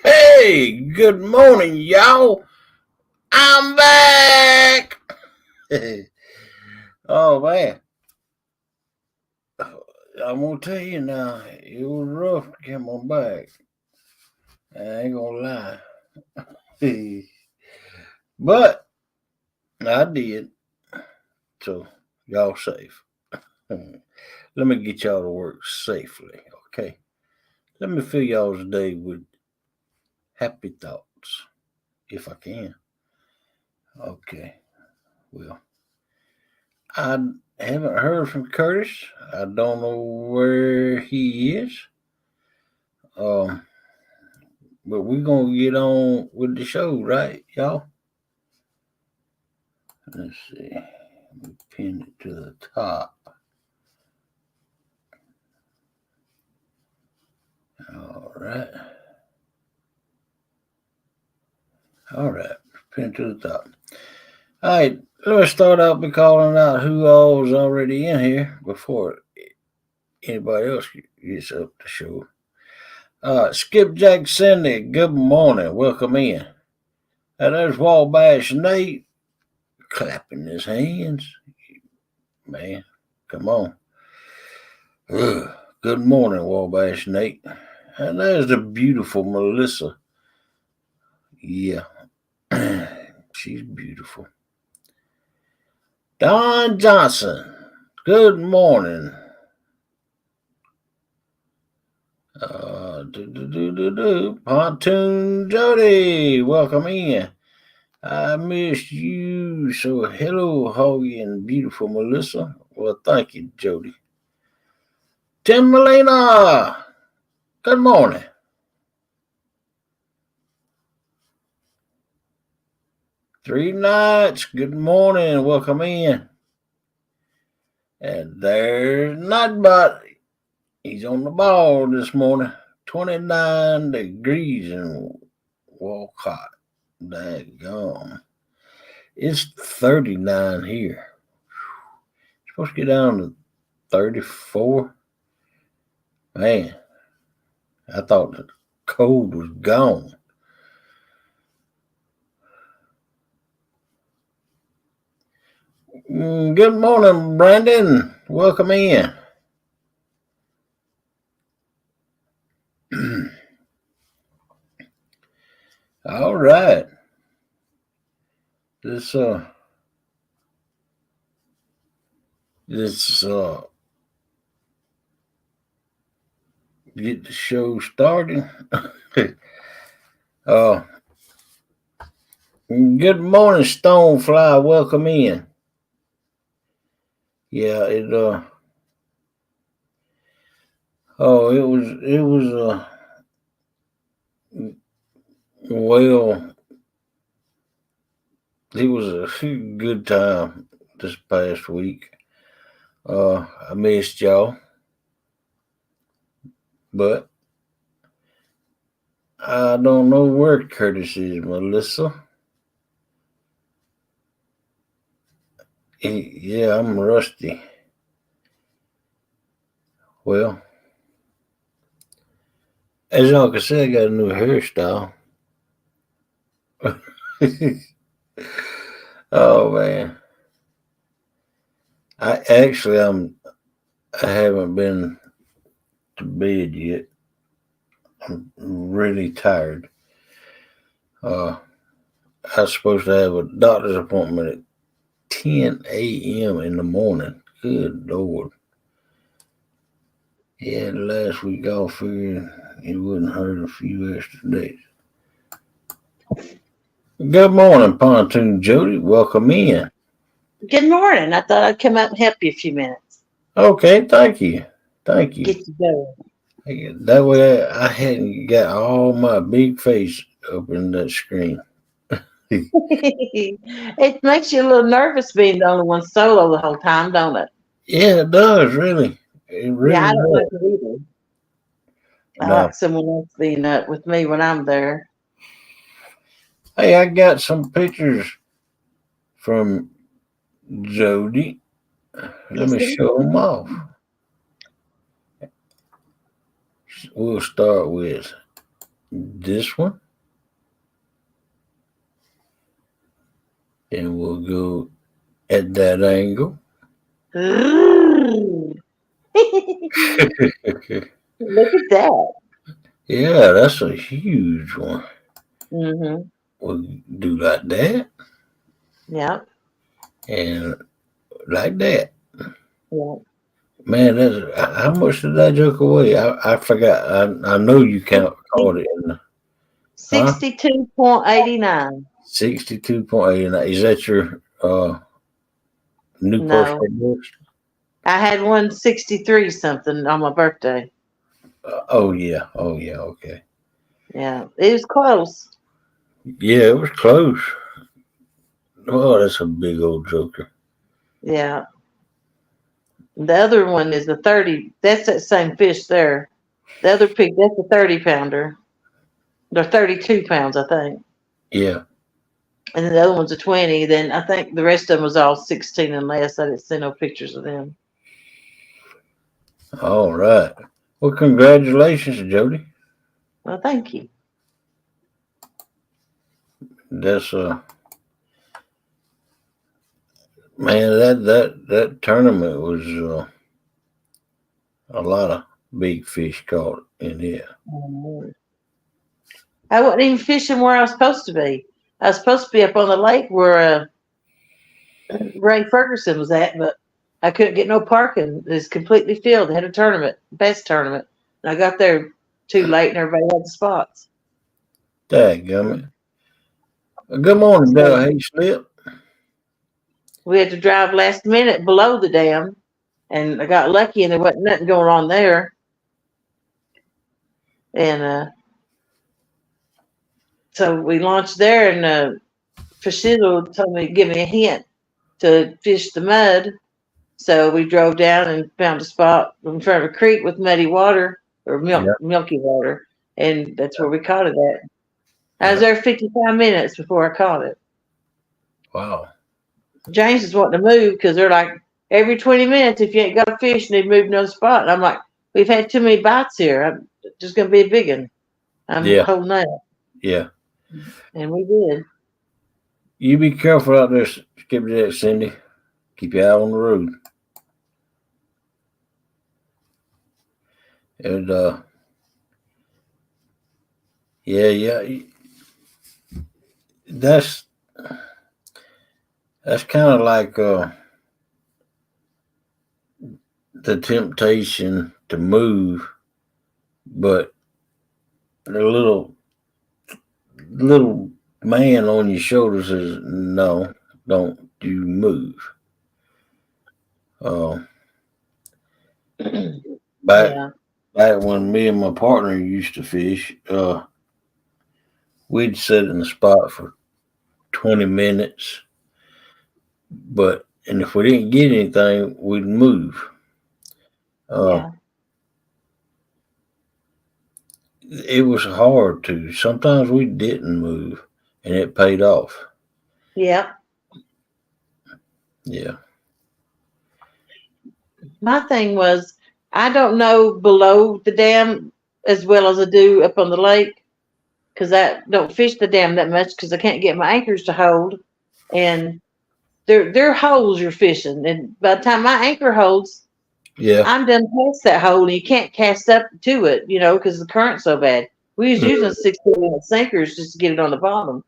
Hey, good morning, y'all. I'm back. Oh, man. I'm going to tell you now, it was rough to come on back. I ain't going to lie. But I did. So, y'all safe. Let me get y'all to work safely, okay? Let me fill y'all's day with happy thoughts, if I can. Okay, well, I haven't heard from Curtis. I don't know where he is. But we're going to get on with the show, right, y'all? Let's see. Let me pin it to the top. All right. All right. Pin it to the top. All right. Let's start out by calling out who all is already in here before anybody else gets up the show. Skipjack Cindy, good morning. Welcome in. And there's Wabash Nate clapping his hands. Man, come on. Ugh. Good morning, Wabash Nate. And there's the beautiful mèLîSSà. Yeah, she's beautiful. Don Johnson, good morning. Pontoon Jody, welcome in. I missed you, so hello, Hoggy and beautiful mèLîSSà. Well, thank you, Jody. Tim Molina, good morning. Three Nights, good morning, welcome in. And there's Nightbot. He's on the ball this morning. 29 degrees in Walcott. Daggone. It's 39 here. It's supposed to get down to 34. Man, I thought the cold was gone. Good morning, Brandon. Welcome in. All right. Let's get the show started. Good morning, Stonefly. Welcome in. Yeah, it was well, it was a good time this past week. I missed y'all, but I don't know where Curtis is, mèLîSSà. Yeah, I'm rusty. Well, as y'all can see, I got a new hairstyle. Oh man, I haven't been to bed yet. I'm really tired. I was supposed to have a doctor's appointment at 10 a.m. in the morning Good Lord. He had last week off figuring he wouldn't hurt a few extra days. Good morning, Pontoon Jody. Welcome in. Good morning. I thought I'd come out and help you a few minutes. Okay, thank you. Thank you. Get you going. That way I hadn't got all my big face up in that screen. It makes you a little nervous being the only one solo the whole time, don't it? Yeah, it does, really. It Yeah, really I don't like does. it either. I No. like someone else being up with me when I'm there. Hey, I got some pictures from Jody. Let Yes, me sir. show them off. We'll start with this one, and we'll go at that angle. Ooh. Look at that. Yeah, that's a huge one. Mm-hmm. We'll do like that Yep. and like that. Yep. Man, that's how much did that joke away? I forgot. I know you caught it in the, huh? 62.89. 62.89. Is that your new No. personal best? I had 163 something on my birthday. Oh yeah. Oh yeah. Okay. Yeah. It was close. Yeah, it was close. Oh, that's a big old joker. Yeah. The other one is the 30. That's that same fish there. The other pig, that's a 30 pounder. They're 32 pounds, I think. Yeah. And then the other one's a 20. Then I think the rest of them was all 16 and less. I didn't see no pictures of them. All right. Well, congratulations, Jody. Well, thank you. That's man. That tournament was a lot of big fish caught in here. I wasn't even fishing where I was supposed to be. I was supposed to be up on the lake where Ray Ferguson was at, but I couldn't get no parking. It was completely filled. They had a tournament, best tournament. And I got there too late and everybody had the spots. Dadgummit. Good morning, Dale. So Hey, Slip. we had to drive last minute below the dam, and I got lucky, and there wasn't nothing going on there. And so we launched there, and Fashido told me to give me a hint to fish the mud. So we drove down and found a spot in front of a creek with muddy water or Yeah. milky water, and that's where we caught it at. I was Yeah. there 55 minutes before I caught it. Wow. James is wanting to move because they're like, every 20 minutes, if you ain't got a fish, you need to move to another spot. And I'm like, we've had too many bites here. I'm just going to be a big one. I'm Yeah. holding out. Yeah. And we did. You be careful out there, Skip that, Cindy. Keep your eye on the road. And yeah. That's that's kind of like the temptation to move, but the little man on your shoulder says, "No, don't you move." Uh, back Yeah. back when me and my partner used to fish, we'd sit in the spot for 20 minutes, and if we didn't get anything, we'd move. Uh, Yeah. it was hard to. Sometimes we didn't move, and it paid off. Yeah. Yeah, My thing was, I don't know below the dam as well as I do up on the lake because I don't fish the dam that much because I can't get my anchors to hold. And they're holes you're fishing. And by the time my anchor holds, yeah, I'm done past that hole and you can't cast up to it, because the current's so bad. We was using mm, 16-inch sinkers just to get it on the bottom.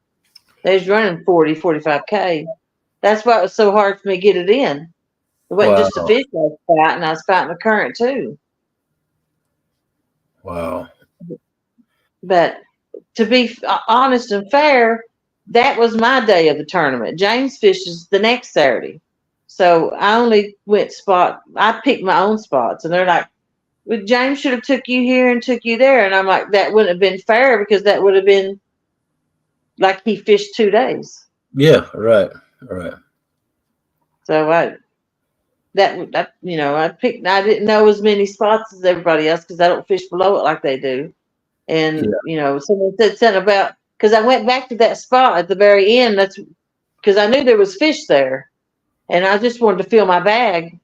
They was running 40, 45K. That's why it was so hard for me to get it in. It wasn't just the Wow. fish I was fighting. I was fighting the current too. Wow. But to be honest and fair, that was my day of the tournament. James fishes the next Saturday. So I only went spot. I picked my own spots, and they're like, well, James should have took you here and took you there. And I'm like, that wouldn't have been fair because that would have been like he fished 2 days. Yeah, right. Right. So I picked. I didn't know as many spots as everybody else because I don't fish below it like they do. And Yeah. someone said something about because I went back to that spot at the very end. That's because I knew there was fish there, and I just wanted to fill my bag.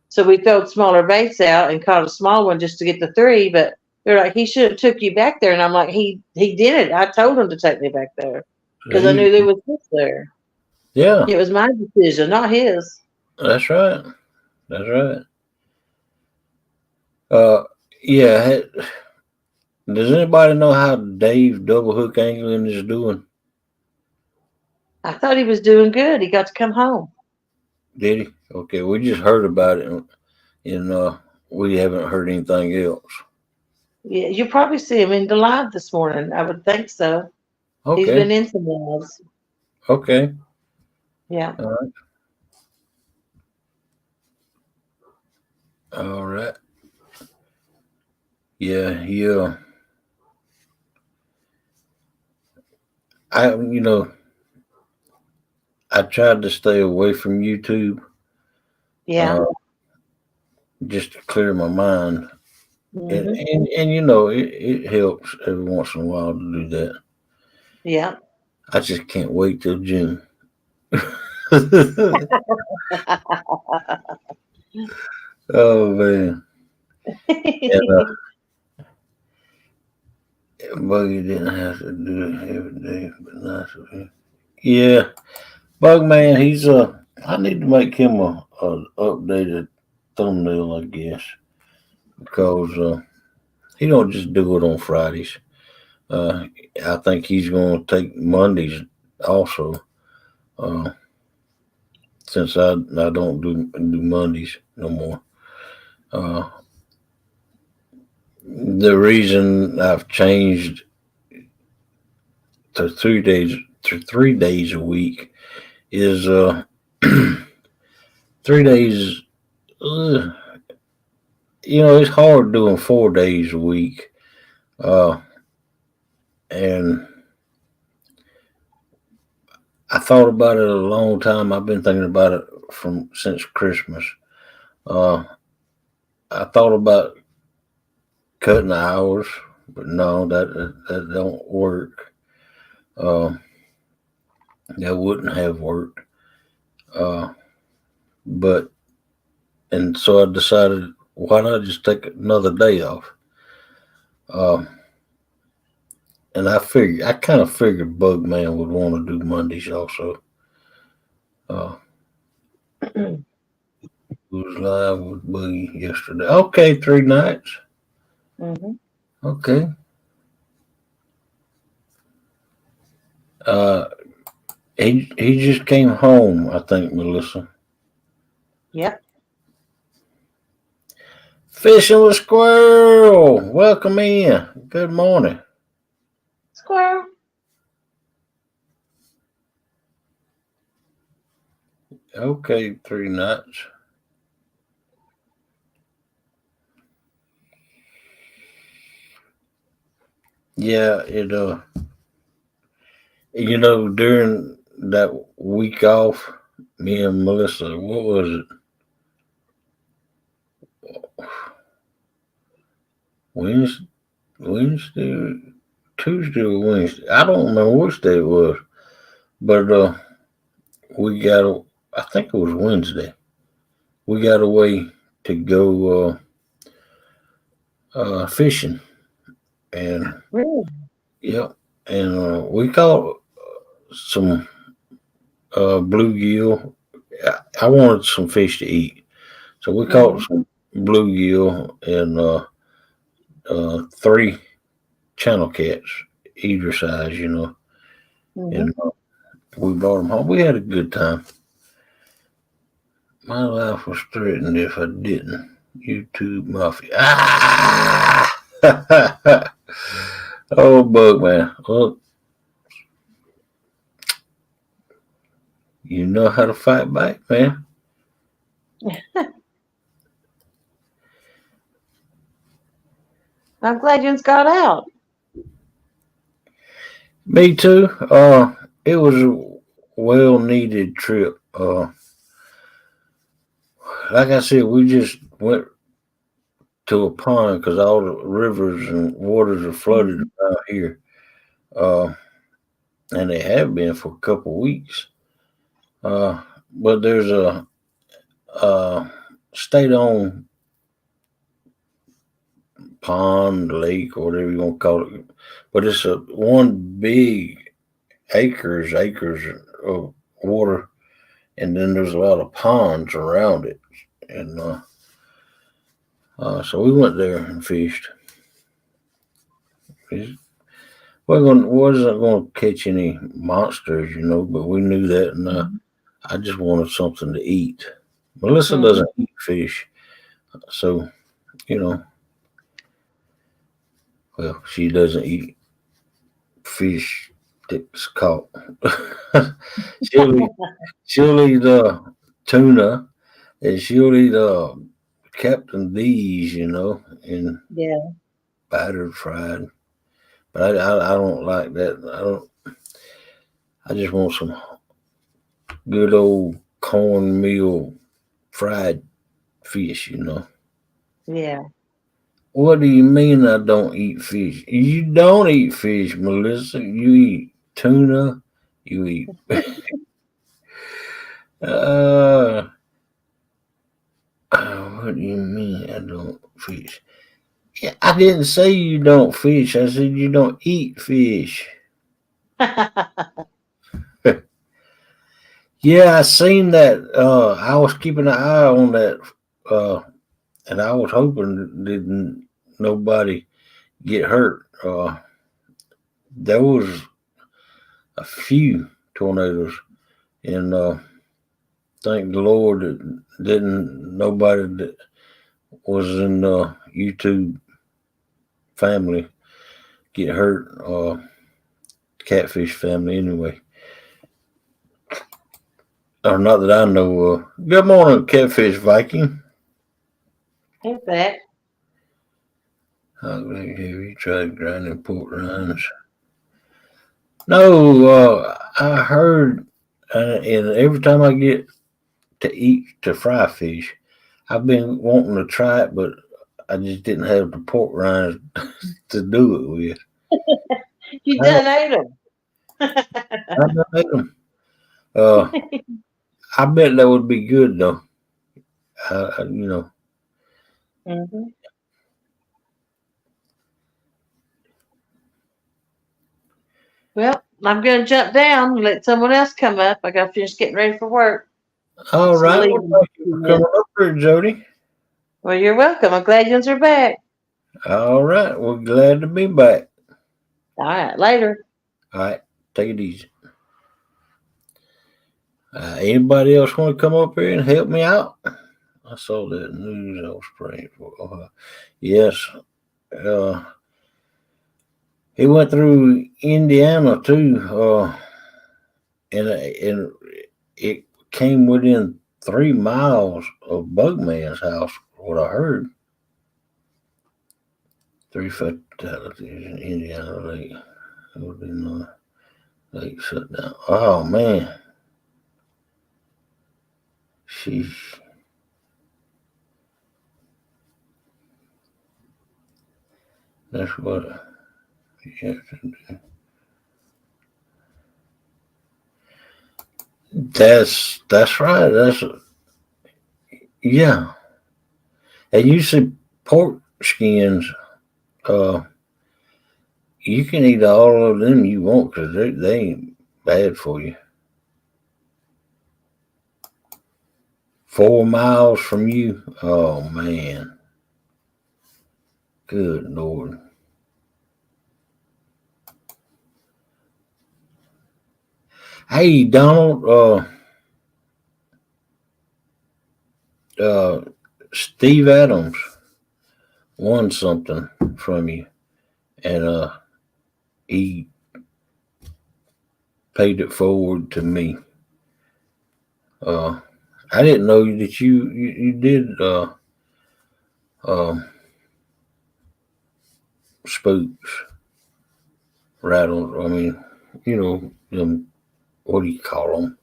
So we filled smaller baits out and caught a small one just to get the three. But they're like, he should have took you back there, and I'm like, he did it. I told him to take me back there because I knew there was fish there. Yeah, It was my decision, not his. that's right. That's right. Uh, yeah. Does anybody know how Dave double hook angling is doing? I thought he was doing good. He got to come home. Did he? Okay, we just heard about it, and we haven't heard anything else. Yeah, you probably see him in the live this morning. I would think so. He's Okay. been in some lives. Okay. Yeah. All right. All right. Yeah. Yeah. I I tried to stay away from YouTube, Yeah. uh, just to clear my mind, and Hmm. it helps every once in a while to do that. Yeah. I just can't wait till June. Oh man. And Buggy didn't have to do it every day, but nice of him. Yeah, Bug Man, he's I need to make him a updated thumbnail, I guess, because he don't just do it on Fridays. Uh, I think he's going to take Mondays also, uh, since I don't do Mondays no more. Uh, the reason I've changed to 3 days a week is 3 days. Uh, it's hard doing 4 days a week, uh, and I thought about it a long time. I've been thinking about it from since Christmas. Uh, I thought about cutting the hours, but no, that don't work. Uh, that wouldn't have worked. Uh, but and so I decided, why not just take another day off? Uh, and I kind of figured Bugman would want to do Mondays also. Uh, who was live with Boogie yesterday? Okay, 3 nights. Hmm. Okay. Uh, he just came home, I think, Melissa. Yep. Fishing with Squirrel. Welcome in. Good morning. Squirrel. Okay, 3 nights. Yeah, during that week off, me and Melissa, what was it? Wednesday, Wednesday, Tuesday or Wednesday? I don't remember which day it was, but we got. I think it was Wednesday. We got away to go fishing, and Really? yeah, and we caught some bluegill. I wanted some fish to eat, so we caught Hmm. some bluegill and three channel cats, either size, Hmm. and we brought them home. We had a good time. My life was threatened if I didn't. YouTube Mafia. Ah! Oh, bug man. Well, you know how to fight back, man. I'm glad you got out. Me too. It was a well needed trip. Like I said, we just went to a pond because all the rivers and waters are flooded Mhm. around here. Uh, and they have been for a couple of weeks. But there's a state owned pond, lake, or whatever you want to call it. But it's a one big acres of water, and then there's a lot of ponds around it. And so we went there and fished. We wasn't going to catch any monsters, but we knew that, and Mhm. I just wanted something to eat. Melissa Mhm. doesn't eat fish, so you know, well, she doesn't eat fish that's caught. she'll eat she'll eat tuna, and she'll eat Captain D's, and Yeah. battered fried. But I don't like that. I don't. I just want some good old cornmeal fried fish. Yeah. What do you mean I don't eat fish? You don't eat fish, Melissa. You eat tuna. You eat. Uh, what do you mean I don't fish? Yeah, I didn't say you don't fish. I said you don't eat fish. Yeah, I seen that. I was keeping an eye on that, uh, and I was hoping didn't nobody get hurt. There was a few tornadoes, and thank the Lord that didn't nobody that was in the YouTube family get hurt. Catfish family anyway, or not that I know of. Good morning, Catfish Viking. Hey, that. How have you tried grinding pork rinds? No, I heard, and every time I get to eat to fry fish, I've been wanting to try it, but I just didn't have the pork rinds to do it with. You I, done ate them. I don't make them. Uh, I bet that would be good though. You know. Hmm. Well, I'm going to jump down and let someone else come up. I got to finish getting ready for work. All It's right. Well, leaving. thank you for coming up here, Jody. Well, you're welcome. I'm glad you're back. All right. We're glad to be back. All right, later. All right. Take it easy. Anybody else want to come up here and help me out? I saw that news I was praying for. Yes. Uh, he went through Indiana too, and it came within 3 miles of Bugman's house. What I heard, three fatalities in Indiana Lake. Lake shut down. Oh man, sheesh. That's what. Yeah, that's right. Yeah. And you see pork skins. Uh, you can eat all of them you want because they ain't bad for you. 4 miles from you. Oh man, good lord. Hey Donald. Steve Adams won something from you, and he paid it forward to me. Uh, I didn't know that you did um, spooks, rattles. I mean, them. What do you call them?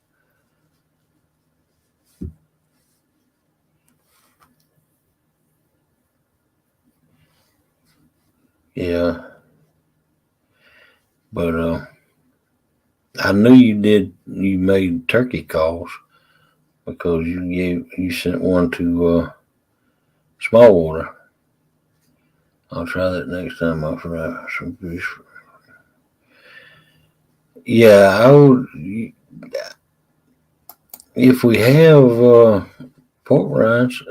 Yeah, but I knew you did. You made turkey calls because you sent one to Smallwater. I'll try that next time I fry some fish. Yeah, I would. If we have pork rinds,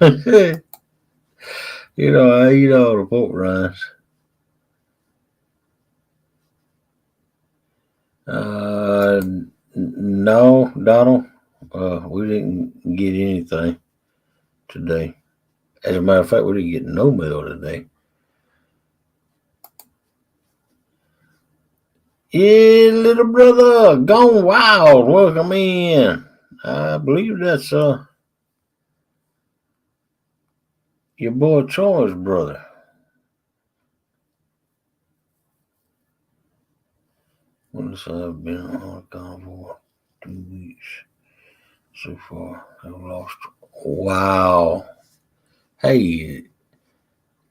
I eat all the pork rinds. Uh, no, Donald, we didn't get anything today. As a matter of fact, we didn't get no mail today. Yeah, little brother, gone wild. Welcome in. I believe that's your boy Troy's brother. I've been on Hong Kong for 2 weeks so far. I've lost. Wow. Hey,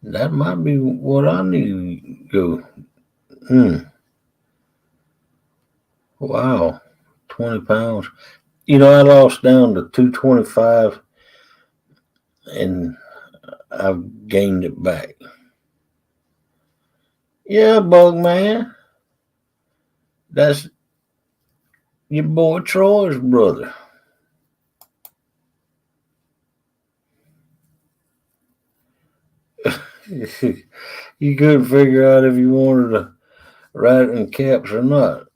that might be what I need to go. Wow. 20 pounds. I lost down to 225 and I've gained it back. Yeah, Bug Man. That's your boy Troy's brother. You couldn't figure out if you wanted to write it in caps or not.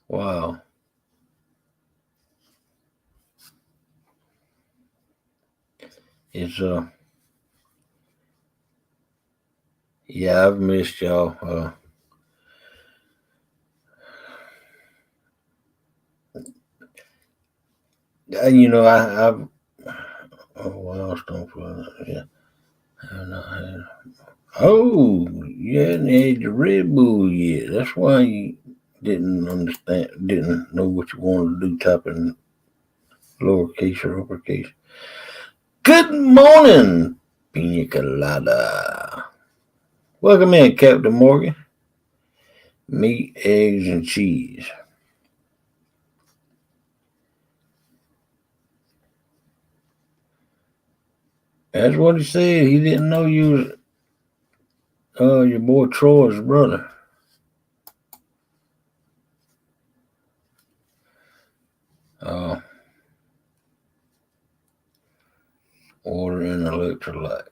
Wow. It's yeah, I've missed y'all. I've well, don't yeah. I've not had. Oh, you hadn't had your Red Bull yet. That's why you didn't know what you wanted to do, typing lowercase or uppercase. Good morning, Pina Colada. Welcome in, Captain Morgan. Meat, eggs, and cheese. That's what he said. He didn't know you was your boy Troy's brother. Uh, Water and electrolytes.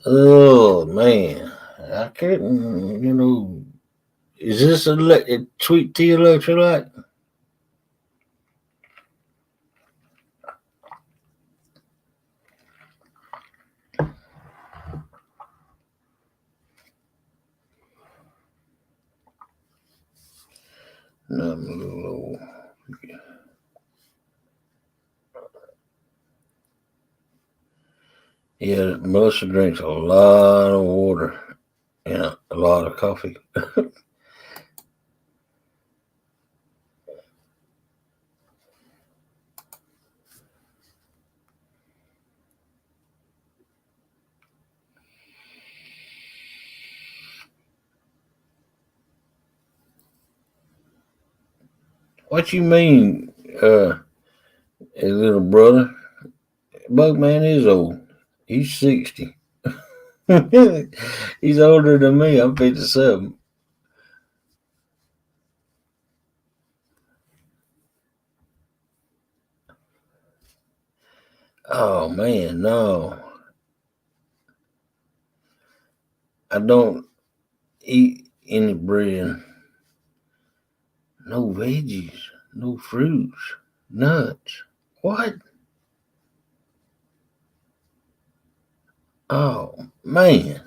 Oh man, I couldn't. Is this a sweet tea electrolyte? No, I'm a little old. Yeah, Melissa drinks a lot of water and a lot of coffee. What you mean, his little brother? Bugman is old. He's 60. He's older than me. I'm 57. Oh man, no. I don't eat any bread. No veggies, no fruits, nuts. What? Oh, man.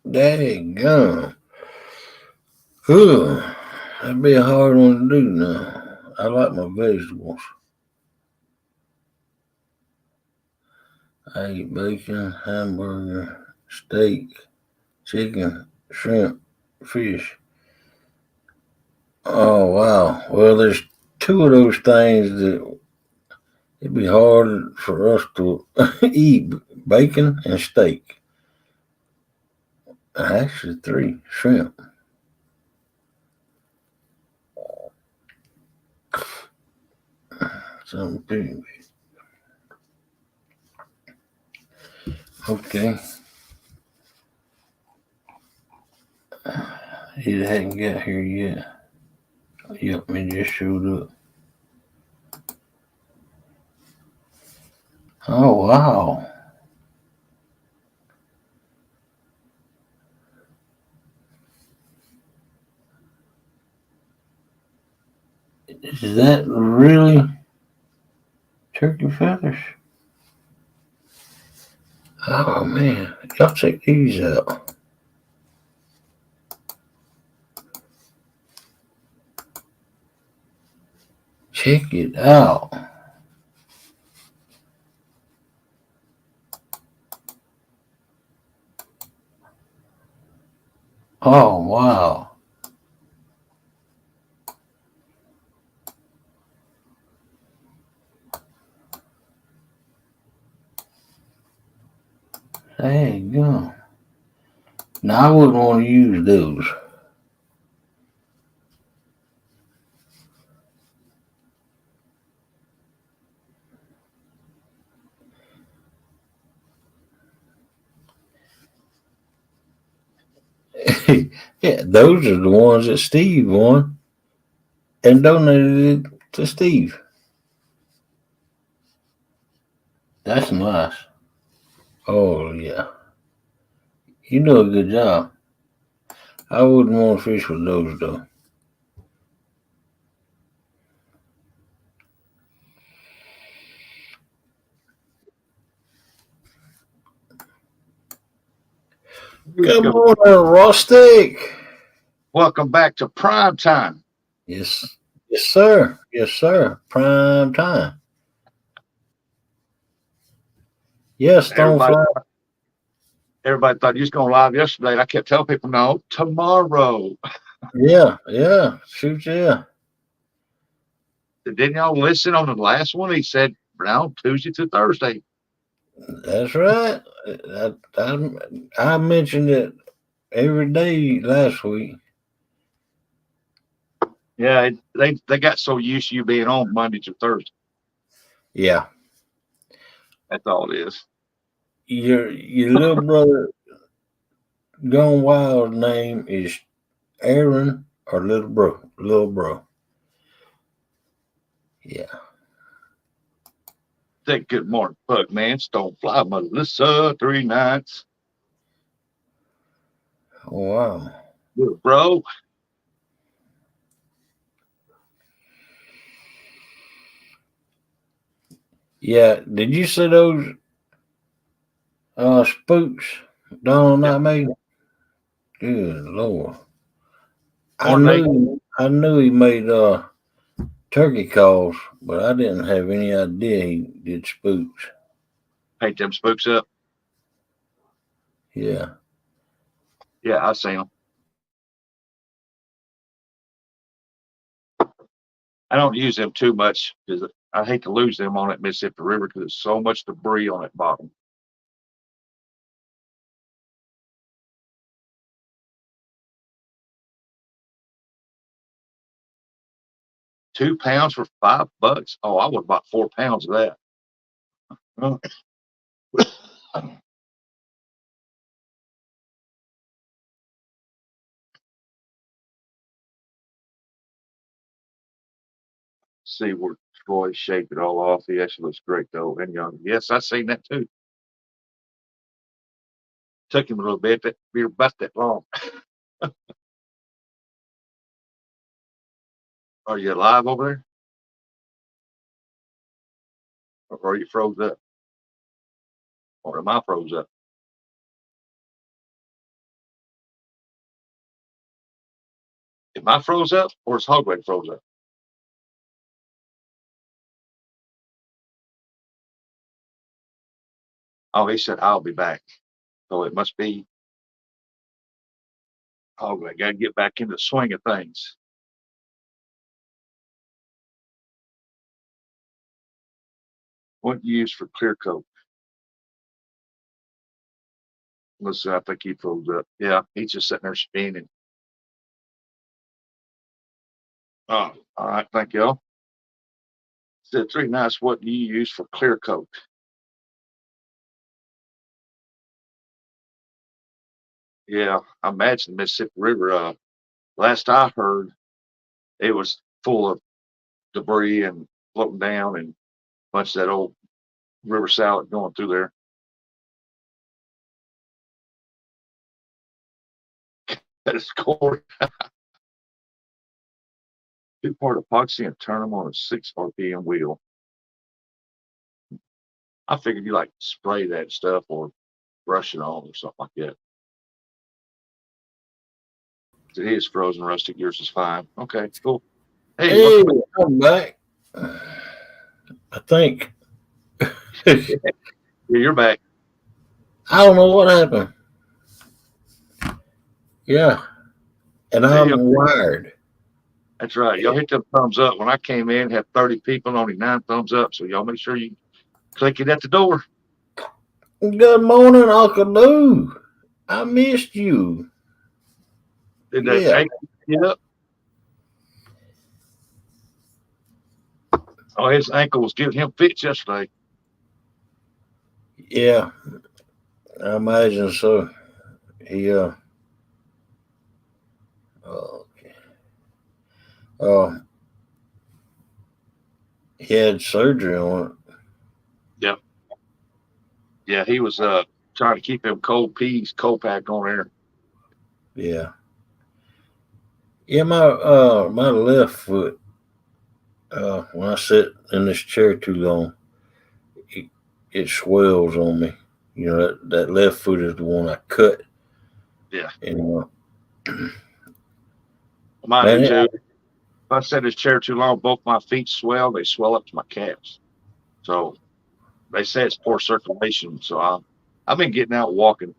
Daggone. Ugh. That'd be a hard one to do now. I like my vegetables. I eat bacon, hamburger, steak, chicken, shrimp, fish. Oh, wow. Well, there's two of those things that it'd be hard for us to eat bacon and steak. Actually, three shrimp. Something pretty. Okay. He hadn't got here yet. Yep, he just showed up. Oh, wow. Is that really turkey feathers? Oh, man. Y'all check these out. Check it out. Oh, wow. There you go. Now, I wouldn't want to use those. Yeah, those are the ones that Steve won and donated it to Steve. That's nice. Oh, yeah. You do a good job. I wouldn't want to fish with those, though. Good morning, Rustic. Welcome back to prime time. Yes, yes, sir. Yes, sir. Prime time. Yes, Everybody, Stonefly. everybody thought you was going live yesterday. And I kept telling people, no, tomorrow. Yeah, yeah. Shoot, yeah. Didn't y'all listen on the last one? He said, no, Tuesday to Thursday. That's right. I mentioned it every day last week. Yeah, they got so used to you being on Monday to Thursday. Yeah. That's all it is. Your little brother Gone Wild name is Aaron or little bro. Little bro. Yeah. Say good morning, Bug Man, Stonefly, mèLîSSà, 3 nights. Wow. Good bro. Yeah. Did you see those spooks Donald Yeah. not made? Good Lord. Morning, Nate. I knew he made turkey calls, but I didn't have any idea he did spooks. Paint them spooks up. Yeah. Yeah, I seen them. I don't use them too much because I hate to lose them on that Mississippi River because there's so much debris on that bottom. 2 pounds for $5. Oh, I would have bought 4 pounds of that. See, we're before he shaved it all off. He actually looks great though and young. Yes, I seen that too. Took him a little bit. That beard about that long. Are you alive over there? Or are you froze up? Or am I froze up? Am I froze up or is Hogway froze up? Oh, he said, I'll be back. So it must be Hogway. Got to get back into the swing of things. What do you use for clear coat? Let's see, I think he froze up. Yeah, he's just sitting there spinning. Oh, all right. Thank you. Said 3 nights. What do you use for clear coat? Yeah, I imagine the Mississippi River. Last I heard, it was full of debris and floating down and a bunch of that old river salad going through there. That is core. 2-part epoxy and turn them on a 6 RPM wheel. I figured you like spray that stuff or brush it on or something like that. It is frozen rustic. Yours is fine. Okay, cool. Hey, I'm back. I think. Yeah, you're back. I don't know what happened. Yeah. And I'm wired. That's right. Y'all hit them thumbs up. When I came in, had 30 people, only 9 thumbs up. So y'all make sure you click it at the door. Good morning, Uncle Lou. I missed you. Did that take it up? Oh, his ankle was giving him fits yesterday. Yeah, I imagine so. He okay. He had surgery on it. Yep. Yeah, he was trying to keep him cold pack on there. Yeah. Yeah, my left foot. When I sit in this chair too long, it swells on me. You know that left foot is the one I cut. Yeah. And mine do too. If I sit in this chair too long, both my feet swell. They swell up to my calves. So they say it's poor circulation. So I've been getting out walking.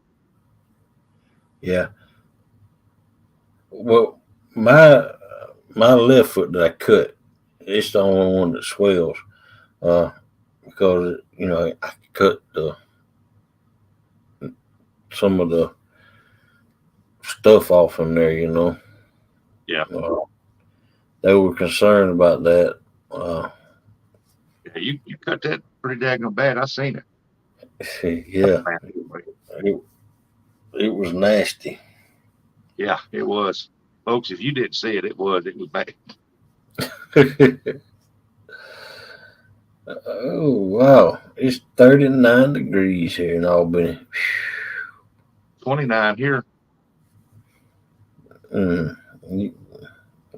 Yeah. Well, my left foot that I cut, it's the only one that swells. Because I cut some of the stuff off in there. Yeah. They were concerned about that. Yeah, you cut that pretty daggone bad. I seen it. Yeah, it was nasty. Yeah, it was. Folks, if you didn't see it, it was bad. Oh, wow. It's 39 degrees here in Albany. 29 here.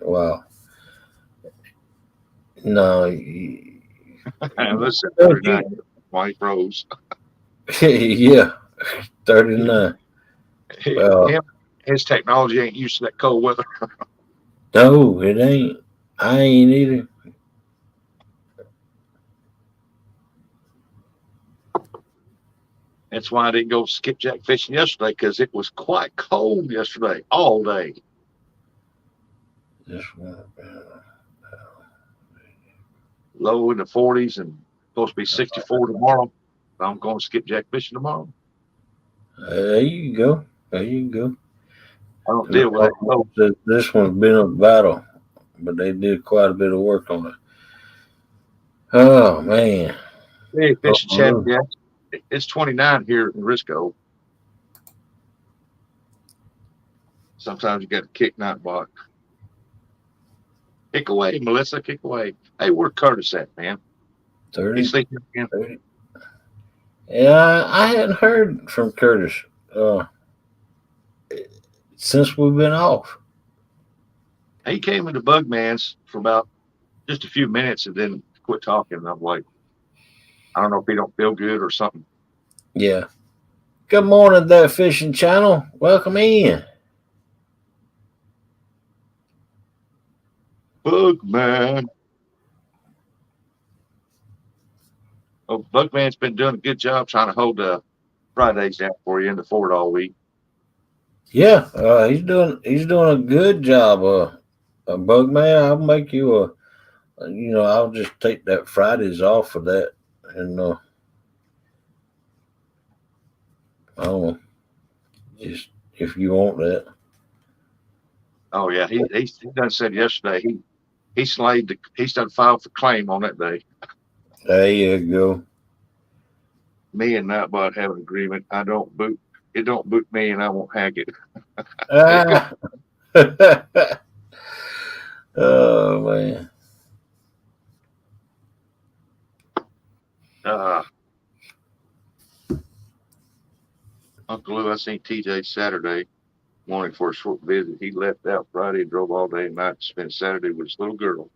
Wow. No. Listen, 39 while he froze. Yeah, 39. His technology ain't used to that cold weather. No, it ain't. I ain't either. That's why I didn't go skipjack fishing yesterday, because it was quite cold yesterday, all day. This one. Low in the 40s and supposed to be 64 tomorrow. I'm going skipjack fishing tomorrow. There you go. There you go. I don't deal with that. This one's been a battle, but they did quite a bit of work on it. Oh, man. Hey, fishing chat. Yeah. It's 29 here in Risco. Sometimes you got to kick night block. Kick away, Melissa. Kick away. Hey, where Curtis at, man? 30, He's sleeping again. 30. Yeah, I hadn't heard from Curtis since we've been off. He came into Bugman's for about just a few minutes and then quit talking. And I'm like, I don't know if he don't feel good or something. Yeah. Good morning there, Fishing Channel. Welcome in. Bugman. Oh, Bugman's been doing a good job trying to hold Fridays down for you in the fort all week. Yeah, he's doing a good job. Bugman, I'll make you I'll just take that Fridays off for that, and I don't know, just if you want that. Oh yeah, he done said yesterday he's done filed for claim on that day. There you go. Me and Nightbot have an agreement. It don't boot me and I won't hack it. There you go. Ah. Oh man. Uh, Uncle Lou, I seen TJ Saturday morning for a short visit. He left out Friday and drove all day and night to spend Saturday with his little girl.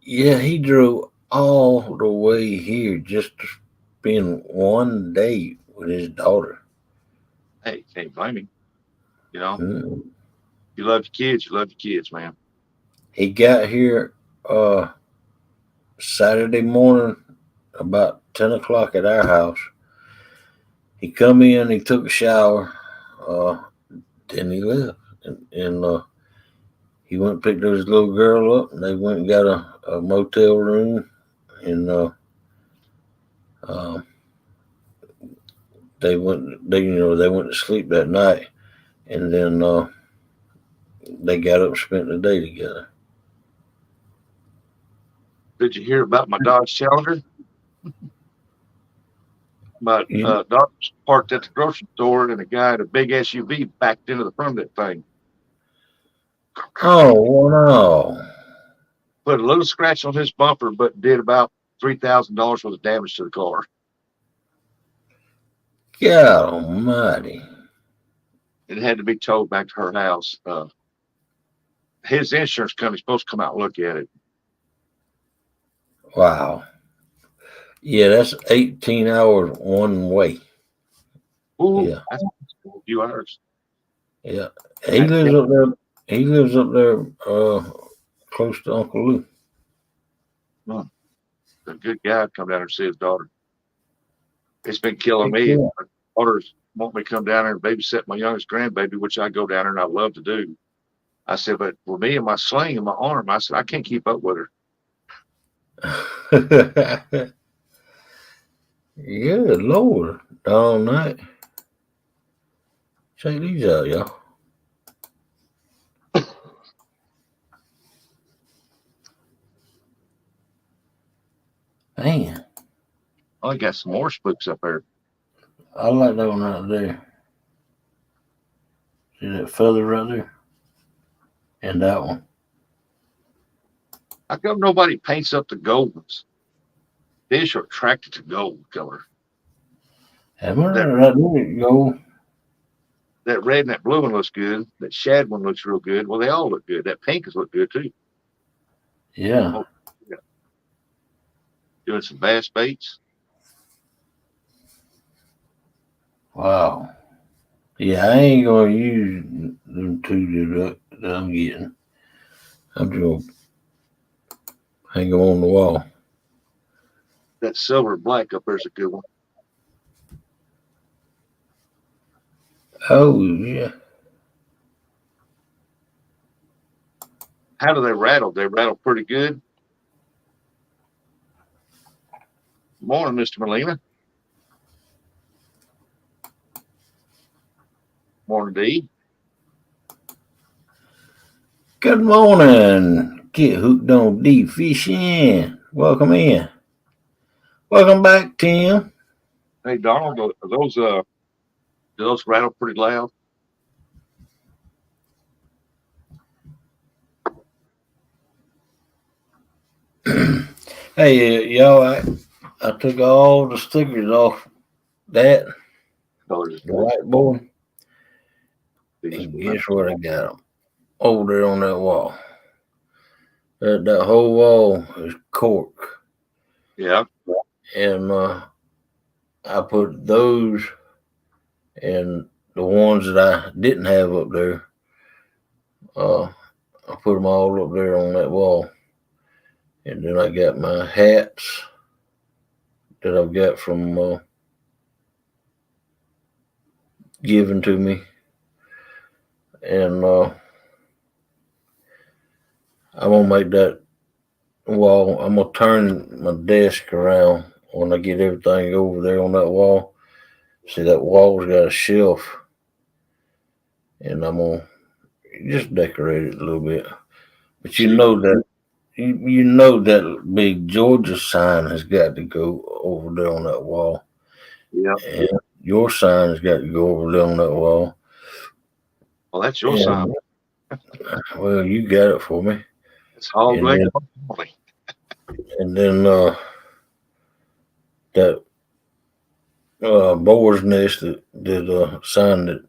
Yeah, he drove all the way here just to spend one day with his daughter. Hey, can't blame him. You know, Mm. you love your kids, you love your kids, man. He got here Saturday morning about 10 o'clock at our house. He come in, he took a shower, then he left, and he went and picked his little girl up, and they went and got a motel room, and um, they went to sleep that night, and then they got up and spent the day together. Did you hear about my Dodge Challenger? My You, daughter was parked at the grocery store and a guy in a big SUV backed into the front of that thing. oh well, no, Put a little scratch on his bumper, but did about $3,000 worth of damage to the car. God Almighty! It had to be towed back to her house. His insurance company's supposed to come out and look at it. Wow. Yeah, that's 18 hours one way. Ooh, Yeah, that's a few hours. yeah. And He that, lives up there. He lives up there, close to Uncle Lou. a good guy come down there and see his daughter. It's been killing Heck me. yeah. My daughters want me to come down there and babysit my youngest grandbaby, which I go down there and I love to do. I said, but with me and my sling and my arm, I said, I can't keep up with her. Good Lord, all night. Check these out, y'all. Man, Oh, I got some more spooks up there. I like that one right there. See that feather right there? And that one. How come nobody paints up the gold ones? Fish are attracted to gold color. And right That there you go. that red and that blue one looks good. That shad one looks real good. Well, they all look good. That pink is look good too. Yeah. Oh, yeah. Doing some bass baits. Wow. Yeah, I ain't gonna use them two that I'm getting. I'm just gonna hang them on the wall. That silver and black up there's a good one. Oh yeah. How do they rattle? They rattle pretty good. Morning, Mr. Molina. Morning, D. Good morning. Get hooked on deep fishing. Welcome in. Welcome back, Tim. Hey, Donald, are those do those rattle pretty loud? Hey, y'all, I took all the stickers off that, Colors the whiteboard, these and guess what I got 'em over there on that wall. That whole wall is cork, Yeah. and I put those and the ones that I didn't have up there. I put them all up there on that wall, and then I got my hats that I've got from given to me, and I'm gonna make that wall. I'm gonna turn my desk around when I get everything over there on that wall. See, that wall's got a shelf, and I'm gonna just decorate it a little bit. But you know that you know that big Georgia sign has got to go over there on that wall, Yeah. and your sign has got to go over there on that wall. Well, that's your sign. And well, you got it for me, It's hog and leg. then and then that boar's nest that sign that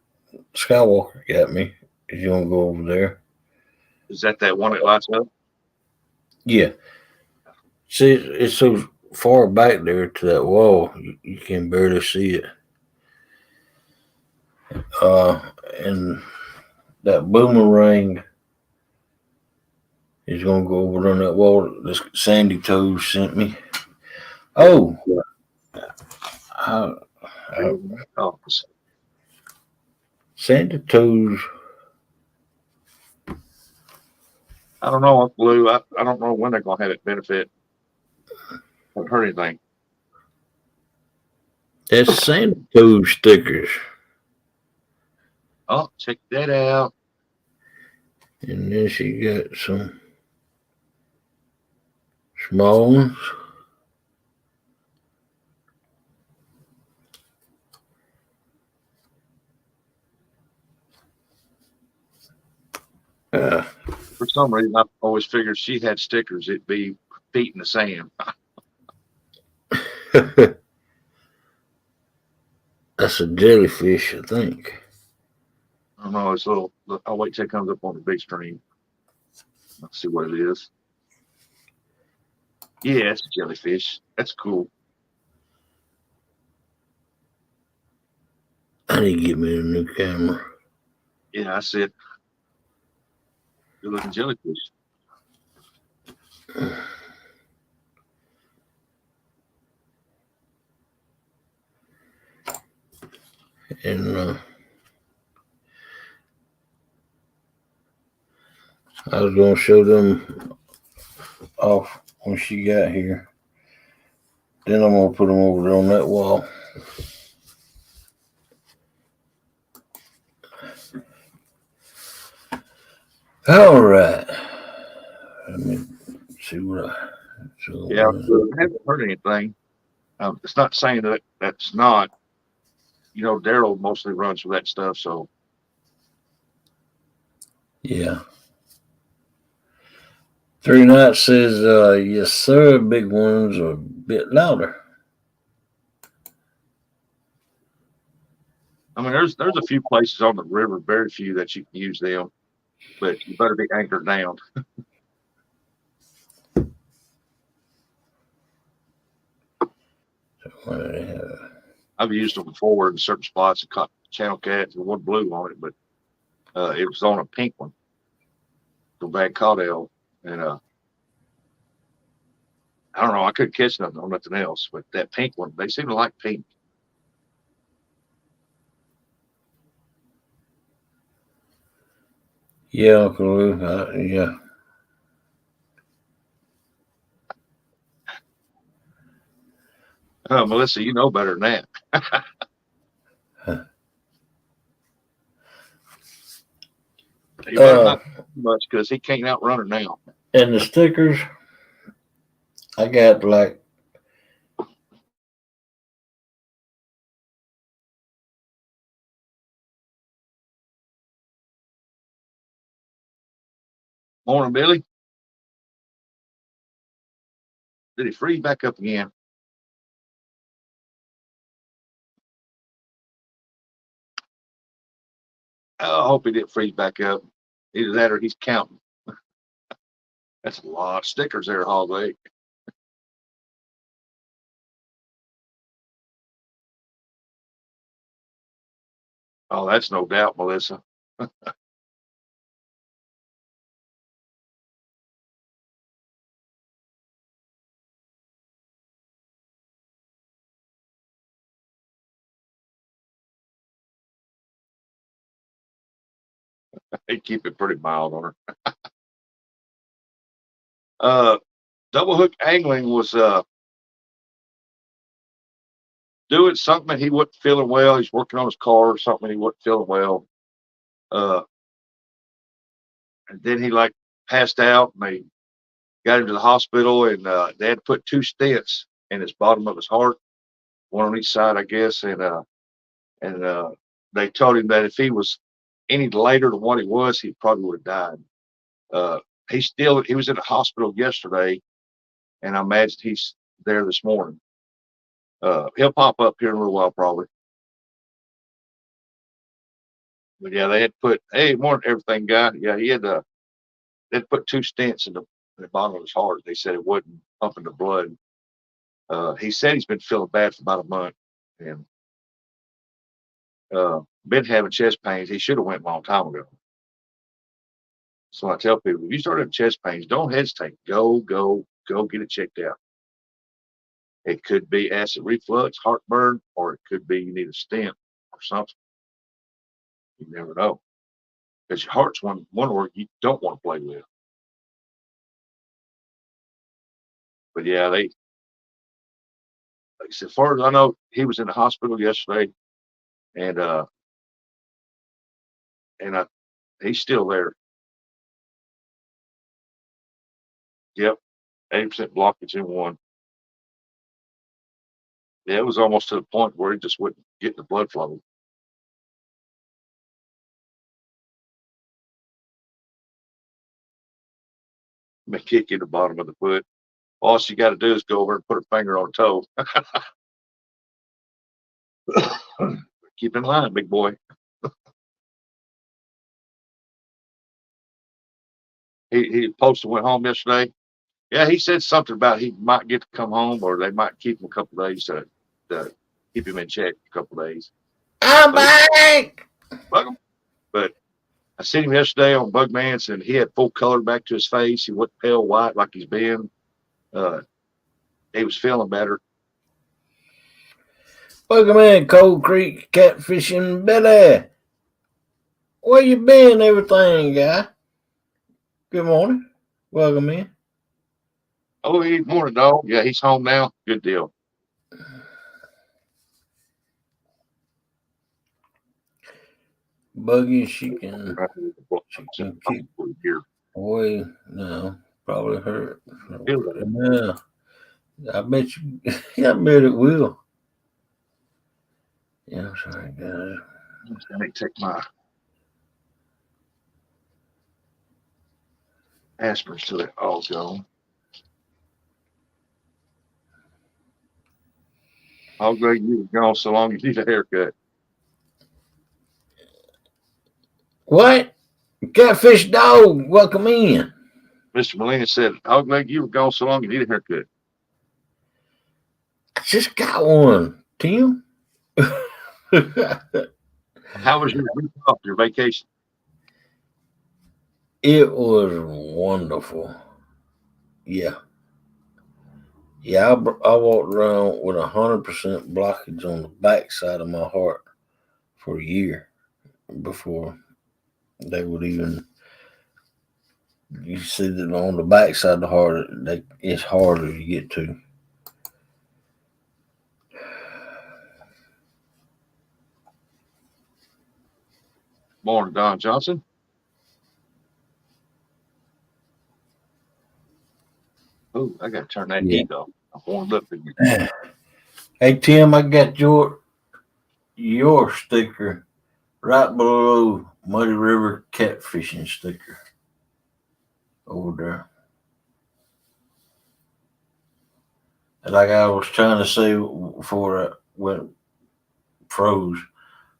Skywalker got me. If you want to go over there, Is that one that lights up? yeah. See, it's so far back there to that wall, you can barely see it. Uh, and that boomerang is gonna go over on that wall. This Sandy Toes sent me. Oh, I, I, Oh, Sandy Toes. I don't know, Blue. I don't know when they're gonna have it benefit. Haven't heard anything. That's Sandy Toes stickers. Oh, check that out. And then she got some small ones. Uh, For some reason, I always figured she had stickers. It'd be feet in the sand. that's a jellyfish, I think. I don't know. It's a little. I'll wait till it comes up on the big screen. Let's see what it is. Yeah, it's a jellyfish. That's cool. I need to get me a new camera. Yeah, I said, good looking jellyfish. And I was gonna show them off when she got here. Then I'm gonna put them over there on that wall. All right. Let me see what I. So, Yeah, I haven't heard anything. It's not saying that that's not. Daryl mostly runs for that stuff. So yeah. Three Nights says, yes, sir. Big ones are a bit louder. I mean, there's a few places on the river, very few that you can use them, but you better be anchored down. I've used them before in certain spots and caught channel cats and one blue on it, but it was on a pink one, the bad caudal, and I don't know, I couldn't catch nothing on nothing else, but that pink one, they seem to like pink. Yeah, Uncle Lou. Yeah. Melissa, you know better than that. You better not much because he can't outrun her now. And the stickers, I got like Morning, Billy. Did he freeze back up again? Oh, I hope he didn't freeze back up. Either that or he's counting. That's a lot of stickers there, Hog Leg. Oh, that's no doubt, Melissa. They keep it pretty mild on her. Double hook angling was doing something. He wasn't feeling well. He's working on his car or something. He wasn't feeling well. And then he like passed out, and they got him to the hospital, and they had to put 2 stents in his bottom of his heart, one on each side, I guess. And they told him that if he was any later than what he was, he probably would have died. He was in the hospital yesterday, and I imagine he's there this morning. He'll pop up here in a little while, probably. But yeah, they had put, hey, morning, everything, guy. Yeah, they'd put 2 stents in the bottom of his heart. They said it wasn't pumping the blood. He said he's been feeling bad for about a month, and been having chest pains. He should have went a long time ago. So I tell people, if you start having chest pains, don't hesitate. Go get it checked out. It could be acid reflux, heartburn, or it could be you need a stent or something. You never know. Because your heart's one organ you don't want to play with. But yeah, like as far as I know, he was in the hospital yesterday, and he's still there. Yep, 80% blockage in one. Yeah, it was almost to the point where he just wouldn't get the blood flow. May kick you in the bottom of the foot. All she got to do is go over and put her finger on her toe. Keep in line, big boy. He posted went home yesterday. Yeah, he said something about he might get to come home, or they might keep him a couple of days to keep him in check a couple of days. I'm back. Bug him. But I seen him yesterday on Bugman's, and he had full color back to his face. He wasn't pale white like he's been. He was feeling better. Welcome in, Cold Creek Catfishing Billy. Where you been, everything, guy? Good morning. Welcome in. Oh, morning, dog. Yeah, he's home now. Good deal. Buggy, she can keep here. away now. Probably hurt. Yeah, I bet you. I bet it will. Yeah, I'm sorry, guys. Let me take my aspirins to it all go. I'll go. You gone so long you need a haircut. What? Catfish dog, welcome in. Mr. Molina said, "I'll make you were gone so long you need a haircut." I just got one, Tim. How was your week off, your vacation? It was wonderful. Yeah. Yeah, I walked around with 100% blockage on the backside of my heart for a year before they would even. You see that on the backside of the heart, it's harder to get to. Morning, Don Johnson. Oh, I got to turn that heat off. I'm warmed up in here. Hey Tim, I got your sticker right below Muddy River Catfishing sticker over there. like I was trying to say before I went froze,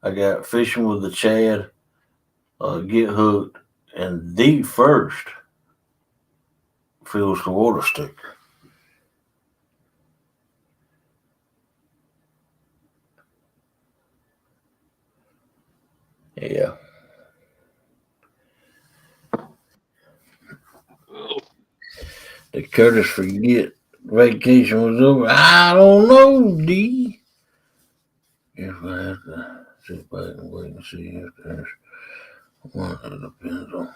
I got fishing with the Chad, get hooked, and the first feels the water sticker. Yeah. Oh, Did Curtis forget vacation was over? I don't know, D. If I have to sit back and wait and see if there's one that depends on.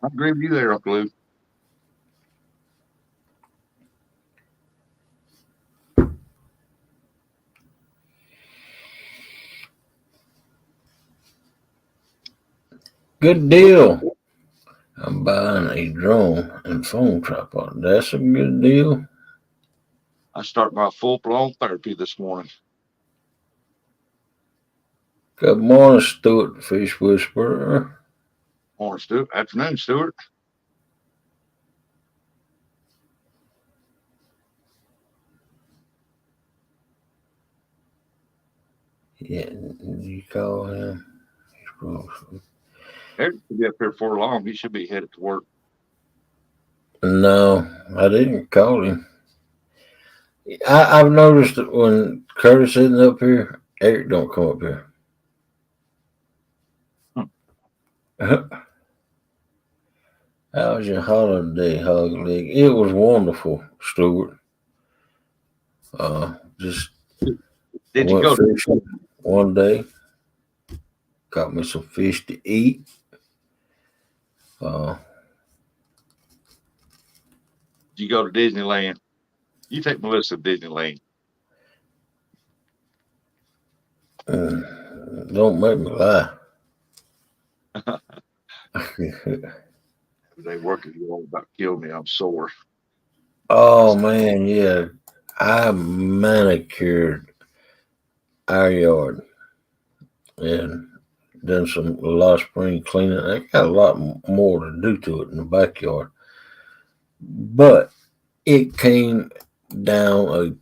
I agree with you there, Uncle Lou. Good deal. I'm buying a drone and phone tripod. That's a good deal. I start my full blown therapy this morning. Good morning, Stuart the Fish Whisperer. Morning, Stuart. Afternoon, Stuart. Yeah, you call him? He's probably. Eric will be up here before long. He should be headed to work. No, I didn't call him. I've noticed that when Curtis isn't up here, Eric don't come up here. Hmm. How was your holiday, Hog Leg? It was wonderful, Stuart. Just Did you went go? fishing one day, got me some fish to eat. Uh, Did you go to Disneyland? You take Melissa to Disneyland. don't make me lie. They working you all about killed me. I'm sore. Oh man, yeah. I manicured our yard and done some last spring cleaning. I got a lot more to do to it in the backyard, but it came down a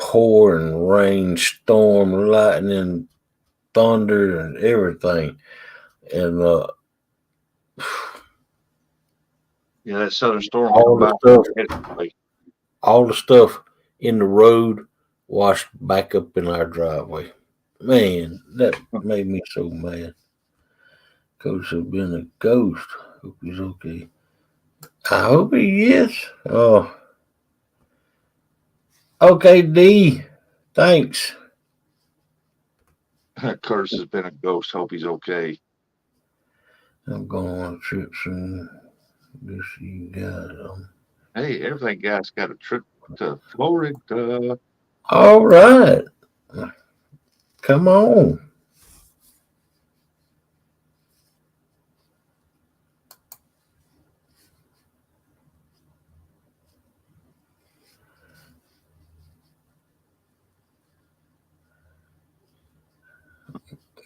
pouring rain, storm, lightning, thunder, and everything. And Yeah, that southern storm all come the by. stuff, Like, all the stuff in the road washed back up in our driveway. Man, that made me so mad. Coach has been a ghost. Hope he's okay. I hope he is. Oh, okay, D. Thanks. Curtis has been a ghost. Hope he's okay. I'm going on a trip soon. This you guys. Hey, everything guy's got a trip to Florida. All right. Come on.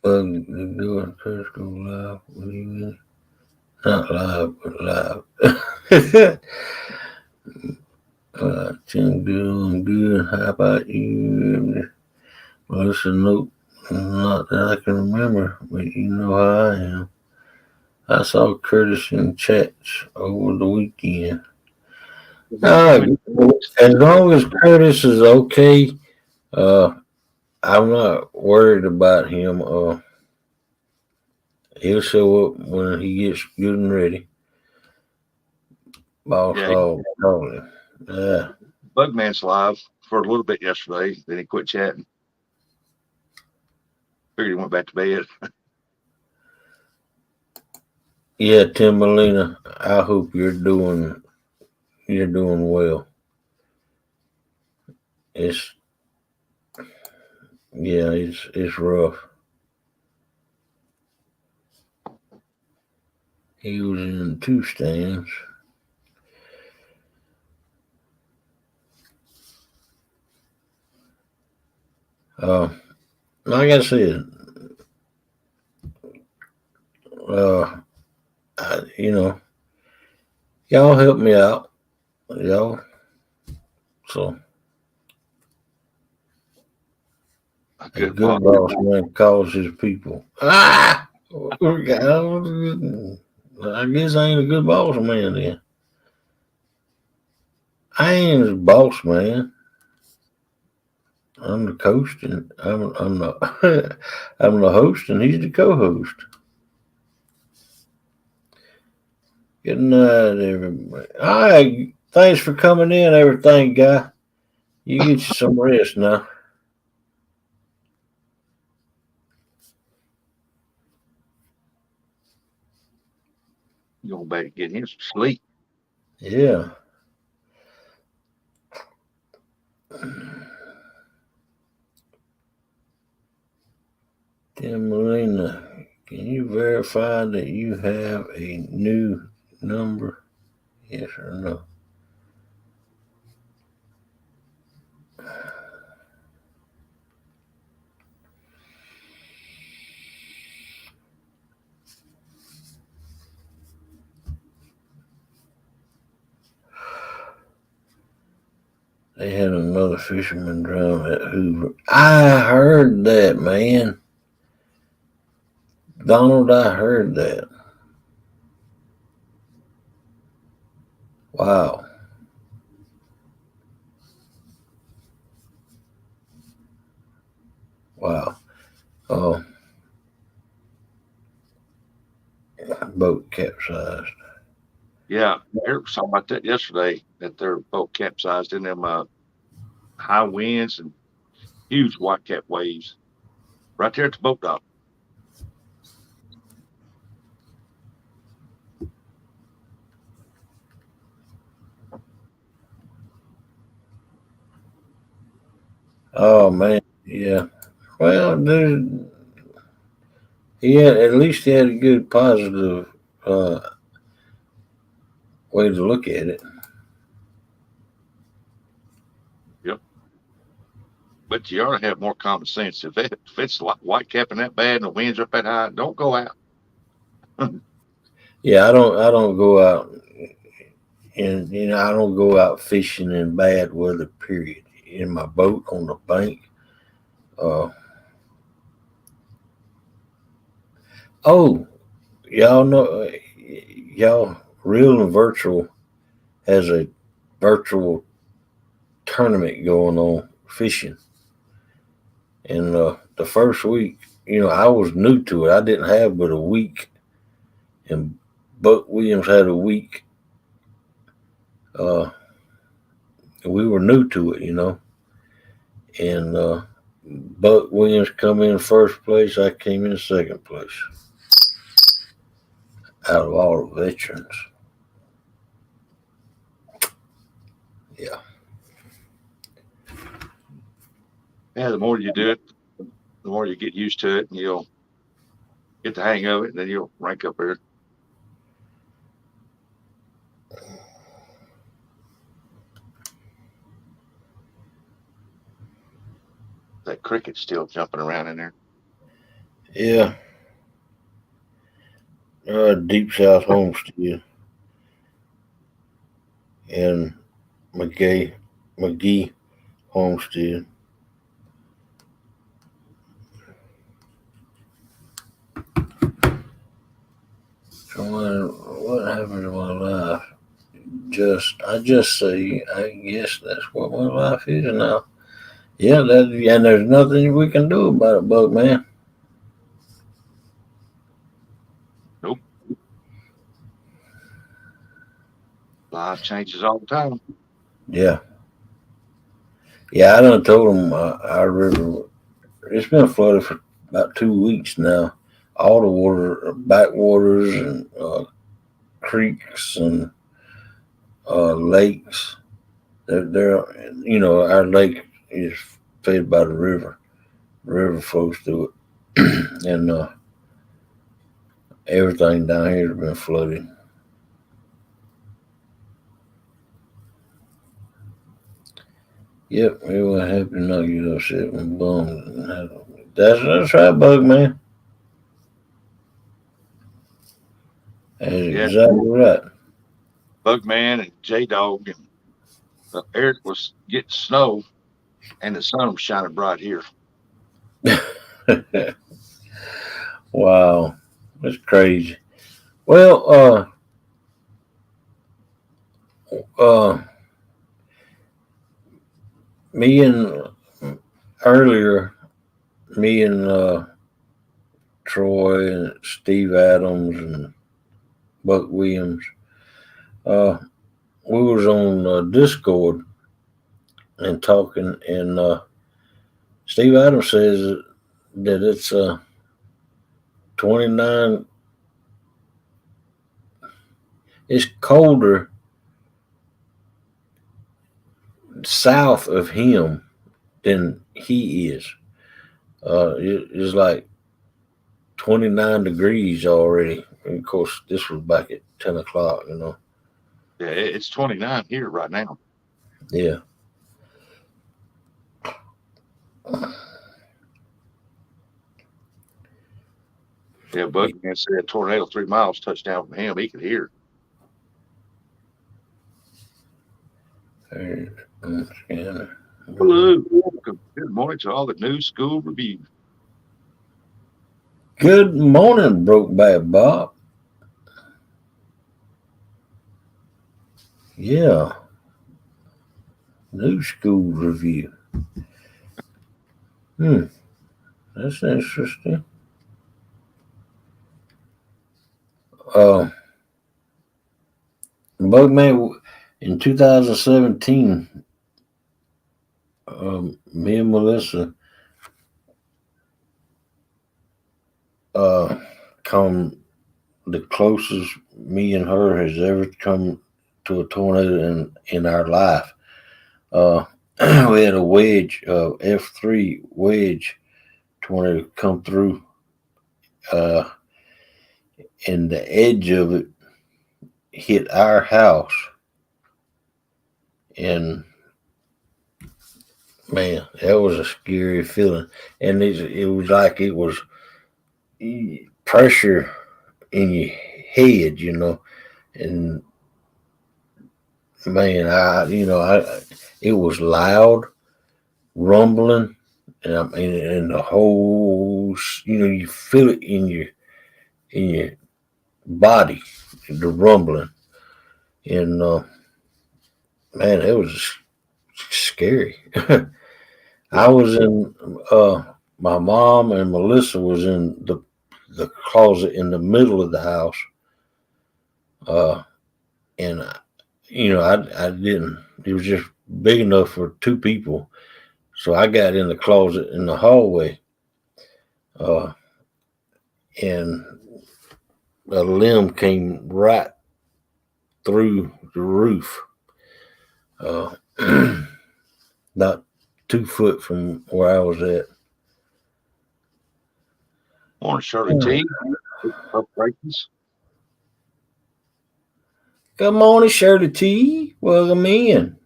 The door first go live. What do you mean? Not live, but live. Tim, good. I'm good. How about you? Melissa, nope. Not that I can remember, but you know how I am. I saw Curtis in chats over the weekend. Uh, as long as Curtis is okay, uh, I'm not worried about him. He'll show up when he gets good and ready. Boss Yeah, Hog calling. Yeah, Bugman's live for a little bit yesterday. Then he quit chatting. Figured he went back to bed. yeah, Tim Molina. I hope you're doing well. It's yeah, it's rough. He was in two stands. Uh, like I said, uh, you know, y'all help me out. Y'all So A a good good boss. boss man calls his people. Ah, I guess I ain't a good boss man then. I ain't his boss man. I'm the coach, and I'm the I'm the host, and he's the co-host. Good night, everybody. All right, thanks for coming in, everything, guy. You get you some rest now. You go back and get him some sleep. Yeah. Tim Molina, can you verify that you have a new number? Yes or no? They had another fisherman drown at Hoover. I heard that, man. Donald, I heard that. Wow. Wow. Oh, boat capsized. Yeah, Eric was talking about that yesterday. That their boat capsized in them high winds and huge whitecap waves right there at the boat dock. Oh, man. Yeah. Well, dude, at least he had a good positive uh, way to look at it. Yep. But you ought to have more common sense. If it's like whitecapping that bad and the winds up that high, don't go out. Yeah, I don't go out and I don't go out fishing in bad weather. Period. In my boat on the bank. Uh, oh, y'all know, y'all real and virtual has a virtual tournament going on fishing, and the first week, I was new to it. I didn't have but a week, and Buck Williams had a week. Uh, we were new to it, and Buck Williams come in first place. I came in second place out of all the veterans. Yeah. Yeah, the more you do it, the more you get used to it, and you'll get the hang of it, and then you'll rank up there. That cricket's still jumping around in there. Yeah. Deep South Homestead and McGee Homestead. So what happened to my life? I just say, I guess that's what my life is now. Yeah, and there's nothing we can do about it, Bug Man. Nope. Life changes all the time. Yeah. Yeah, I done told them our river, it's been flooded for about 2 weeks now. All the water, backwaters and creeks and lakes, our lake is fed by the river. The river flows through it. And everything down here has been flooded. Yep, everyone happy to not get upset when bummed. That's right, Bug Man. That's Yeah, exactly right. Bugman and J Dog and Eric was getting snow, and the sun was shining bright here. Wow, that's crazy. Well, uh, me and earlier, me and Troy and Steve Adams and Buck Williams, uh, we was on Discord and talking, and Steve Adams says that it's 29. It's colder south of him than he is. It's like 29 degrees already. And of course, this was back at 10 o'clock, you know. Yeah, it's 29 here right now. Yeah. Yeah, Bugman said a tornado 3 miles touchdown from him. He could hear. Hello. Good morning to all the new school review. Good morning, Brokeback Bob. Yeah. New school review. That's interesting. Uh, Bugman, in 2017, me and Melissa uh, come the closest me and her has ever come to a tornado in our life. Uh, we had a wedge, F3 wedge tornado come through, uh, and the edge of it hit our house. And man, that was a scary feeling. And it was like it was pressure in your head, you know. And man, it was loud, rumbling, and I mean, and the whole, you feel it in your body, the rumbling, and man, it was scary. I was in, my mom and Melissa was in the closet in the middle of the house, uh, and I didn't. It was just big enough for two people, so I got in the closet in the hallway, uh, and a limb came right through the roof, uh, not 2 foot from where I was at. Morning, Shirley T. Up breakings. Good morning, Shirley T. Welcome in.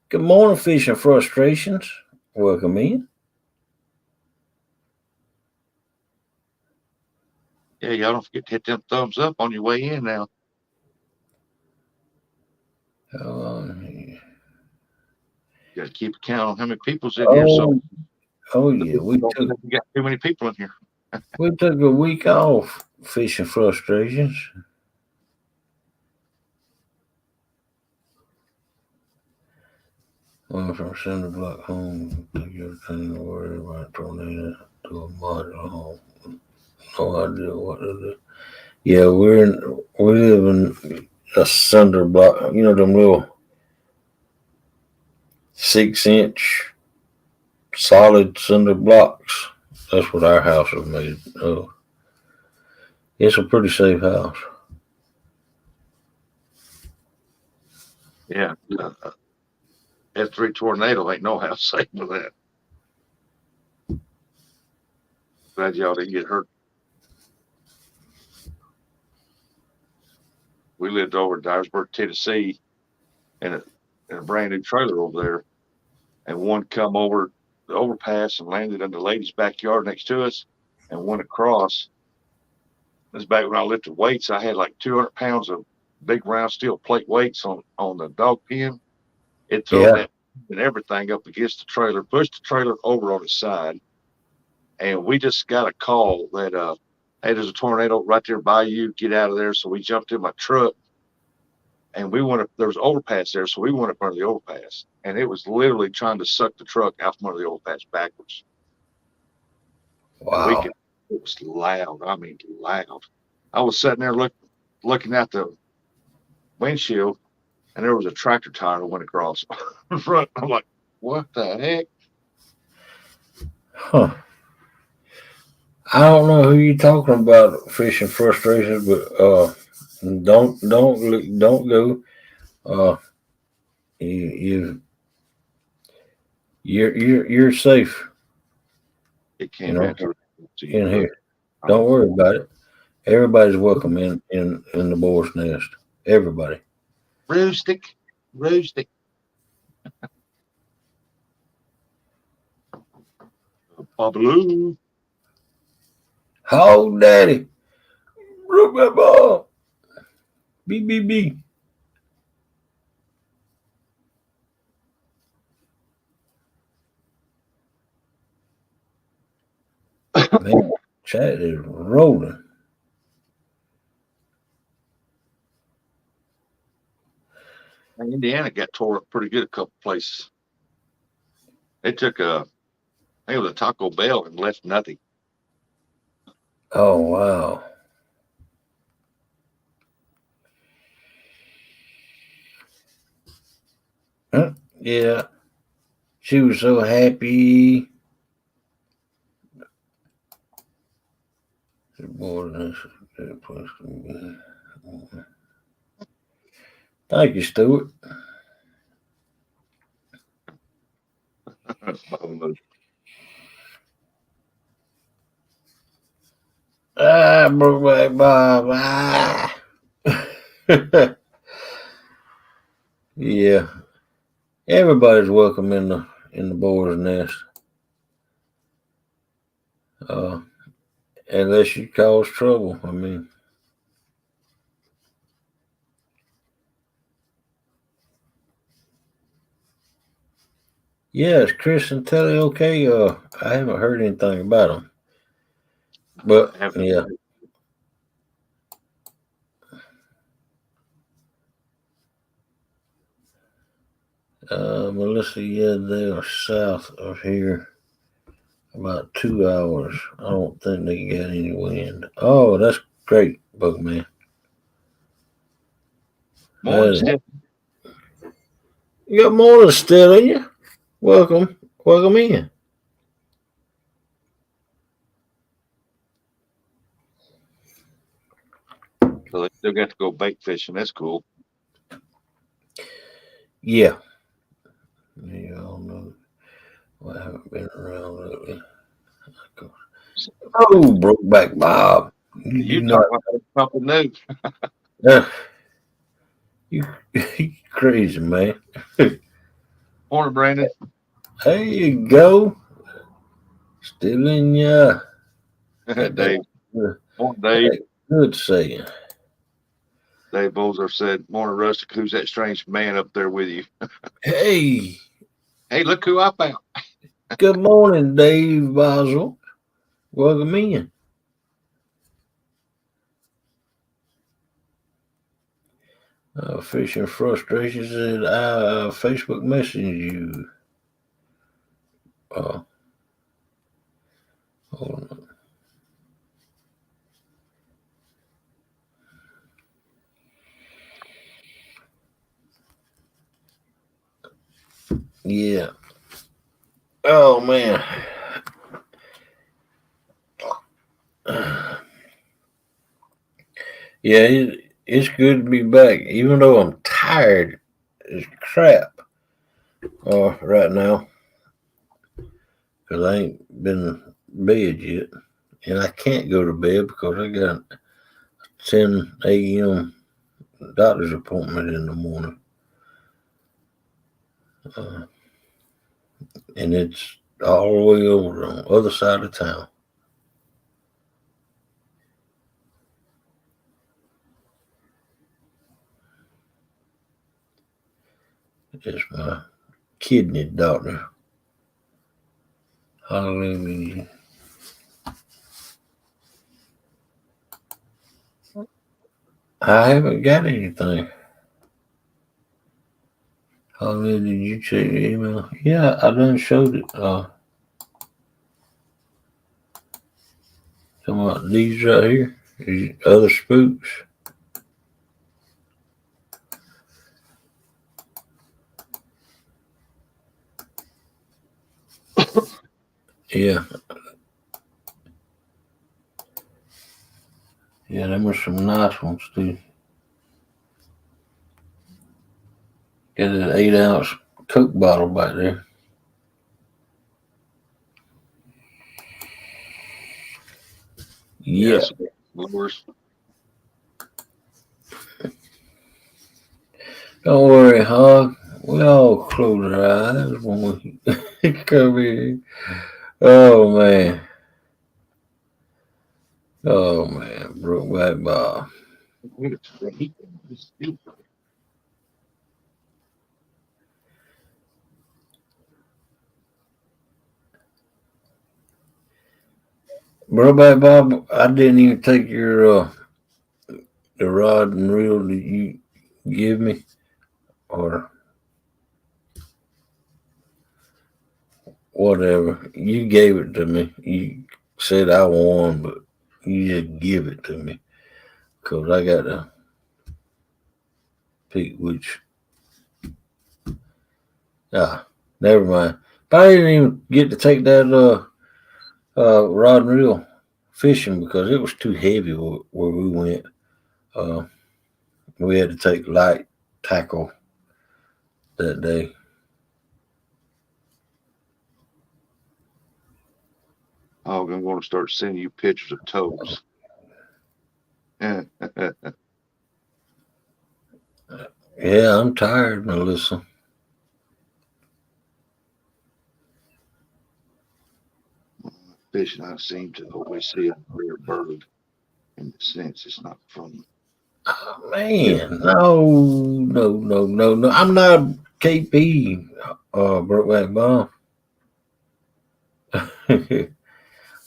Good morning, Fishing Frustrations. Welcome in. Yeah, y'all don't forget to hit them thumbs up on your way in now. You got to keep a count on how many people's in here. So, Yeah, we got too many people in here. We took a week off, Fishing Frustrations. Went from cinder block home to everything to worry about tornado to a modular home. No idea what to do. Yeah, we live in a cinder block. You know them little 6-inch solid cinder blocks. That's what our house was made of. It's a pretty safe house. Yeah. F3 tornado ain't no house safe with that. Glad y'all didn't get hurt. We lived over in Dyersburg, Tennessee, in a brand new trailer over there. And one come over the overpass and landed in the lady's backyard next to us and went across. This back when I lifted weights, I had like 200 pounds of big round steel plate weights on the dog pen. It throw Yeah. that and everything up against the trailer, pushed the trailer over on its side, and we just got a call that hey, there's a tornado right there by you. Get out of there. So we jumped in my truck, and we went up. There was an overpass there, so we went up under the overpass, and it was literally trying to suck the truck out from under the overpass backwards. And we Wow. could. It was loud. I mean, loud. I was sitting there looking at the windshield, and there was a tractor tire that went across in front. I'm like, what the heck? Huh. I don't know who you're talking about fishing frustrations, but don't go. Uh, you you're safe. It You came know, back to you, in but here. Don't worry about it. Everybody's welcome in the boar's nest. Everybody. rustic, rustic. Babaloo. Hog daddy. Rook that ball. B. Man, chat is rolling. Indiana got tore up pretty good a couple places. They took I think it was a Taco Bell and left nothing. Oh wow. Huh? Yeah. She was so happy. Thank you, Stuart. Babaloo. Brokeback Bob. Ah. Yeah. Everybody's welcome in the boar's nest. Uh, unless you cause trouble. I mean, yes, Chris and Telly. Okay. I haven't heard anything about them, but Have yeah. Melissa, yeah, they are south of here about 2 hours. I don't think they got any wind. Oh, that's great, Bugman. morning, Uh, Steph. Good morning, still in you. Welcome in. So they still got to go bait fishing. That's cool. Yeah, you all know. Well, I haven't been around lately. Oh, Brokeback Bob. You do You not. talk about something new. Uh, you, you crazy, man. Morning, Brandon. There you go. Still in ya. Got that Dave. good, Morning, got Dave. that good saying. Dave Bowser said, morning, Rustic. Who's that strange man up there with you? Hey, Hey, look who I found. good morning, Dave Boswell. Welcome in. Fishing frustrations and Facebook message you. Uh, hold on. Yeah. Oh man. Yeah, it's good to be back, even though I'm tired as crap right now because I ain't been bed yet, and I can't go to bed because I got 10 a.m. doctor's appointment in the morning, uh, and it's all the way over on the other side of town. It's my kidney doctor. Hallelujah. I haven't got anything. Hallelujah. Did you check your email? Yeah, I done showed it. Talking about these right here. These other spooks. Yeah. Yeah, them are some nice ones too. Got an 8-ounce Coke bottle back there. Yeah. Yes, lowers. Don't worry, Hog. We all close our eyes when we come in. Oh man. Oh man. Brokeback Bob. Brokeback Bob, I didn't even take your the rod and reel that you give me, or whatever. You gave it to me. You said I won, but you just give it to me because I got to pick which. Never mind. But I didn't even get to take that rod and reel fishing because it was too heavy where we went. Uh, we had to take light tackle that day. Oh, I'm going to start sending you pictures of toads. Yeah, I'm tired, Melissa. Fish, and I seem to always see a rare bird in the sense it's not from. Oh, man, no. I'm not KP, Brokeback Bomb.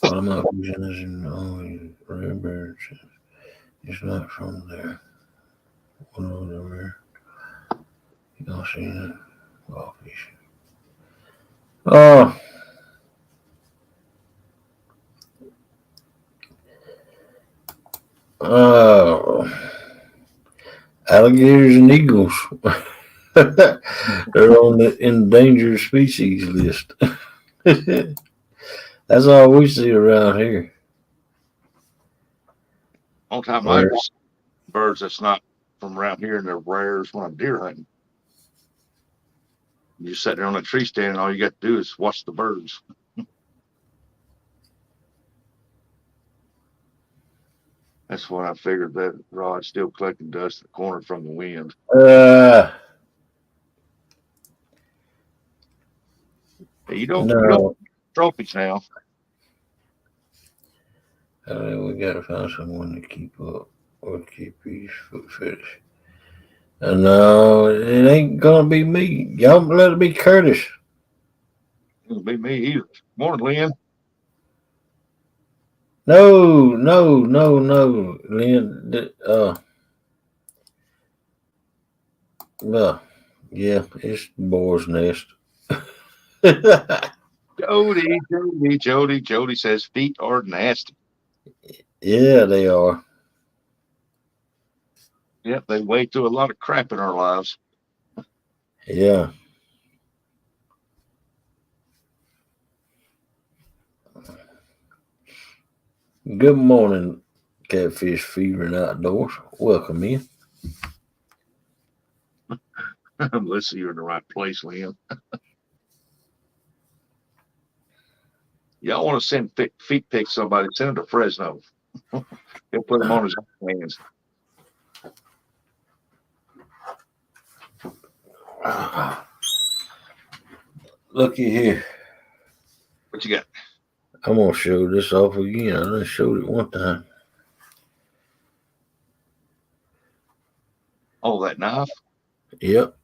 What am I vision always remember it's not from there. Whatever. You don't see that. Well, fish. Oh, oh, alligators and eagles. They're on the endangered species list. That's all we see around here. On time, I Well, ever see birds that's not from around here, and they're rare as when I'm deer hunting. You sit there on a tree stand, and all you got to do is watch the birds. That's when I figured that rod's still collecting dust in the corner from the wind. Hey, you don't no. trophies now. We gotta find someone to keep up or keep these foot fetish. No, it ain't gonna be me. Y'all let it be Curtis. It'll be me either. Morning, Lynn. No, Lynn. Well, yeah, it's Boar's Nest. Jody says feet are nasty. Yeah, they are. Yep, they wade through a lot of crap in our lives. Yeah. Good morning, Catfish Fever and Outdoors. Welcome in. Melissa, you're in the right place, Lynn. Y'all want to send feet pics somebody, send them to Fresno. He'll put them on his hands. Looky here. What you got? I'm gonna show this off again. I done showed it one time. Oh, that knife? Yep.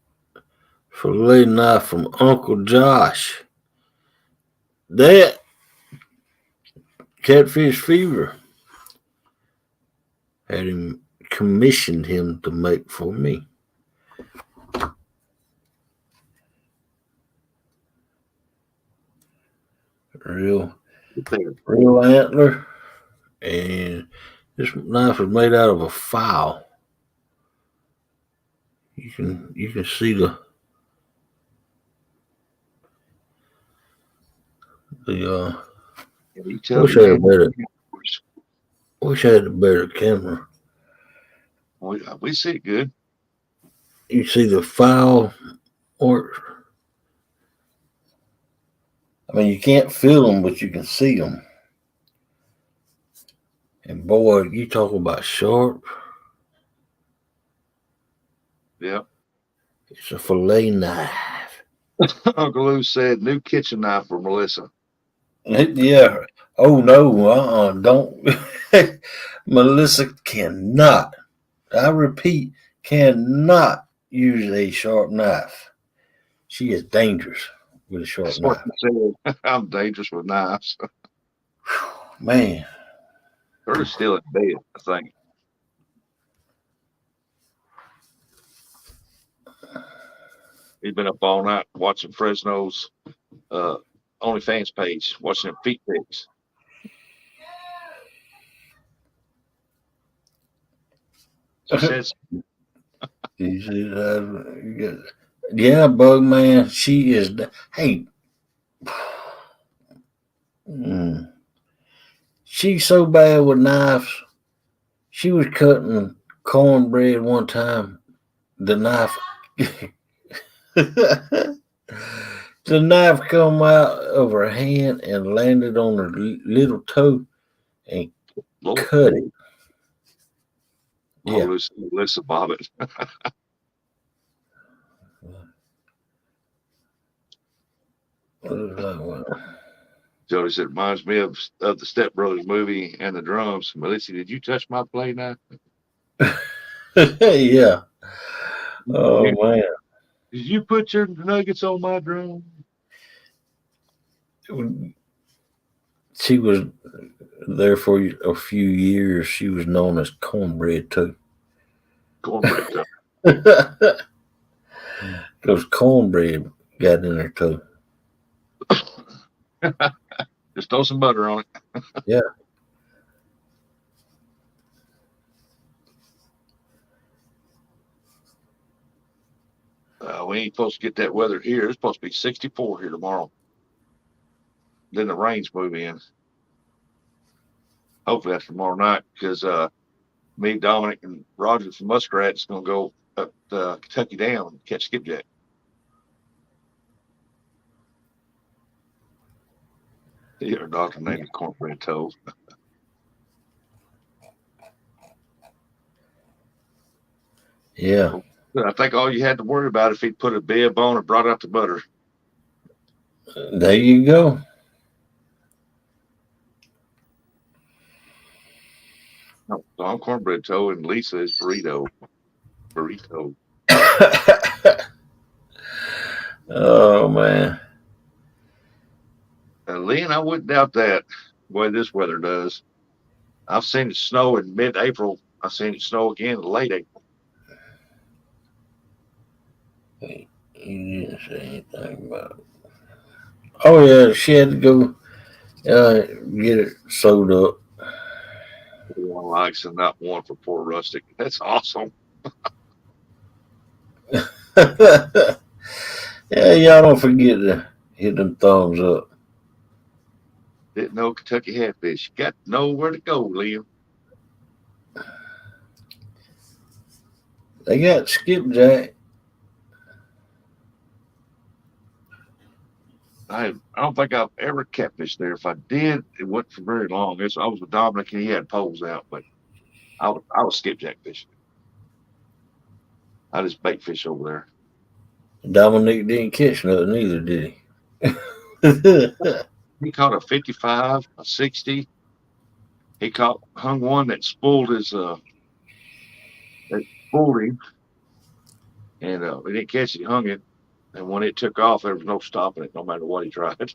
fillet knife from Uncle Josh. That Catfish Fever had him commissioned him to make for me. Real antler, and this knife is made out of a file. You can see the You tell me wish I had a better camera. we see it good. You see the file, or I mean, you can't feel them, but you can see them. And boy, you talk about sharp. Yeah. It's a fillet knife. Uncle Lou said, new kitchen knife for mèLîSSà. Yeah. Oh no, don't. mèLîSSà cannot. I repeat, cannot use a sharp knife. She is dangerous with a sharp That's what knife. he said. I'm dangerous with knives. Man. Curtis still in bed, I think. He's been up all night watching Fresno's OnlyFans page, watching them feet pics. She says, yeah, Bug Man, she is. Hey, she's so bad with knives. She was cutting cornbread one time. The knife, the knife come out of her hand and landed on her little toe and Lord, cut it. Yeah, Lisa Bobbitt. Jody said, reminds me of the Step Brothers movie and the drums. mèLîSSà, did you touch my play knife? Yeah. Oh man. Did you put your nuggets on my drum? She was there for a few years. She was known as Cornbread too. Cornbread too. Because cornbread got in there too. Just throw some butter on it. Yeah. We ain't supposed to get that weather here. It's supposed to be 64 here tomorrow. Then the rain's move in. Hopefully that's tomorrow night because me, Dominic, and Roger from Muskrat's going to go up Kentucky Dam and catch skipjack. Your doctor named it cornbread toast. Yeah. I think all you had to worry about if he'd put a bib on and brought out the butter. There you go. No, I'm cornbread toe and Lisa is burrito. Oh man. Lynn, I wouldn't doubt that the way this weather does. I've seen it snow in mid-April. I've seen it snow again in late April. You didn't say anything about it. Oh yeah, she had to go get it sewed up. One likes and not one for poor rustic. That's awesome. Yeah, y'all don't forget to hit them thumbs up. Didn't know Kentucky Hatfish. You got to know where to go, Liam. They got skipjack. I don't think I've ever catfished there. If I did, it wasn't for very long. I was with Dominic and he had poles out, but I was skipjack fishing. I just bait fish over there. Dominic didn't catch nothing either, did he? He caught a 55, a 60. He hung one that spooled him, and he didn't catch it. He hung it. And when it took off, there was no stopping it, no matter what he tried.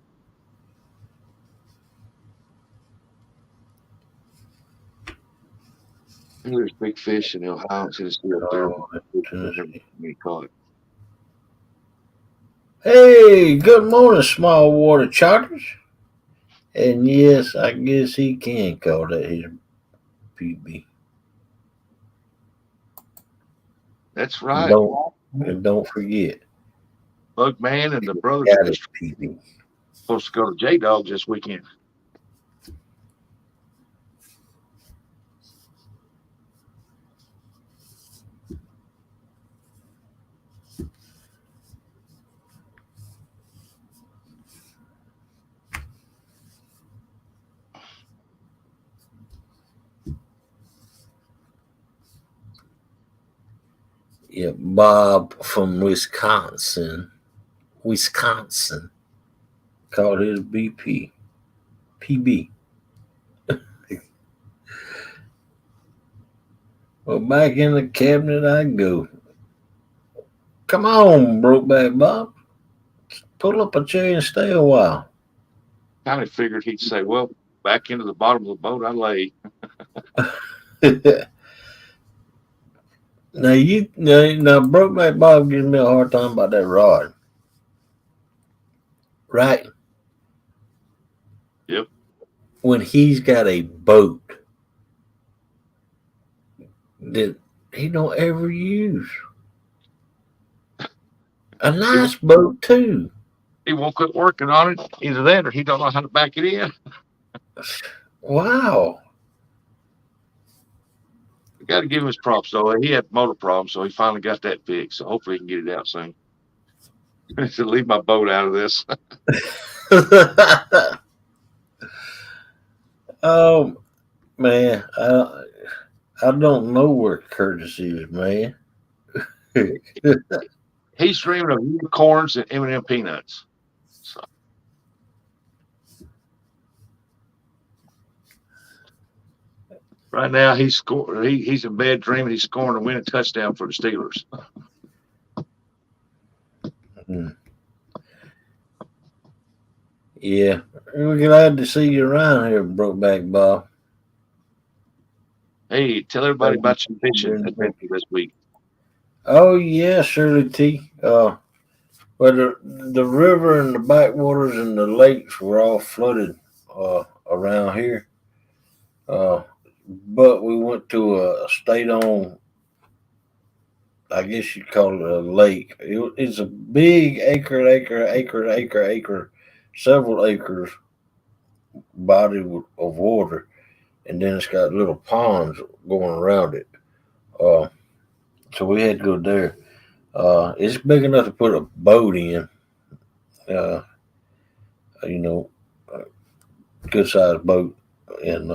There's big fish in Ohio and Tennessee up there. Oh, Tennessee. We caught it. Hey, good morning, small water chockers. And yes, I guess he can call that his PB. That's right. Don't forget. Bug Man and the brothers Got are his PB. supposed to go to J Dogs this weekend. Yeah, Bob from Wisconsin called his PB. Well, back in the cabinet I go. Come on, Brokeback Bob. Pull up a chair and stay a while. Kind of figured he'd say, well, back into the bottom of the boat I lay. now Brokeback Bob gives me a hard time about that rod. Right? Yep. When he's got a boat that he don't ever use. A nice boat too. He won't quit working on it. Either that or he don't know how to back it in. Wow. You got to give him his props, though. He had motor problems, so he finally got that fixed. So hopefully he can get it out soon. I said, leave my boat out of this. Oh man, I don't know where Curtis is, man. He's dreaming of unicorns and M&M peanuts. So right now he's in bed dreaming he's scoring a winning touchdown for the Steelers. Yeah, we're glad to see you around here, Brokeback Bob. Hey, tell everybody about your fishing adventure this week. Oh yeah, Shirley T. Well, the river and the backwaters and the lakes were all flooded around here. But we went to a state-owned, I guess you'd call it a lake. It's a big acre, several acres body of water, and then it's got little ponds going around it. So we had to go there. It's big enough to put a boat in. Uh, you know, a good sized boat, and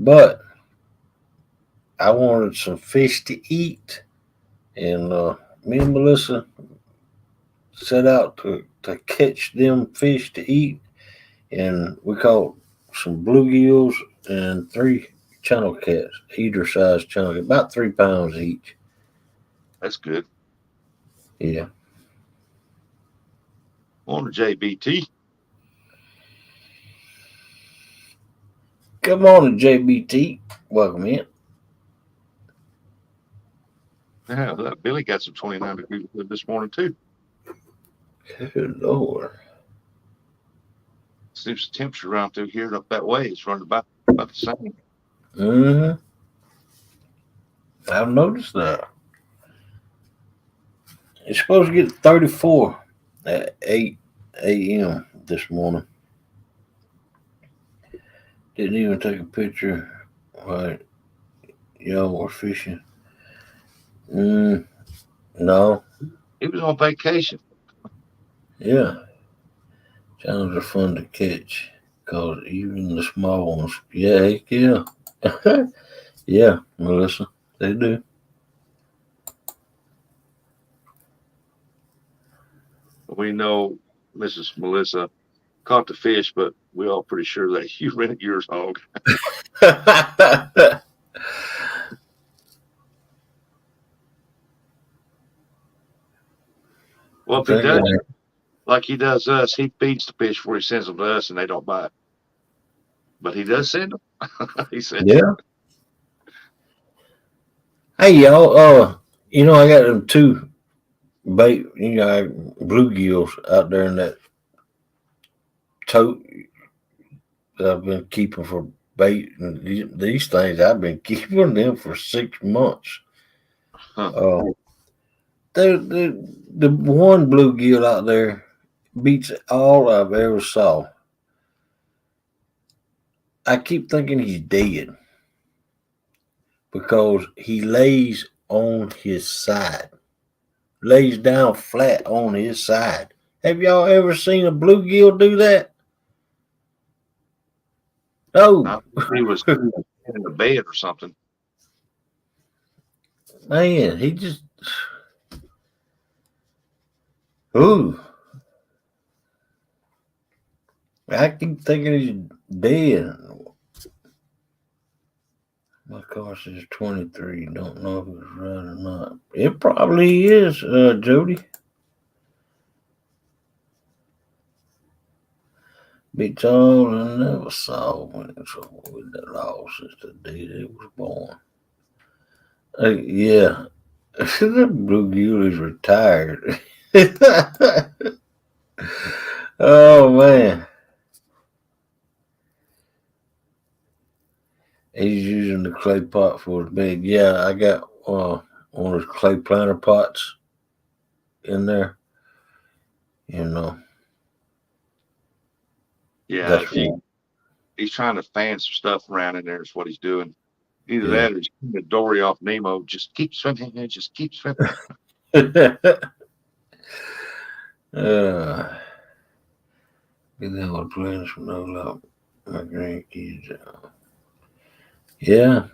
but I wanted some fish to eat, and me and Melissa set out to catch them fish to eat, and we caught some bluegills and 3 channel cats, either size channel cat, about 3 pounds each. That's good. Yeah. On to JBT. Good morning, JBT. Welcome in. Yeah, Billy got some 29 degrees this morning too. Good Lord. Seems the temperature around through here and up that way is running about the same. Mm-hmm. I've noticed that. It's supposed to get 34 at 8 a.m. this morning. Didn't even take a picture while y'all were fishing. No. He was on vacation. Yeah. Channels are fun to catch because even the small ones. Yeah, heck yeah. Yeah, Melissa, they do. We know Mrs. Melissa caught the fish, but we all pretty sure that you rented yours, hog. Well, if he does, like he does us, he feeds the fish before he sends them to us, and they don't bite. But he does send them. He said, Yeah. Hey y'all, I got them two bait, bluegills out there in that tote that I've been keeping for bait, and these things I've been keeping them for 6 months. huh. The one bluegill out there beats all I've ever saw. I keep thinking he's dead because he lays on his side, lays down flat on his side. Have y'all ever seen a bluegill do that? No, I think he was in the bed or something. man, he just ooh. I keep thinking he's dead. My car says 23. Don't know if it's right or not. It probably is, Jody. Beats all I never saw when it's with the law since the day they was born. Yeah, that bluegill is retired. Oh man, he's using the clay pot for his bed. Yeah, I got one of those clay planter pots in there. You know, Yeah, that's what. he's trying to fan some stuff around in there. Is what he's doing. Either Yeah. that or he's the Dory off Nemo. Just keep swimming, just keep swimming. uh, Get that one playing some no love. My grandkids. Yeah,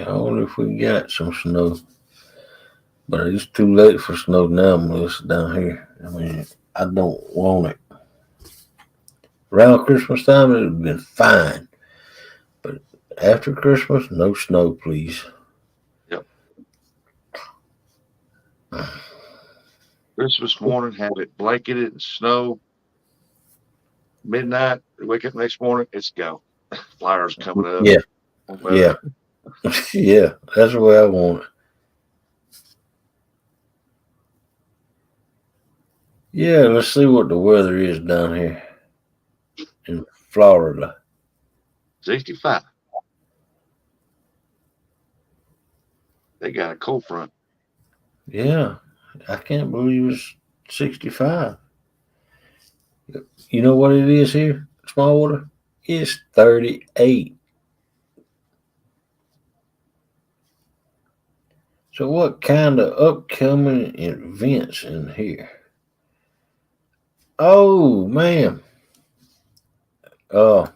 I wonder if we got some snow. But it's too late for snow now, Melissa, down here. I mean, I don't want it. Around Christmas time, it would have been fine. But after Christmas, no snow, please. Yep. Christmas morning, have it blanketed and snow. Midnight, wake up next morning, it's go. Flowers coming up. Yeah, yeah, yeah. That's the way I want it. Yeah, let's see what the weather is down here in Florida. 65. They got a cold front. Yeah, I can't believe it's 65. You know what it is here, Smallwater? It's 38. So what kind of upcoming events in here? Oh man. Uh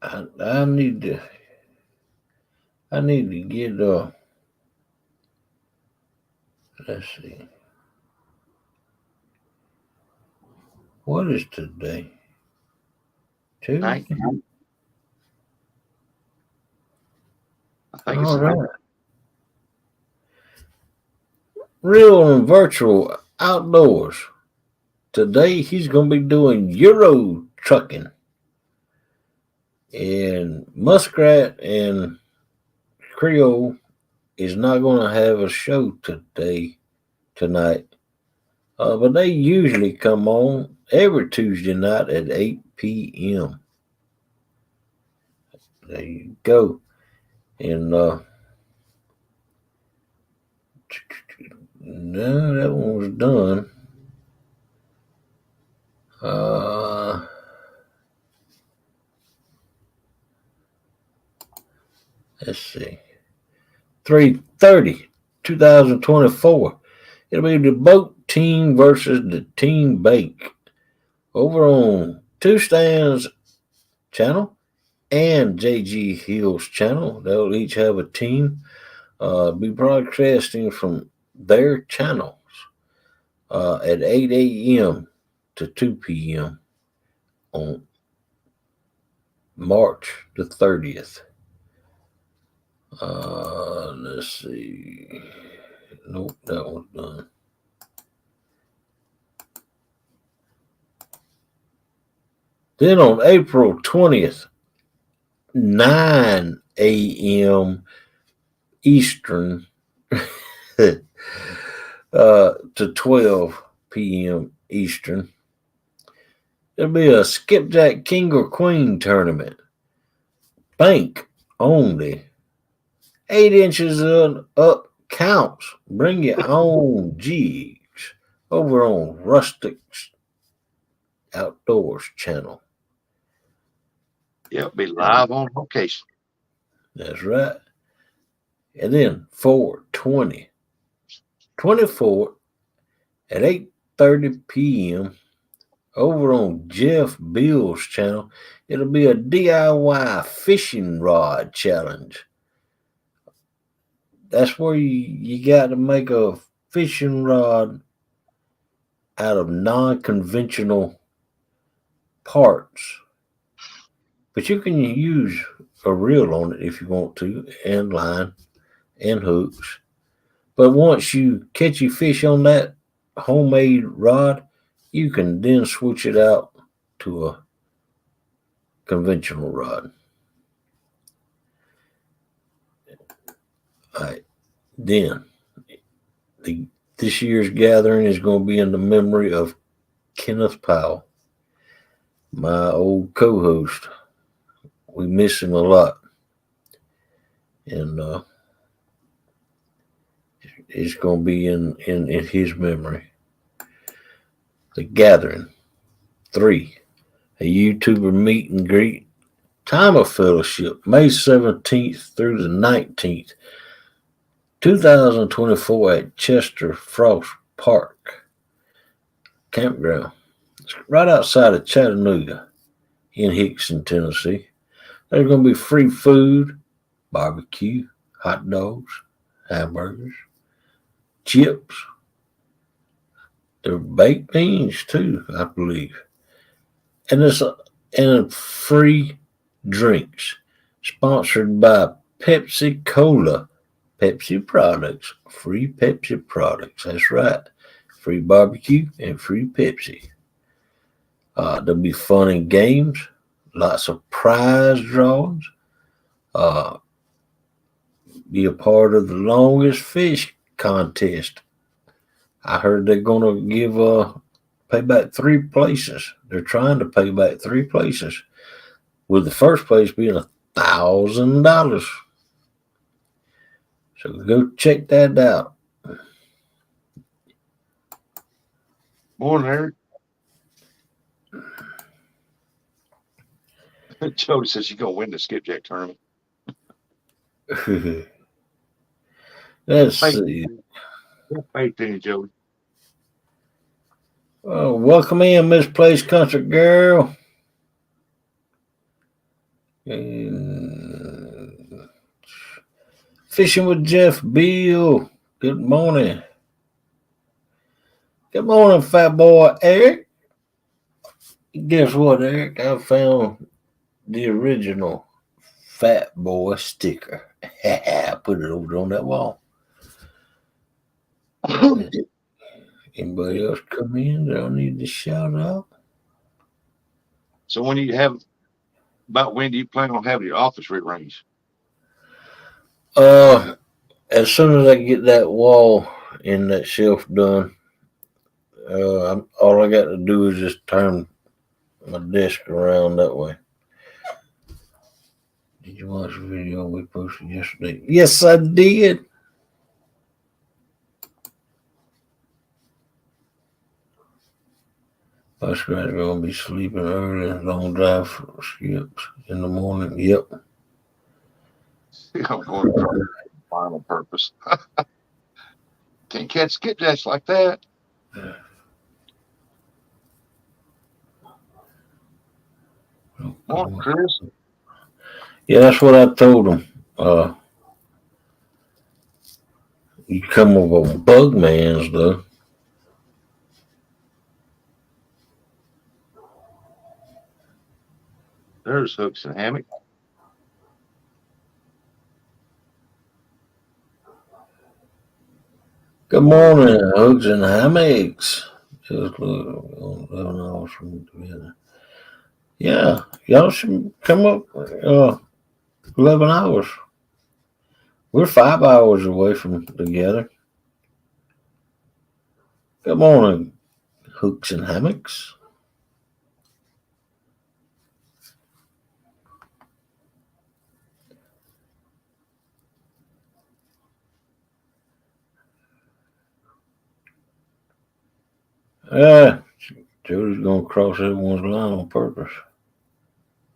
I need to get let's see. What is today? Night. Tuesday? I think it's All a night. right. Real and virtual outdoors. Today he's gonna be doing Euro trucking. And Muskrat and Creole is not gonna have a show tonight. But they usually come on every Tuesday night at 8 p.m. There you go. And no, that one was done. Uh, let's see. 3:30, 2024. It'll be the boat team versus the team bake over on Two Stands channel and JG Hill's channel. They'll each have a team. Be broadcasting from their channels at 8 a.m. to 2 p.m. on March the 30th. Let's see. Nope, that one's done. Then on April 20th, 9 a.m. Eastern to 12 p.m. Eastern, there'll be a skipjack king or queen tournament. Bank only. 8 inches up counts. Bring your own jigs over on Rustic Outdoors channel. Yeah, be live on location. That's right. And then 4/20, 24 at 8:30 p.m. over on Jeff Bill's channel. It'll be a DIY fishing rod challenge. That's where you got to make a fishing rod out of non-conventional parts. But you can use a reel on it if you want to, and line and hooks. But once you catch your fish on that homemade rod, you can then switch it out to a conventional rod. All right. Then this year's gathering is going to be in the memory of Kenneth Powell, my old co-host. We miss him a lot, and it's going to be in his memory. The gathering 3, a YouTuber meet and greet, time of fellowship, May 17th through the 19th, 2024 at Chester Frost Park Campground. It's right outside of Chattanooga in Hickson, Tennessee. There's going to be free food, barbecue, hot dogs, hamburgers, chips. There are baked beans too, I believe. And free drinks sponsored by Pepsi Cola. Pepsi products, free Pepsi products. That's right. Free barbecue and free Pepsi. There'll be fun and games, lots of prize drawings. Uh, be a part of the longest fish contest. I heard they're gonna give pay back 3 places. They're trying to pay back 3 places, with the first place being $1,000. So go check that out. Morning, Eric. Jody says she's gonna win the skipjack tournament. Let's see. Faith in you, Jody. Welcome in, Misplaced Country Girl. And Fishing with Jeff Bill. Good morning. Good morning, fat boy Eric. Guess what, Eric? I found the original Fat Boy sticker. Put it over on that wall. Anybody else come in that I need to shout out? So when do you plan on having your office rearranged? As soon as I get that wall and that shelf done, all I got to do is just turn my desk around that way. Did you watch the video we posted yesterday? Yes, I did. Us guys are gonna be sleeping early. Long drive for skips in the morning. Yep. I'm going to try final purpose. Can't catch skipjacks like that. Morning, Chris. Yeah, that's what I told him. You come up on bug mans though. There's hooks and hammock. morning, Hugs and Hammocks. Just look, 11 hours from together. Yeah, y'all should come up. 11 hours. We're 5 hours away from together. Good morning, Hooks and Hammocks. Yeah, Jody's gonna cross everyone's line on purpose.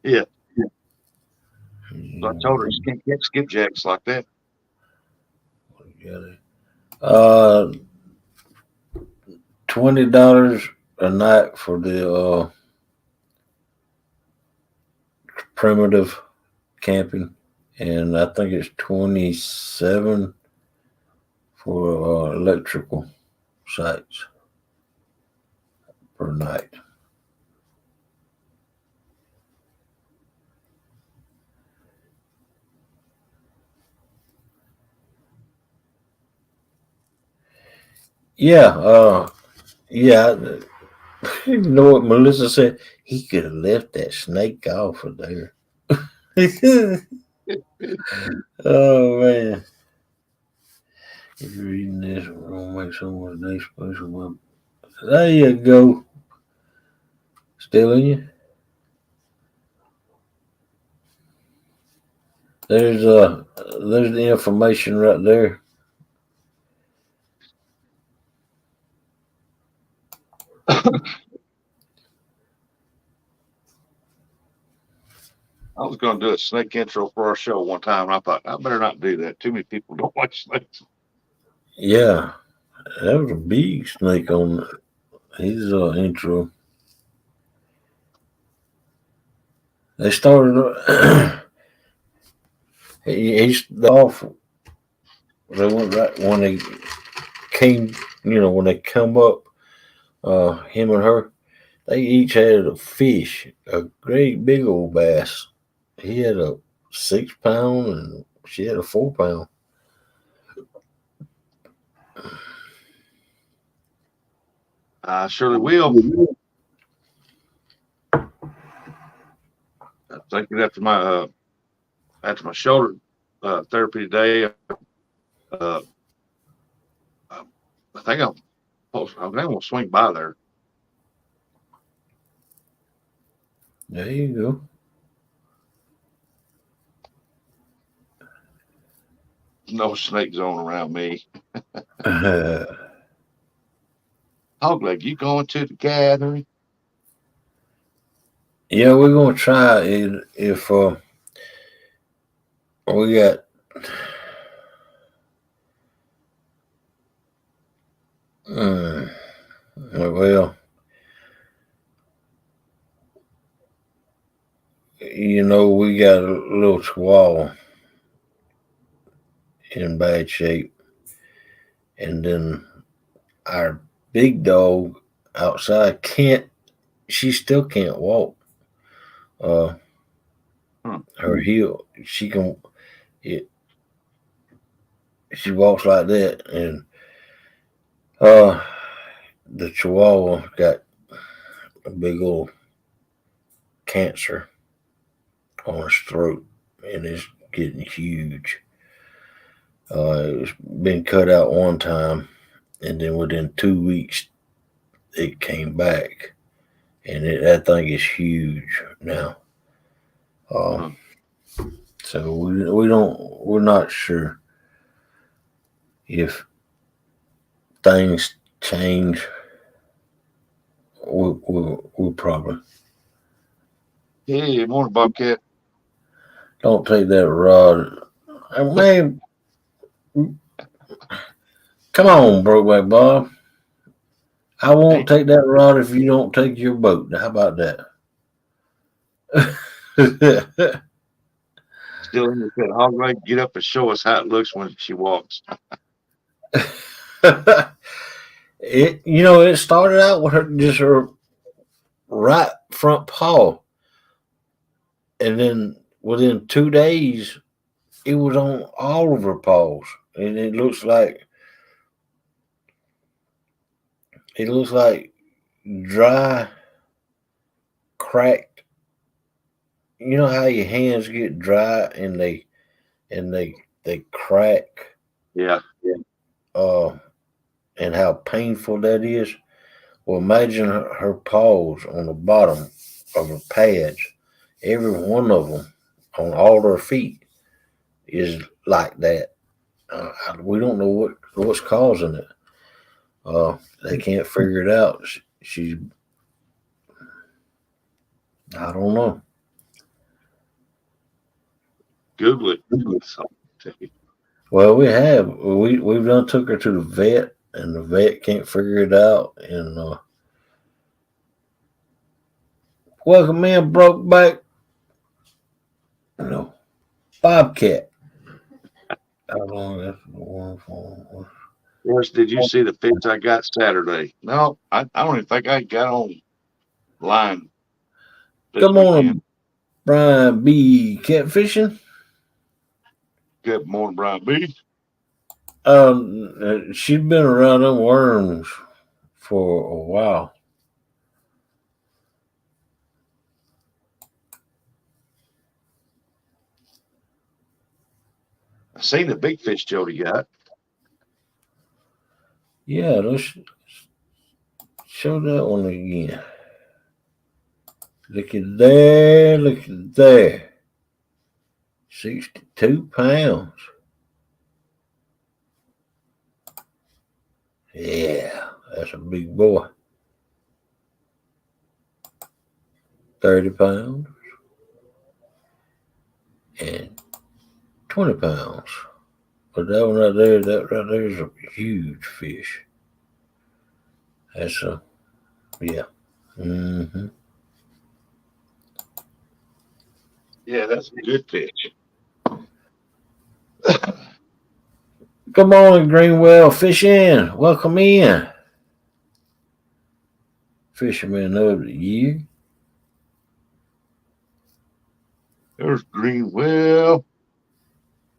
Yeah. So I told her you can't get skipjacks like that. Uh, $20 a night for the primitive camping, and I think it's 27 for electrical sites per night. Yeah, yeah. You know what Melissa said? He could have left that snake off of there. Oh man. If you're reading this, we're gonna make someone's day special. There you go. Still in you? There's the information right there. I was going to do a snake intro for our show one time, and I thought I better not do that. Too many people don't watch snakes. Yeah, that was a big snake on his intro. They started. He's off. They went right when they came. When they come up, him and her, they each had a fish, a great big old bass. He had a 6 pound, and she had a 4 pound. I surely will. I'm thinking after my shoulder therapy today, uh, I think I'm gonna swing by there. There you No snake zone around me. go. Hogleg, you going to the gathering? Yeah, we're gonna try it if we got. Mm, well, we got a little chihuahua in bad shape, and then our big dog outside can't. She still can't walk. Uh, her heel. She can. It. She walks like that, and uh, the chihuahua got a big old cancer on his throat, and it's getting huge. It's been cut out one time, and then within 2 weeks, it came back, and that thing is huge now. Uh, so we're not sure if things change. We'll probably Hey, morning, Bobcat. don't take that rod. Man, come on, Brokeback Bob. I won't take that rod if you don't take your boat. How about that? Still in the Hogleg, get up and show us how it looks when she walks. It started out with her right front paw, and then within 2 days, it was on all of her paws, and it looks like It looks like dry, cracked. You know how your hands get dry and they crack, Yeah. uh, and how painful that is. Well, imagine her paws on the bottom of her pads. Every one of them on all her feet is like that. We don't know what's causing it. They can't figure it out. She's I don't know. Google it. Well, we've done took her to the vet, and the vet can't figure it out. And welcome in, broke back, no bobcat. How long that's one for? Yes, did you see the fish I got Saturday? No, I don't even think I got online this Good weekend. morning, Brian B. Catfishing. Good morning, Brian B. She's been around them worms for a while. I seen the big fish Jody got. Yeah, let's show that one again. Look at there, look at there. 62 pounds. Yeah, that's a big boy. 30 pounds and 20 pounds. But that one right there, that right there is a huge fish. That's yeah. Mm-hmm. Yeah, that's a good fish. Good morning, Greenwell. Fish in. Welcome in. Fisherman of the year. There's Greenwell.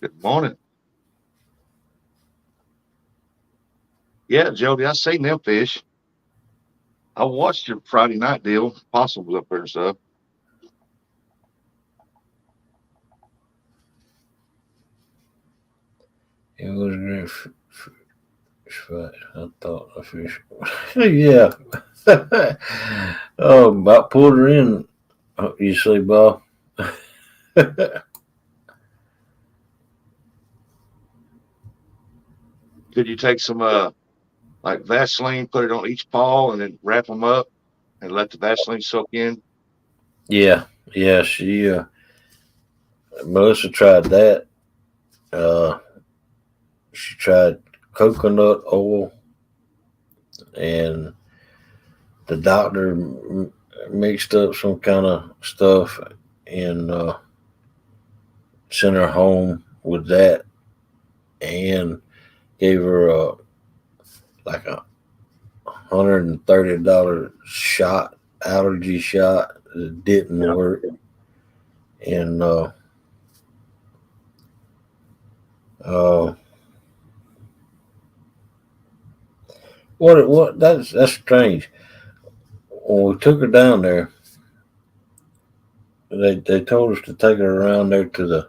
Good morning. Yeah, Jody, I seen them fish. I watched your Friday night deal. Possum was up there and stuff. It was a great I thought the fish. Yeah. Oh, about pulled her in. You see, Bob. Could you take some like Vaseline, put it on each paw, and then wrap them up and let the Vaseline soak in? Yeah, yeah. Melissa tried that. Uh, she tried coconut oil, and the doctor mixed up some kind of stuff and sent her home with that, and gave her like $130 shot, allergy shot that didn't Yeah. work, and uh, what that's strange. When we took her down there, they told us to take her around there to the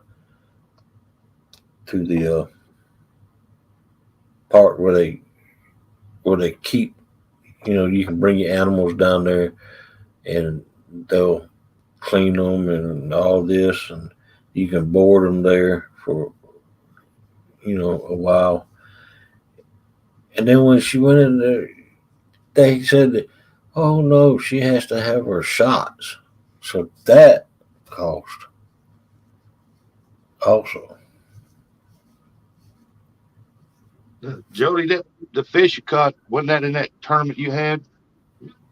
park where they keep. You can bring your animals down there, and they'll clean them and all this, and you can board them there for a while. And then when she went in there, they said that, oh no, she has to have her shots. So that cost also. Jody, that the fish you caught, wasn't that in that tournament you had?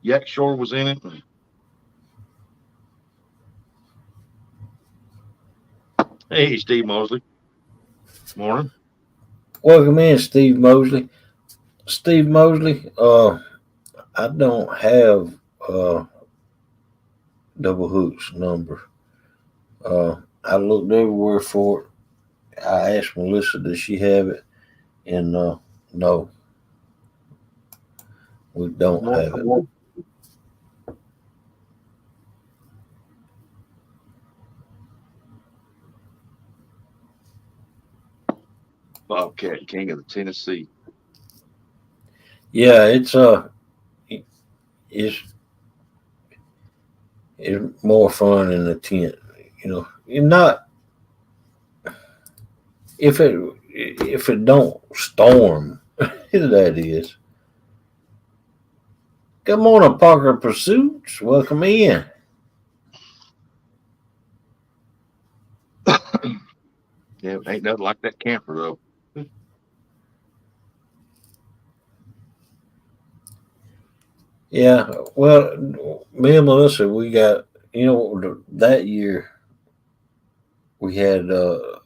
Yak Shore was in it. Hey, Steve Mosley. Morning. Welcome in, Steve Mosley. Steve Mosley, I don't have double hooks number. I looked everywhere for it. I asked Melissa, does she have it? And no, We don't have it. Bobcat, King of the Tennessee. Yeah, it's it's more fun in the tent. You know, you're not if it don't storm. That is. Good morning, Parker Pursuits. Welcome in. Yeah, ain't nothing like that camper though. Yeah, well, me and Melissa, we got that year we had a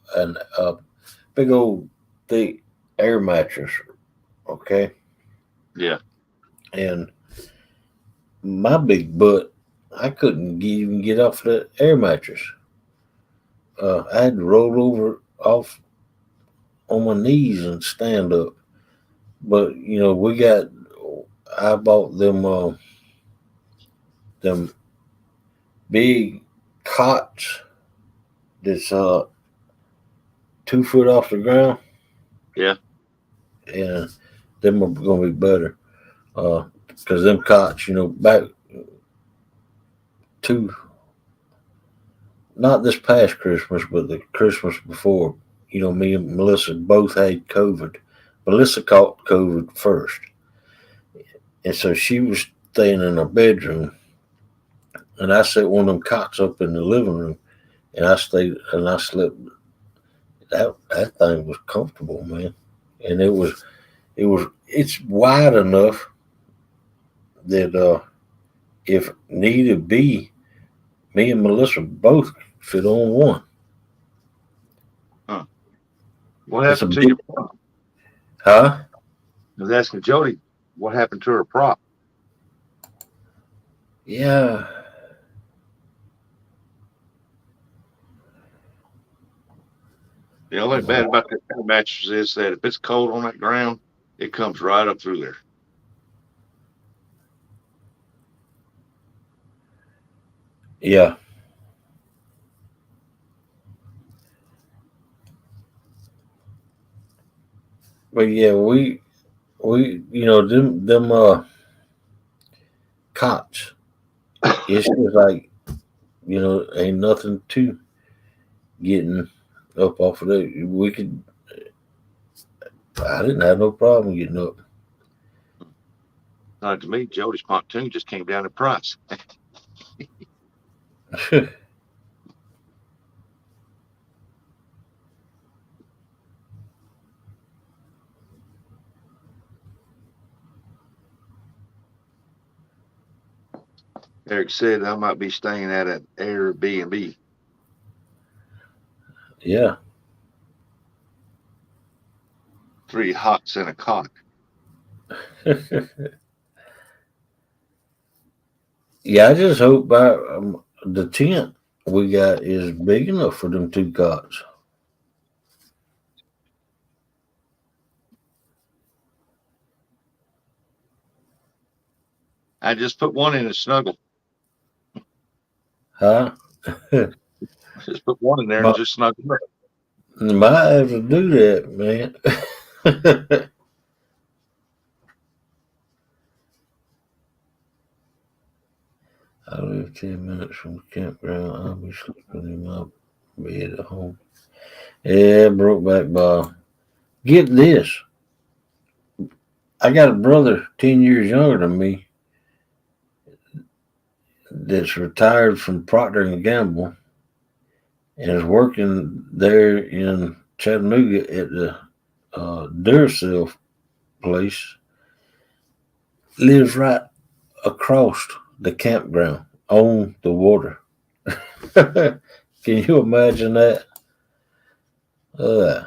big old thick air mattress. Okay, Yeah. and my big butt, I couldn't even get off the air mattress. I had to roll over off on my knees and stand up. But I bought them big cots that's 2 foot off the ground, Yeah. and them are gonna be better. Because them cots, back to not this past Christmas, but the Christmas before, me and Melissa both had COVID. Melissa caught COVID first, and so she was staying in her bedroom, and I set one of them cots up in the living room, and I slept. That thing was comfortable, man, and it's wide enough that if needed be, me and Melissa both fit on one. Huh. What It's a happened to big, your prop? huh? I was asking Jody what happened to her prop. Yeah. The only bad about that kind of mattress is that if it's cold on that ground, it comes right up through there. Yeah. But yeah, them cots. It's just like ain't nothing to getting up off of that. I didn't have no problem getting up. To me, Jody's pontoon just came down in price. Eric said I might be staying at an Airbnb. Yeah. 3 hots and a cot. Yeah, I just hope the tent we got is big enough for them 2 cots. I just put one in a snuggle. Huh? Just put one in there and might, just snuggle up. might have to do that, man. I live 10 minutes from the campground. I'll be sleeping in my bed at home. Yeah, Brokeback Bob. Get this. I got a brother 10 years younger than me that's retired from Procter and Gamble and is working there in Chattanooga at the Duracell place. Lives right across the campground on the water. Can you imagine that? Uh,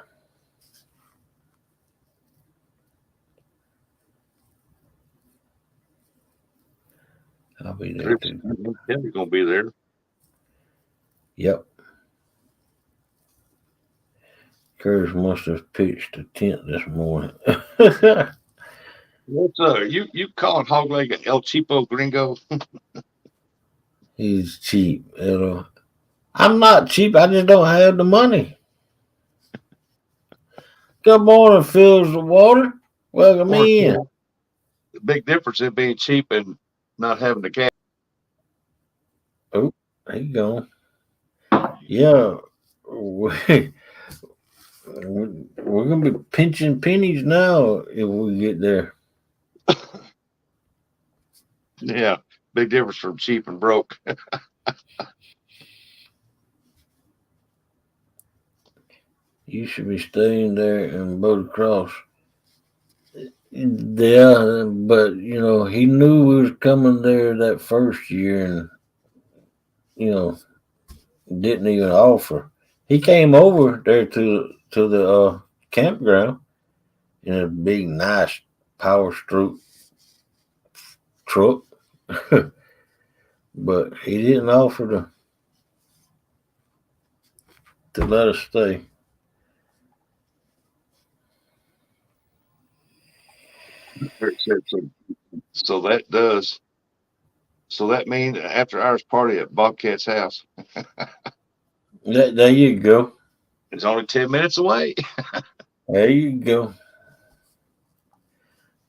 I'll be there too. Tim's gonna be there. Yep. Curtis must have pitched a tent this morning. What's you calling hog leg a El Cheapo Gringo? He's cheap. I'm not cheap. I just don't have the money. Good morning, Fields of Water. Welcome Or in. the big difference in being cheap and not having the cash. Oh, there you go. Yeah, we're gonna be pinching pennies now if we get there. Yeah, big difference from cheap and broke. You should be staying there in Boat Cross. Yeah, but he knew we was coming there that first year, and you know, didn't even offer. He came over there to the campground in a big, nice Power Stroke truck, but he didn't offer to let us stay. So that does. So that means after hours party at Bobcat's house There you go. is only 10 minutes away. There you go.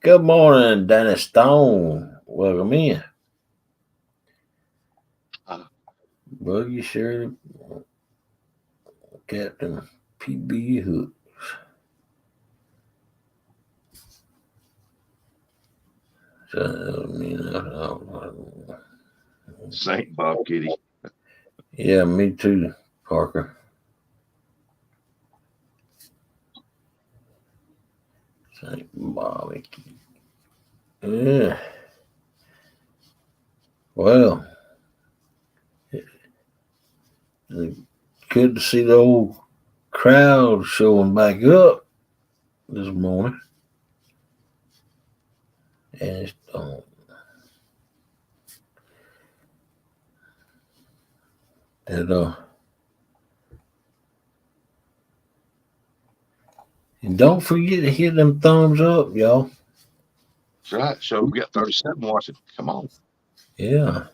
Good morning, Danny Stone. Welcome in. Uh, Buggy Sheriff, Captain PB Hook. Saint Bob Kitty. Yeah, me too, Parker. St. Bobby. Yeah. Well, good to see the old crowd showing back up this morning. And it's, and, and don't forget to hit them thumbs up, y'all. That's right. So we got 37 watching. Come on. Yeah.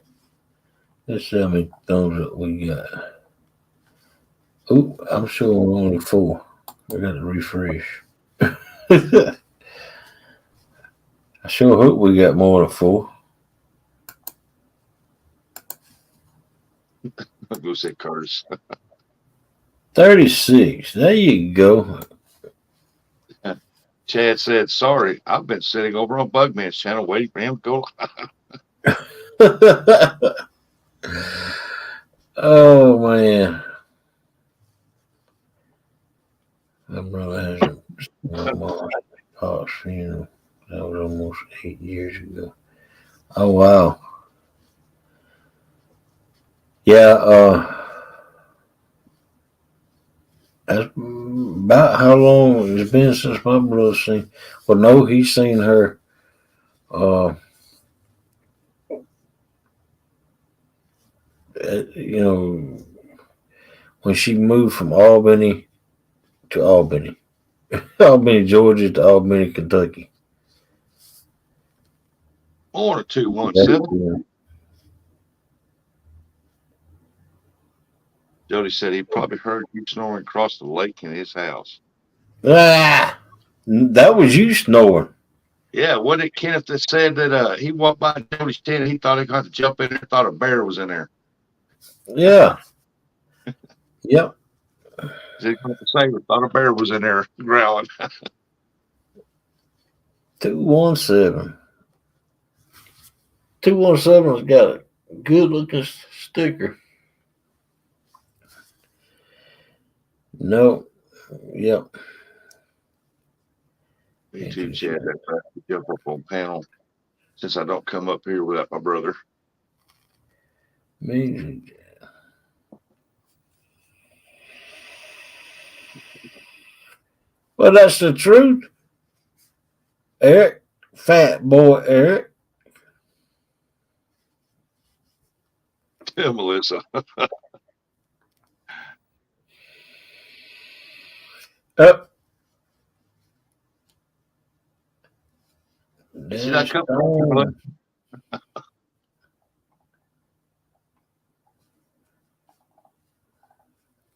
Let's see how many thumbs up we got. Oop, I'm showing only 4. I got to refresh. I sure hope we got more than 4. I'll go say Curtis. 36. There you go. Chad said, sorry, I've been sitting over on Bugman's channel waiting for him to go. Oh, man. My brother has a mom's Pop's funeral. That was almost 8 years ago. Oh, wow. Yeah, that's about how long it's been since my brother seen. Well, no, he's seen her. Uh, you know, when she moved from Albany to Albany, Albany, Georgia to Albany, Kentucky. On a Yeah. 217. Jody said he probably heard you snoring across the lake in his house. Ah, that was you snoring. Yeah, what did Kenneth that said that he walked by Jody's tent and he thought he got to jump in there, thought a bear was in there. Yeah. Yep. He said he got the same, thought a bear was in there growling. 217. 217's got a good looking sticker. No. Yep. Me too, Chad. That's right. Jump up on panel since I don't come up here without my brother. Music. Well, that's the truth. Eric. Fat boy Eric. Yeah, Melissa. Up. See that cup? Stone.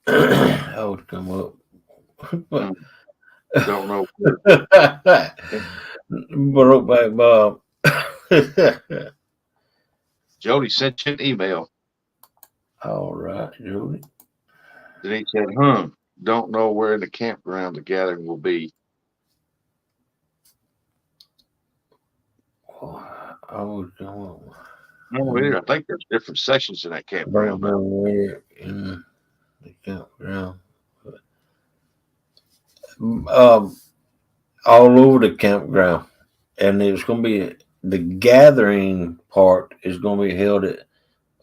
I would come up. But Don't know. Brokeback Bob. Jody sent you an email. All right, Jody. Then he said, don't know where in the campground the gathering will be. I would come up. No, I think there's different sections in that I campground. don't know where in the campground. All over the campground. And it's going to be the gathering part is going to be held at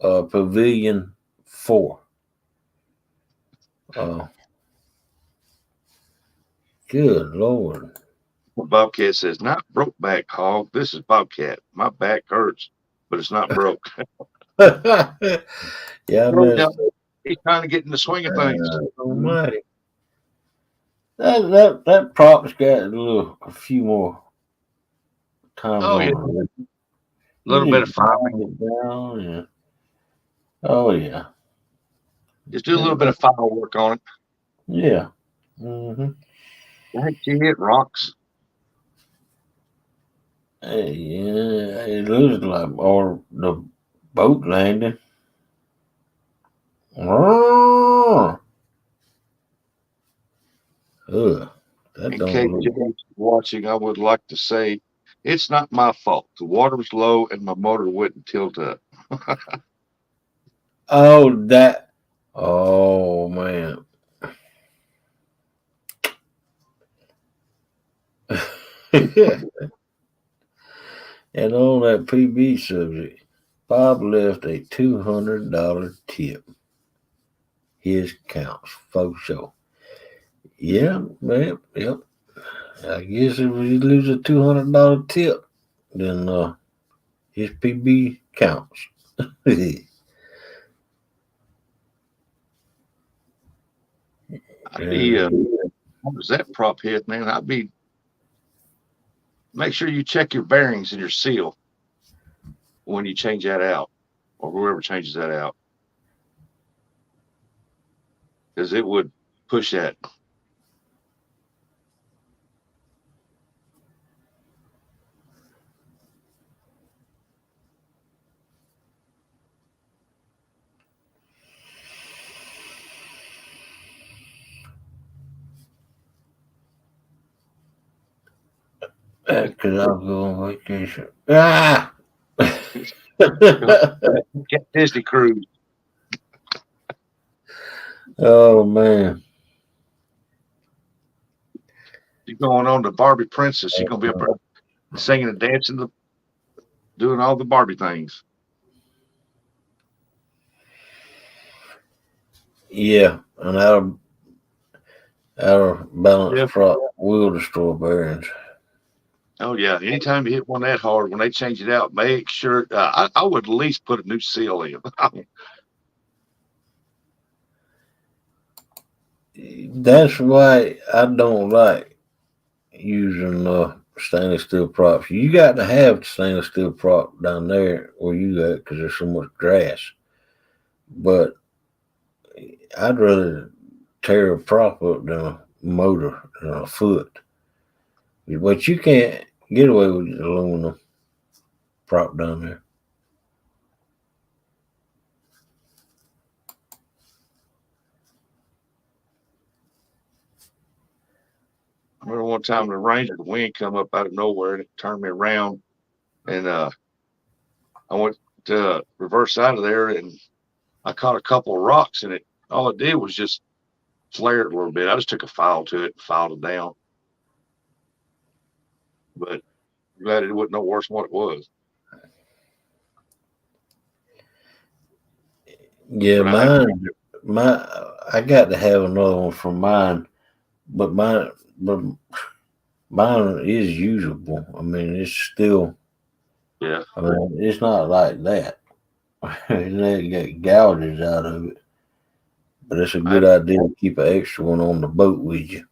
Pavilion 4. Good Lord. Bobcat says, not Brokeback Hog. This is Bobcat. My back hurts, but it's not broke. Yeah, I missed He's trying to get in the swing of things. Almighty. That prop's got a few more times Oh, on yeah. it. A little bit of fire. Down, yeah. Oh, yeah. Just do a little bit of firework on it. Yeah. Mm-hmm. Heck, she hit rocks. Hey, yeah, it looks like, or the boat landing. Oh, ugh, that In don't case look. you're watching, I would like to say it's not my fault. The water was low and my motor wouldn't tilt up. Oh, that. Oh man. And on that PB subject, Bob left a $200 tip. His counts, for sure. Yeah, man, yep. I guess if we lose a $200 tip, then his PB counts. I'd be, what was that prop hit, man? Make sure you check your bearings and your seal when you change that out, or whoever changes that out, because it would push that. Because I'll go on vacation. Ah! Disney cruise. Oh, man. You're going on to Barbie Princess. You're going to be up there singing and dancing, doing all the Barbie things. Yeah, and out of balance prop will destroy bearings. Oh yeah. Anytime you hit one that hard, when they change it out, make sure I would at least put a new seal in. That's why I don't like using stainless steel props. You got to have stainless steel prop down there where you at because there's so much grass. But I'd rather tear a prop up than a motor than a foot. But you can't get away with aluminum prop down there. I remember one time the Ranger, the wind come up out of nowhere and it turned me around, and I went to reverse out of there, and I caught a couple of rocks, and all it did was just flare it a little bit. I just took a file to it and filed it down, but I'm glad it wasn't no worse than what it was. Yeah, But I got to have another one for mine, but mine is usable. I mean, it's still. yeah, I mean, it's not like that. They get gouges out of it, but it's a good idea to keep an extra one on the boat with you.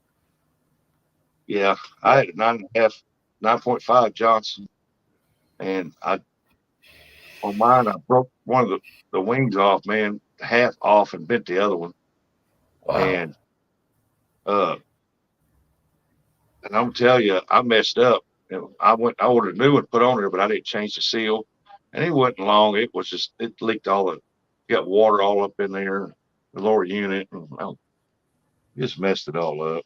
yeah, I had a 9.5 Johnson. And on mine, I broke one of the wings off, man, half off, and bent the other one. Wow. And uh, and I'm telling you, I messed up. I ordered a new one, put on there, but I didn't change the seal. And it wasn't long. It was just it leaked got water all up in there, the lower unit, and well, just messed it all up.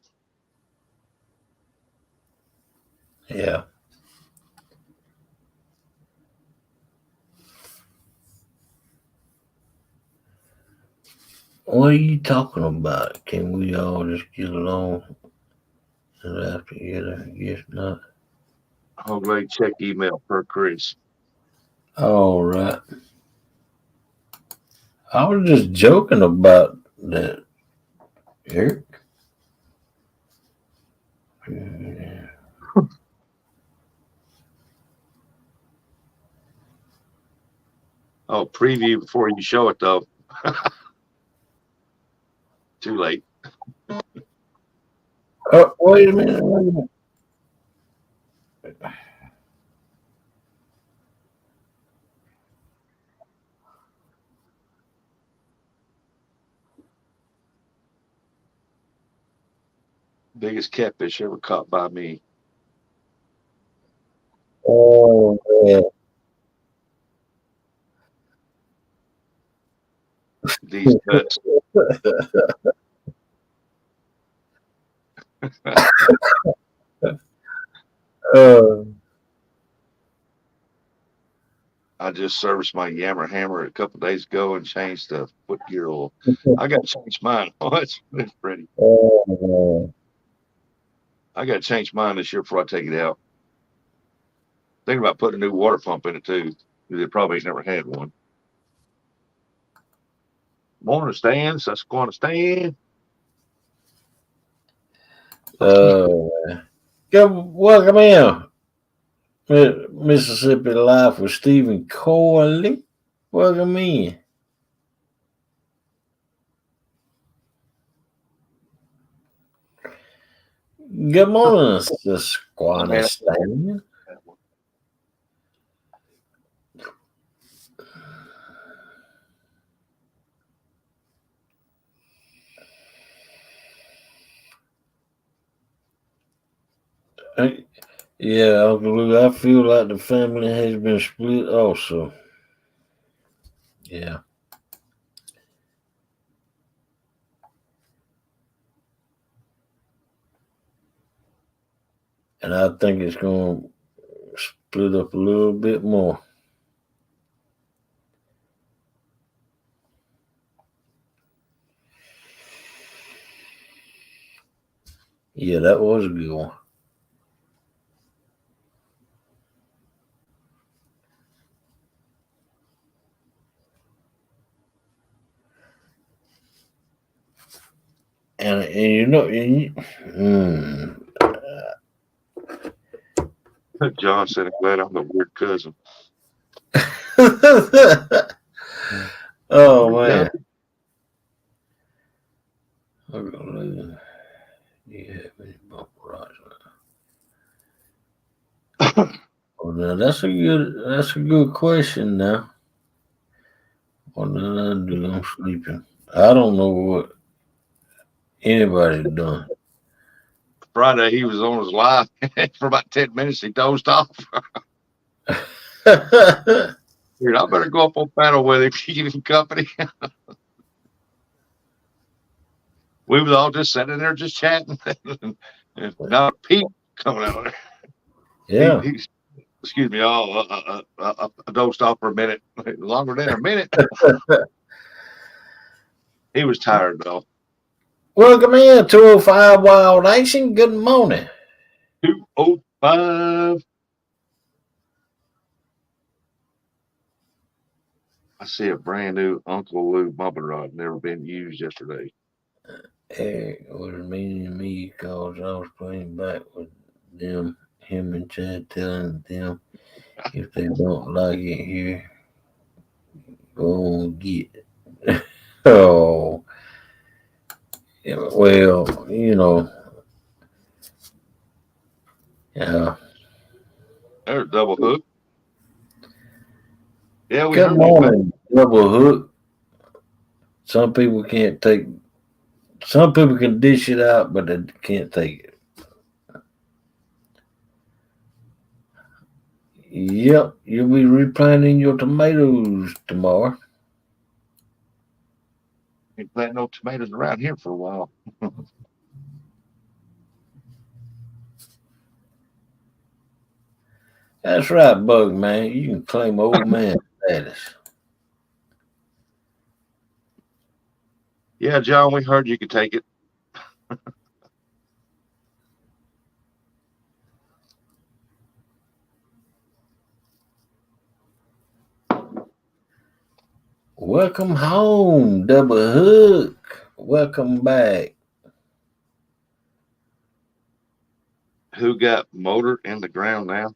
Yeah. What are you talking about? Can we all just get along and laugh together? I guess not. I'm glad you check email per Chris. All right. I was just joking about that, Eric. Oh, preview before you show it though. Too late. Oh, wait a minute. Wait a minute. Biggest catfish ever caught by me. Oh, yeah. These nuts. uh, I just serviced my Yammer hammer a couple days ago and changed the foot gear oil. I got to change mine. Oh, it's pretty. oh, I got to change mine this year before I take it out. Thinking about putting a new water pump in it too. They probably ain't never had one. Morning, Stan. That's going to Stan. welcome in. Mississippi Life with Stephen Corley. Welcome in. Good morning, Squanny Stan. Yeah, Uncle Lou, I feel like the family has been split also. Yeah. And I think it's going to split up a little bit more. Yeah, that was a good one. And you know, John said, I'm glad I'm the weird cousin. oh man. Do you have any bump rides? Oh, now that's a good question. Now, what did I do? I'm sleeping. I don't know what anybody done. Friday, he was on his live for about 10 minutes. He dozed off. Dude, I better go up on panel with him, keep him company. We was all just sitting there just chatting. And not a peep coming out there. Yeah. Excuse me, I dozed off for a minute, longer than a minute. He was tired though. Welcome in 205 Wild Action. Good morning. 205. I see a brand new Uncle Lou bumping rod, never been used yesterday. Eric was meaning to me because I was playing back with them, him and Chad telling them if they don't like it here, go and get it. Oh, yeah, well, yeah. There's double hook. Yeah, we Good heard you about. morning, double hook. Some people can't take. Some people can dish it out, but they can't take it. Yep, you'll be replanting your tomatoes tomorrow. Ain't planting no tomatoes around here for a while. That's right, Bug Man. You can claim old man status. Yeah, John, we heard you could take it. Welcome home, double hook. Welcome back. Who got motor in the ground now?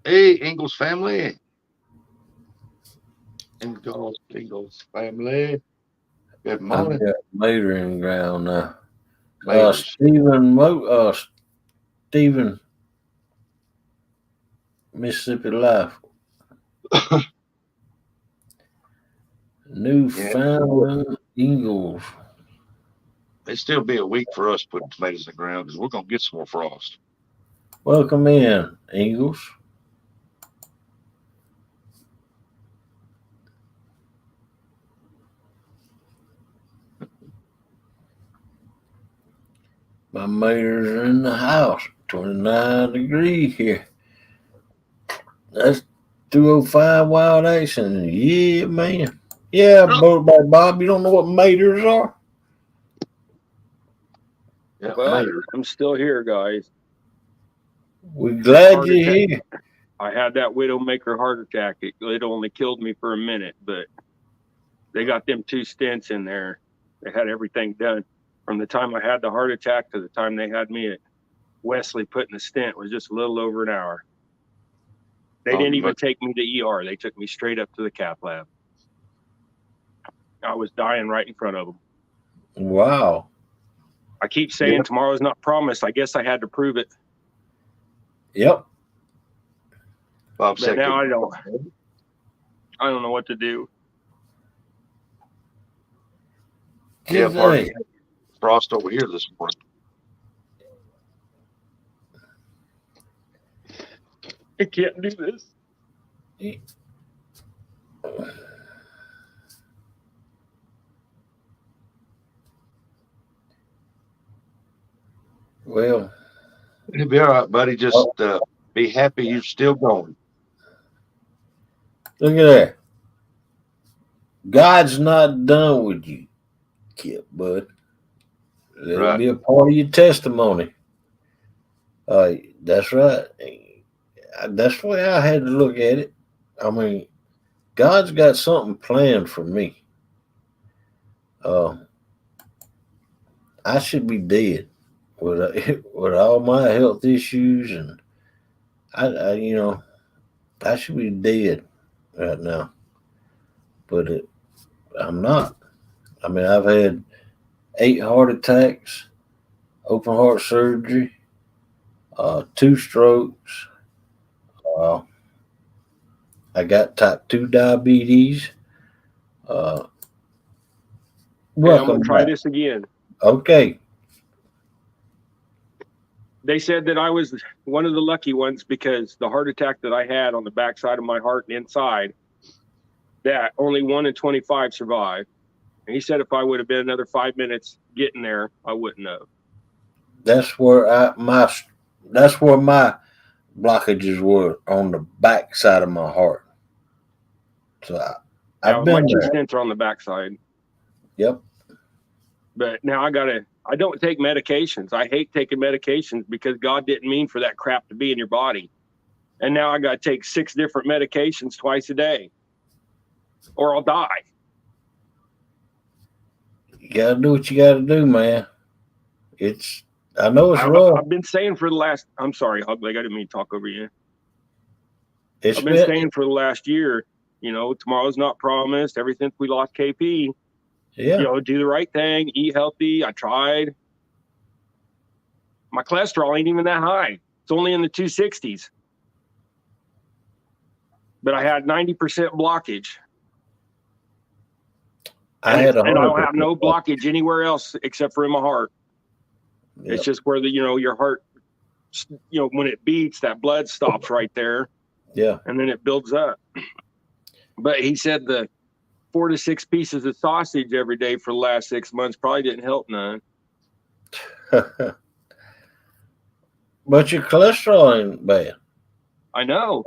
Hey, Ingles family. Ingles family. Good I've morning, got Mater in ground now. maters. Stephen, Mississippi Life. Yeah, Newfoundland Eagles. it'd still be a week for us putting tomatoes in the ground because we're gonna get some more frost. Welcome in, Eagles. My Maters are in the house. 29 degrees here. That's 205 wild action. Yeah, man. Yeah, Bob, you don't know what maters are? Yeah, Well, maters. I'm still here, guys. We're That glad heart you're attack. here. I had that Widowmaker heart attack. It only killed me for a minute, but they got them 2 stents in there. They had everything done. From the time I had the heart attack to the time they had me at Wesley putting the stent was just a little over an hour. They Oh, didn't you even must. take me to ER. They took me straight up to the cath lab. I was dying right in front of them. Wow. I keep Yeah, saying tomorrow's not promised. I guess I had to prove it, Yep. Bob but said now good. I don't know what to do. Yeah, Good pardon thing. me. Frost over here this morning. I can't do this. Well, It'll be all right, buddy. Just be happy you're still going. look at that. God's not done with you, kid, bud. Let it Right. be a part of your testimony. That's right. That's the way I had to look at it. I mean, God's got something planned for me. Uh, I should be dead with with all my health issues, and I should be dead right now. But I'm not. I mean, I've had 8 heart attacks, open heart surgery, 2 strokes. Uh, I got type 2 diabetes. Uh, Okay, I'm gonna welcome try back. this again. Okay. They said that I was one of the lucky ones because the heart attack that I had on the backside of my heart and inside, that only 1 in 25 survived. And he said if I would have been another 5 minutes getting there, I wouldn't have. That's where my blockages were on the back side of my heart. So Yeah, I've my been 2 there. stents are on the backside. Yep. But now I don't take medications. I hate taking medications because God didn't mean for that crap to be in your body. And now I got to take 6 different medications twice a day or I'll die. You gotta do what you gotta do, man. I know it's rough. I've been saying for the last, I'm sorry, Hugleg, I didn't mean to talk over you. It's I've been been saying for the last year, tomorrow's not promised. Ever since we lost KP, yeah. do the right thing, eat healthy. I tried. My cholesterol ain't even that high. It's only in the 260s. but I had 90% blockage. I had a and I don't 100%. have no blockage anywhere else except for in my heart. Yep. It's just where your heart, when it beats, that blood stops right there. Yeah. And then it builds up. But he said the 4 to 6 pieces of sausage every day for the last 6 months probably didn't help none. But your cholesterol ain't bad. I know.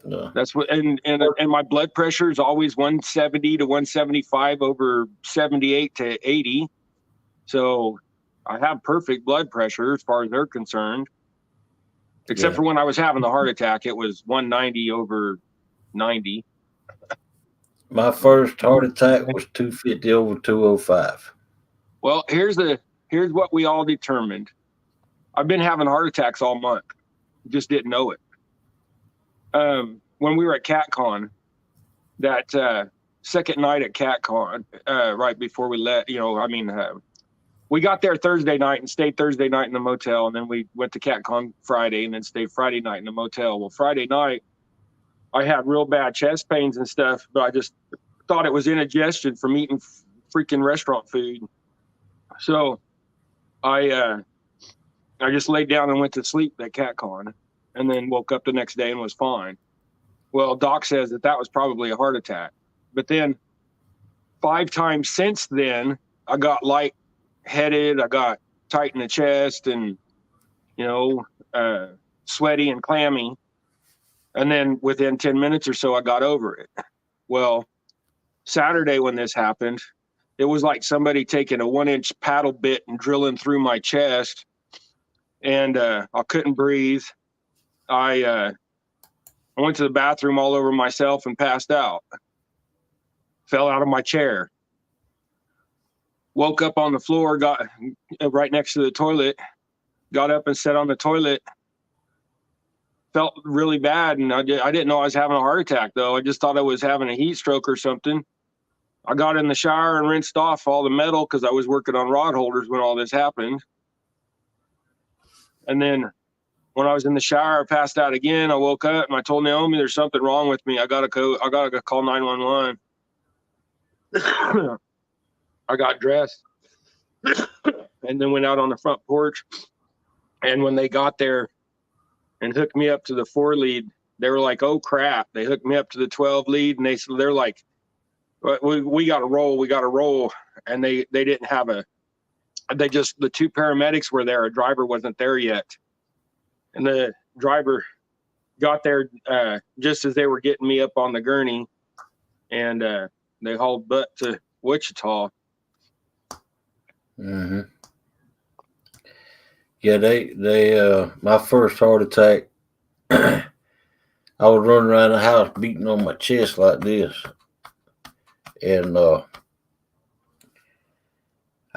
No. That's what, and my blood pressure is always 170 to 175 over 78 to 80. So I have perfect blood pressure as far as they're concerned. Except for when I was having the heart attack, it was 190 over 90. My first heart attack was 250 over 205. Well, here's what we all determined. I've been having heart attacks all month. Just didn't know it. When we were at CatCon, that second night at CatCon, right before we left, we got there Thursday night and stayed Thursday night in the motel, and then we went to CatCon Friday and then stayed Friday night in the motel. Well, Friday night, I had real bad chest pains and stuff, but I just thought it was indigestion from eating freaking restaurant food. So I just laid down and went to sleep at CatCon, and then woke up the next day and was fine. Well, Doc says that was probably a heart attack. But then 5 times since then, I got lightheaded, I got tight in the chest, and sweaty and clammy. And then within 10 minutes or so, I got over it. Well, Saturday when this happened, it was like somebody taking a 1-inch paddle bit and drilling through my chest, and I couldn't breathe. I went to the bathroom all over myself and passed out. Fell out of my chair. Woke up on the floor, got right next to the toilet, got up and sat on the toilet. Felt really bad, and I didn't know I was having a heart attack, though. I just thought I was having a heat stroke or something. I got in the shower and rinsed off all the metal because I was working on rod holders when all this happened. And then when I was in the shower, I passed out again. I woke up and I told Naomi there's something wrong with me. I gotta call 911. I got dressed and then went out on the front porch. And when they got there and hooked me up to the 4 lead, they were like, "Oh crap!" They hooked me up to the 12 lead, and they're like, "We got to roll." And they didn't have the 2 paramedics were there. A driver wasn't there yet. And the driver got there just as they were getting me up on the gurney, and they hauled butt to Wichita. Mm-hmm. Yeah, they my first heart attack, I was running around the house beating on my chest like this, and I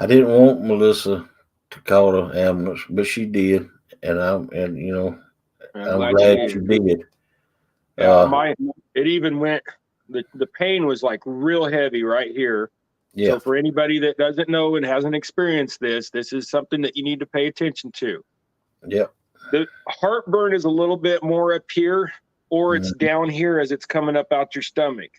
didn't want mèLîSSà to call the ambulance, but she did, and I'm glad she did. Yeah, it even went. The pain was like real heavy right here. Yeah. So for anybody that doesn't know and hasn't experienced this is something that you need to pay attention to. Yeah. The heartburn is a little bit more up here, or it's down here as it's coming up out your stomach.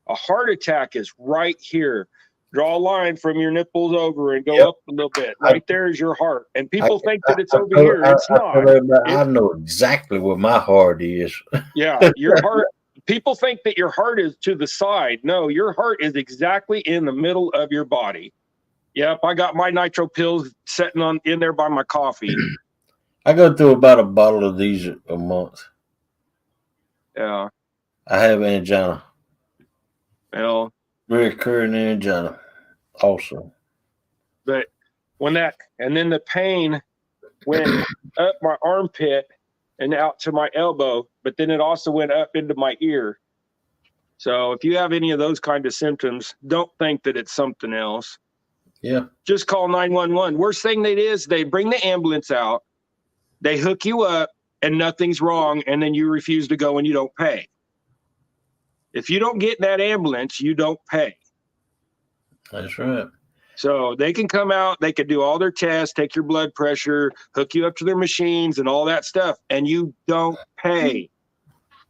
A heart attack is right here. Draw a line from your nipples over and go up a little bit. Right there is your heart. And people think that it's over here. It's not. I know exactly where my heart is. Yeah, your heart. People think that your heart is to the side. No, your heart is exactly in the middle of your body. Yep, I got my nitro pills sitting in there by my coffee. I go through about a bottle of these a month. Yeah. I have angina. Well, recurring angina also. But and then the pain went up my armpit and out to my elbow, but then it also went up into my ear. So if you have any of those kind of symptoms, don't think that it's something else. Yeah. Just call 911. Worst thing is they bring the ambulance out, they hook you up, and nothing's wrong, and then you refuse to go and you don't pay. If you don't get in that ambulance, you don't pay. That's right. So they can come out, they can do all their tests, take your blood pressure, hook you up to their machines and all that stuff, and you don't pay.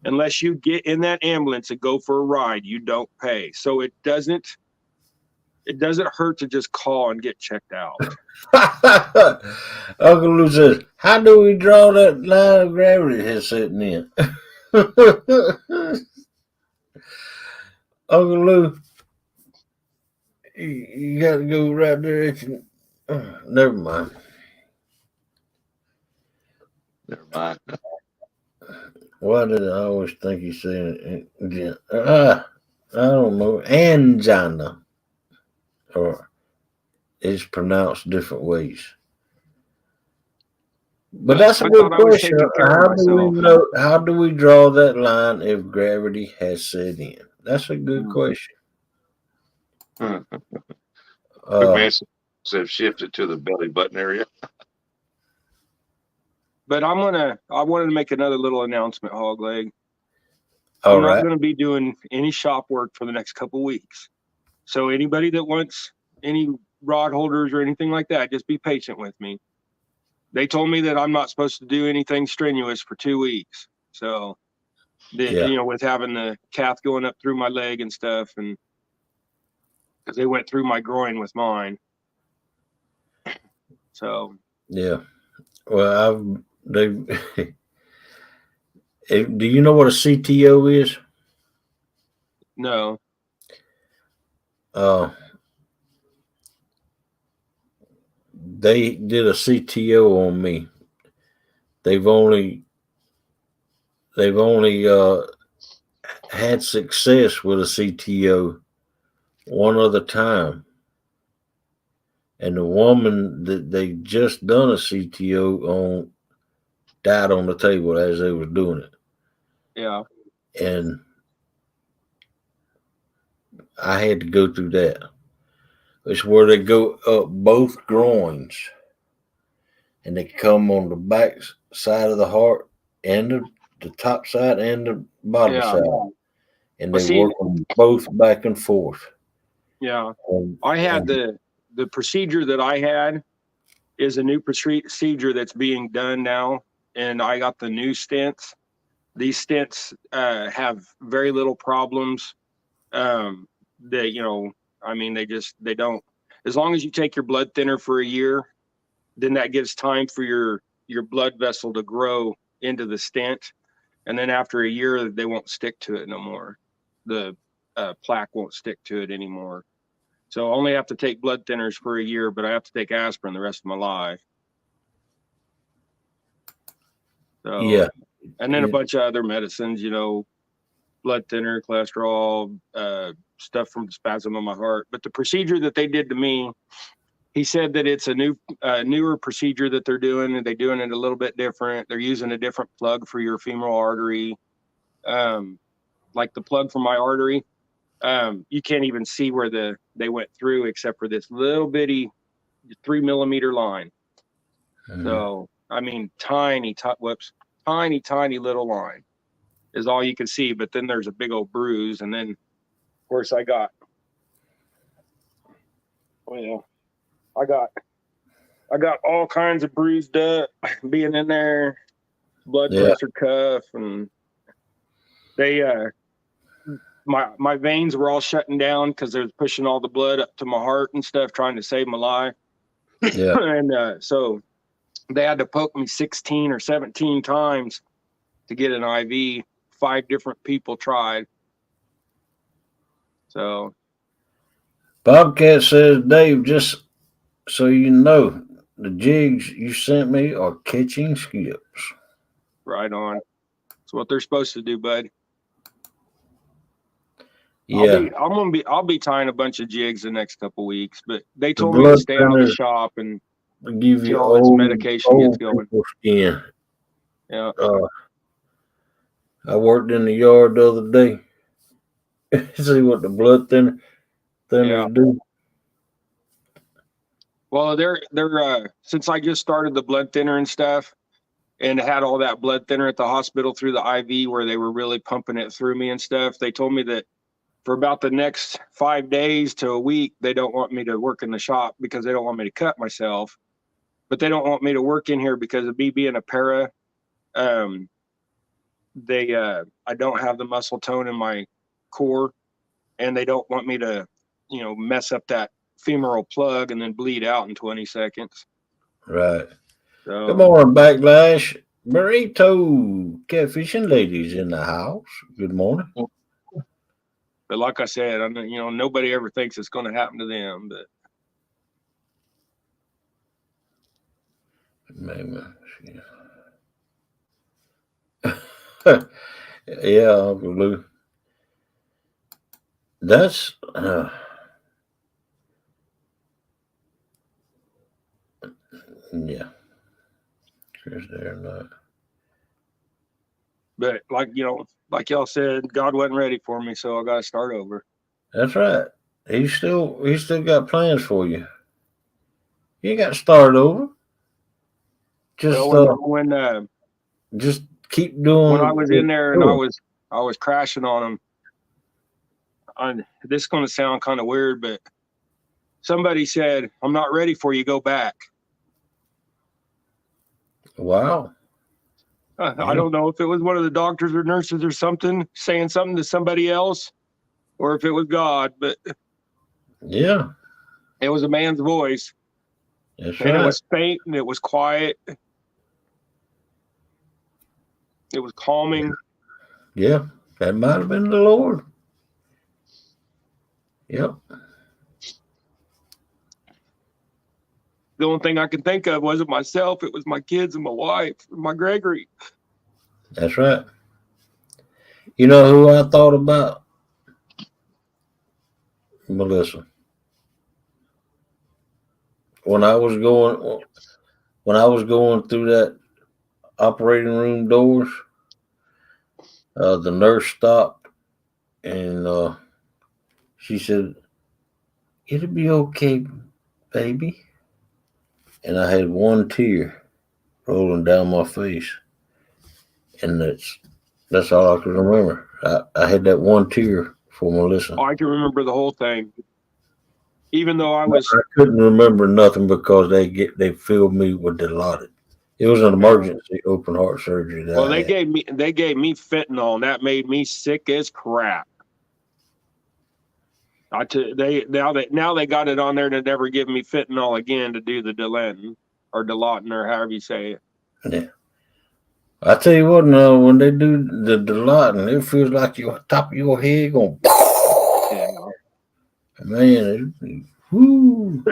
unless you get in that ambulance and go for a ride, you don't pay. So it doesn't hurt to just call and get checked out. Uncle Lou says, how do we draw that line of gravity he's sitting in? Uncle Lou, you got to go right there. Never mind. Never mind. Why did I always think he said it? I don't know. Angina. Or it's pronounced different ways. But that's a I good thought I was question. taking care of How do we myself. know? How do we draw that line if gravity has set in? That's a good question. Quick Uh, man have shifted to the belly button area. But I wanted to make another little announcement, Hogleg. all I'm not right. going to be doing any shop work for the next couple of weeks. So anybody that wants any rod holders or anything like that, just be patient with me. They told me that I'm not supposed to do anything strenuous for 2 weeks. So, Yeah. with having the cath going up through my leg and stuff, and because they went through my groin with mine. So. Yeah. Well, do you know what a CTO is? No. They did a CTO on me. They've only had success with a CTO one other time, and the woman that they just done a CTO on died on the table as they was doing it. Yeah. And I had to go through that. It's where they go up both groins, and they come on the back side of the heart and the top side and the bottom Yeah. side, and Well, they see, work them both back and forth. yeah. And, I had the procedure that I had is a new procedure that's being done now, and I got the new stents. These stents have very little problems. They, they don't. As long as you take your blood thinner for a year, then that gives time for your blood vessel to grow into the stent, and then after a year, they won't stick to it no more. The plaque won't stick to it anymore. So I only have to take blood thinners for a year, but I have to take aspirin the rest of my life. So, yeah. and then a bunch of other medicines, blood thinner, cholesterol, stuff from the spasm of my heart. But the procedure that they did to me, he said that it's a newer procedure that they're doing, and they're doing it a little bit different. They're using a different plug for your femoral artery. Like the plug for my artery, you can't even see where they went through except for this little bitty 3 millimeter line. So, I mean, tiny little line is all you can see. But then there's a big old bruise. And then, of course, I got all kinds of bruised up being in there, blood pressure cuff. And they, my veins were all shutting down because they was pushing all the blood up to my heart and stuff, trying to save my life. Yeah. And so they had to poke me 16 or 17 times to get an IV. 5 different people tried. So Bobcat says, Dave, just so you know, the jigs you sent me are catching skips. right on. That's what they're supposed to do, bud. Yeah. I'll be tying a bunch of jigs the next couple weeks, but they told me to stay out of the shop and give you all this medication gets going. Skin. Yeah. I worked in the yard the other day. See what the blood thinners do. Well, they're since I just started the blood thinner and stuff, and had all that blood thinner at the hospital through the IV where they were really pumping it through me and stuff. They told me that for about the next 5 days to a week, they don't want me to work in the shop because they don't want me to cut myself, but they don't want me to work in here because of me being a para. I don't have the muscle tone in my core, and they don't want me to, mess up that femoral plug and then bleed out in 20 seconds. Right. So, Good morning, Backlash. Burrito catfishing ladies in the house. Good morning. but like I said, I know, nobody ever thinks it's going to happen to them, but Maybe. Yeah, Uncle Lou. That's yeah. Chris there not. But like y'all said, God wasn't ready for me, so I got to start over. That's right. He's still got plans for you. You got to start over. Just When just keep doing. I was in there and I was crashing on them. This is going to sound kind of weird, but somebody said, "I'm not ready for you. Go back." Wow. I don't know if it was one of the doctors or nurses or something saying something to somebody else, or if it was God, but Yeah. it was a man's voice. That's And right. it was faint and it was quiet. It was calming. Yeah. That might have been the Lord. Yep. The only thing I could think of wasn't myself. It was my kids and my wife, and my Gregory. That's right. You know who I thought about? Melissa. When I was going through that operating room doors, the nurse stopped and she said, "It'll be okay, baby." And I had one tear rolling down my face, and that's all I could remember. I had that one tear for Melissa. I can remember the whole thing. Even though I was, I couldn't remember nothing because they filled me with Dilaudid. It was an emergency open heart surgery. well, they gave me fentanyl, and that made me sick as crap. Now they got it on there to never give me fentanyl again to do the Dilantin or Dilaudid or however you say it. Yeah. I tell you what, now when they do the Dilaudid, it feels like your top of your head going. Yeah. Man, whoo.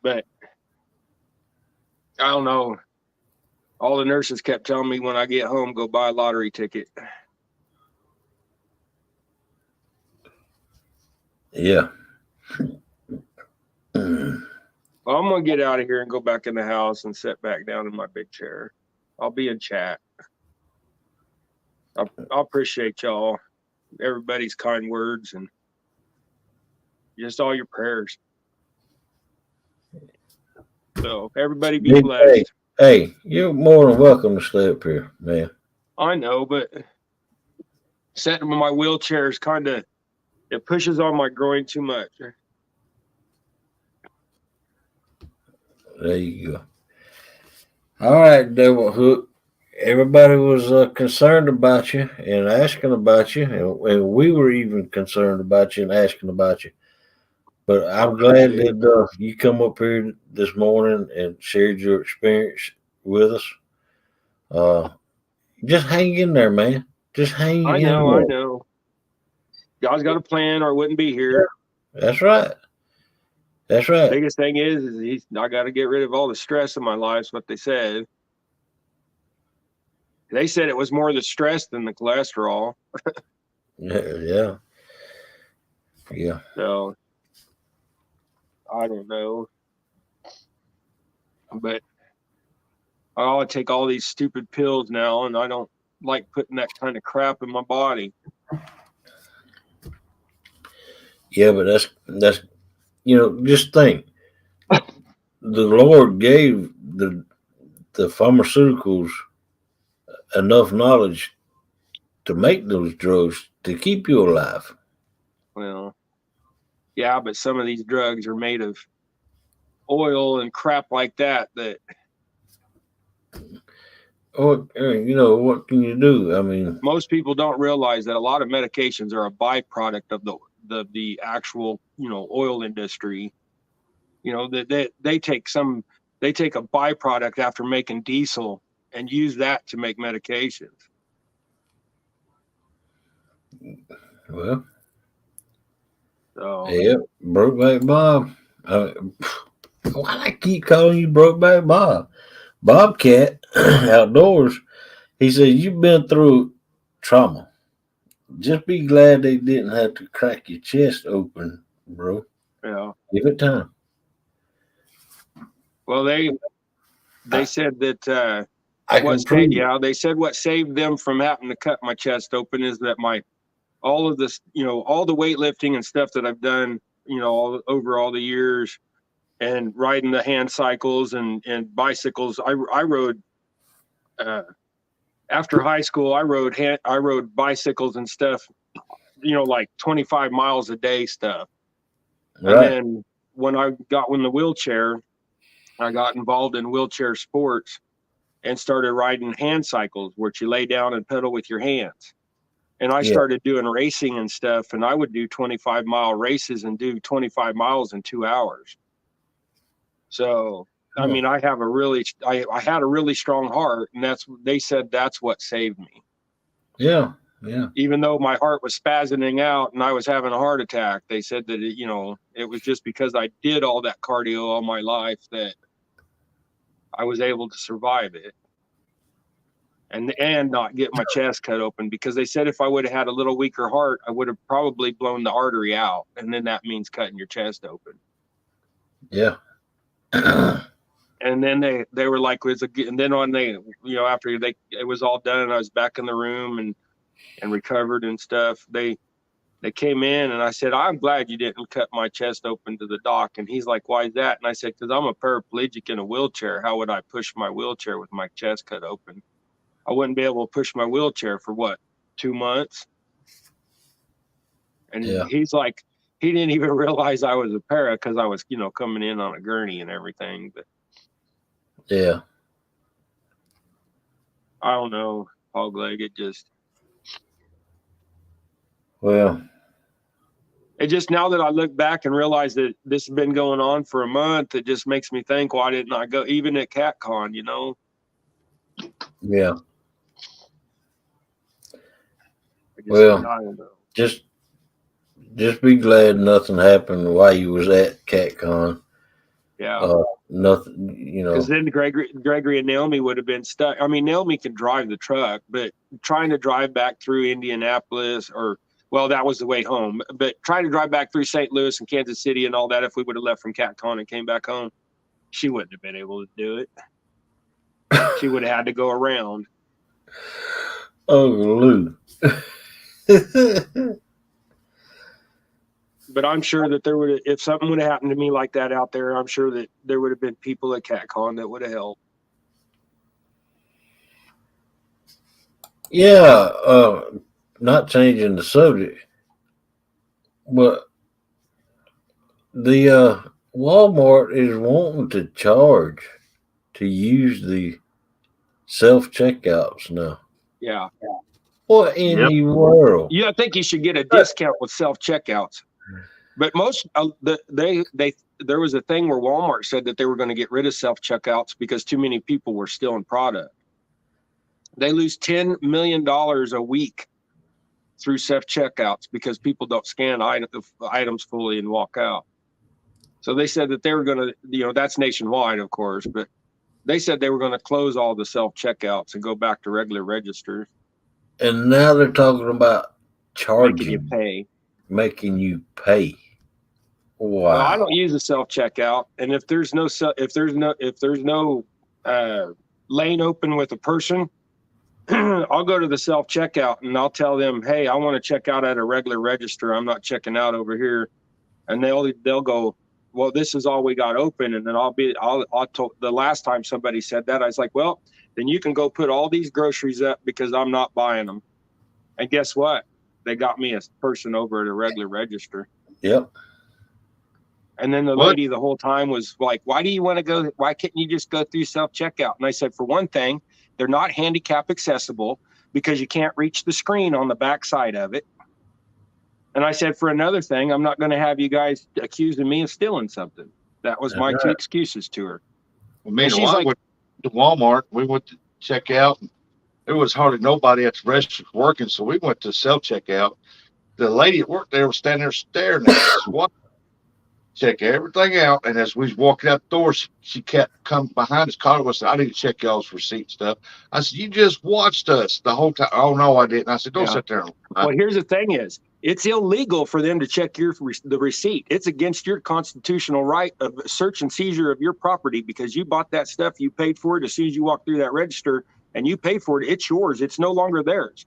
But I don't know. All the nurses kept telling me when I get home, go buy a lottery ticket. Yeah. Well, I'm gonna get out of here and go back in the house and sit back down in my big chair. I'll be in chat. I appreciate y'all, everybody's kind words, and just all your prayers. So everybody be blessed. Hey, you're more than welcome to stay up here, man. I know, but sitting in my wheelchair is it pushes on my groin too much. There you go. All right, Devil Hook. Everybody was concerned about you and asking about you, and we were even concerned about you and asking about you. But I'm glad that you come up here this morning and shared your experience with us. Just hang in there, man. Just hang in there. I know. God's got a plan, or I wouldn't be here. That's right. That's right. Biggest thing is I got to get rid of all the stress in my life. Is what they said. They said it was more the stress than the cholesterol. Yeah. So I don't know, but I ought to take all these stupid pills now, and I don't like putting that kind of crap in my body. Yeah, but that's just think. The Lord gave the pharmaceuticals enough knowledge to make those drugs to keep you alive. Well, yeah, but some of these drugs are made of oil and crap like that what can you do? I mean, Most people don't realize that a lot of medications are a byproduct of the actual, oil industry. That they take a byproduct after making diesel and use that to make medications. well, So yeah, Brokeback Bob. Why I keep calling you Brokeback Bob? Bobcat Outdoors. He said you've been through trauma. Just be glad they didn't have to crack your chest open, bro. yeah. Give it time. Well, they said that I can prove it. they said what saved them from having to cut my chest open is that all of this, all the weightlifting and stuff that I've done, over all the years, and riding the hand cycles and bicycles. I rode after high school. I rode bicycles and stuff, like 25 miles a day stuff. Right. And then when I got in the wheelchair, I got involved in wheelchair sports and started riding hand cycles, which you lay down and pedal with your hands. And I Yeah. started doing racing and stuff, and I would do 25-mile races and do 25 miles in 2 hours. So, I mean, I had a really strong heart, and they said that's what saved me. Yeah. Yeah. Even though my heart was spasming out and I was having a heart attack, they said that it was just because I did all that cardio all my life that I was able to survive it and not get my chest cut open, because they said if I would have had a little weaker heart, I would have probably blown the artery out, and then that means cutting your chest open. Yeah. And then they were like, and then when after it was all done and I was back in the room and recovered and stuff, they came in and I said, I'm glad you didn't cut my chest open to the doc. And he's like, why is that? And I said, because I'm a paraplegic in a wheelchair. How would I push my wheelchair with my chest cut open? I wouldn't be able to push my wheelchair for 2 months. And he's like, he didn't even realize I was a para because I was, coming in on a gurney and everything. But yeah. I don't know, Hog Leg. It just now that I look back and realize that this has been going on for a month, it just makes me think, why didn't I go even at CatCon, Yeah. I don't know. Just be glad nothing happened while you was at CatCon. Yeah. Nothing, Because then Gregory and Naomi would have been stuck. I mean, Naomi can drive the truck, but trying to drive back through Indianapolis that was the way home. But trying to drive back through St. Louis and Kansas City and all that, if we would have left from CatCon and came back home, she wouldn't have been able to do it. She would have had to go around. Oh, Lou. But I'm sure that if something would have happened to me like that out there, I'm sure that there would have been people at CatCon that would have helped. Yeah, not changing the subject, but the Walmart is wanting to charge to use the self-checkouts now. Yeah. What in the world? Yeah, I think you should get a discount with self-checkouts. But most there was a thing where Walmart said that they were going to get rid of self-checkouts because too many people were stealing product. They lose $10 million a week through self-checkouts because people don't scan items fully and walk out. So they said that they were going to, that's nationwide, of course, but they said they were going to close all the self-checkouts and go back to regular registers. And now they're talking about charging, making you pay. Wow. Well, I don't use a self-checkout, and if there's no lane open with a person, I'll go to the self-checkout and I'll tell them, hey, I want to check out at a regular register. I'm not checking out over here. And they'll go, well, this is all we got open. And then the last time somebody said that, I was like, well, then you can go put all these groceries up because I'm not buying them. And guess what? They got me a person over at a regular register. Yep. And then the What? lady the whole time was like, why do you want to go? Why can't you just go through self-checkout? And I said, for one thing, they're not handicap accessible because you can't reach the screen on the back side of it. And I said, for another thing, I'm not going to have you guys accusing me of stealing something. That was my two excuses to her. Well, me and she's I like- went to Walmart. We went to check out. There was hardly nobody at the register working, so we went to self checkout. The lady at work there was standing there staring at us. What? Check everything out. And as we was walking out the door, she kept coming behind us, calling us. I need to check y'all's receipt stuff. I said, you just watched us the whole time. Oh, no, I didn't. I said, don't sit there. Well, here's the thing is, it's illegal for them to check the receipt. It's against your constitutional right of search and seizure of your property because you bought that stuff, you paid for it as soon as you walk through that register and you pay for it. It's yours. It's no longer theirs.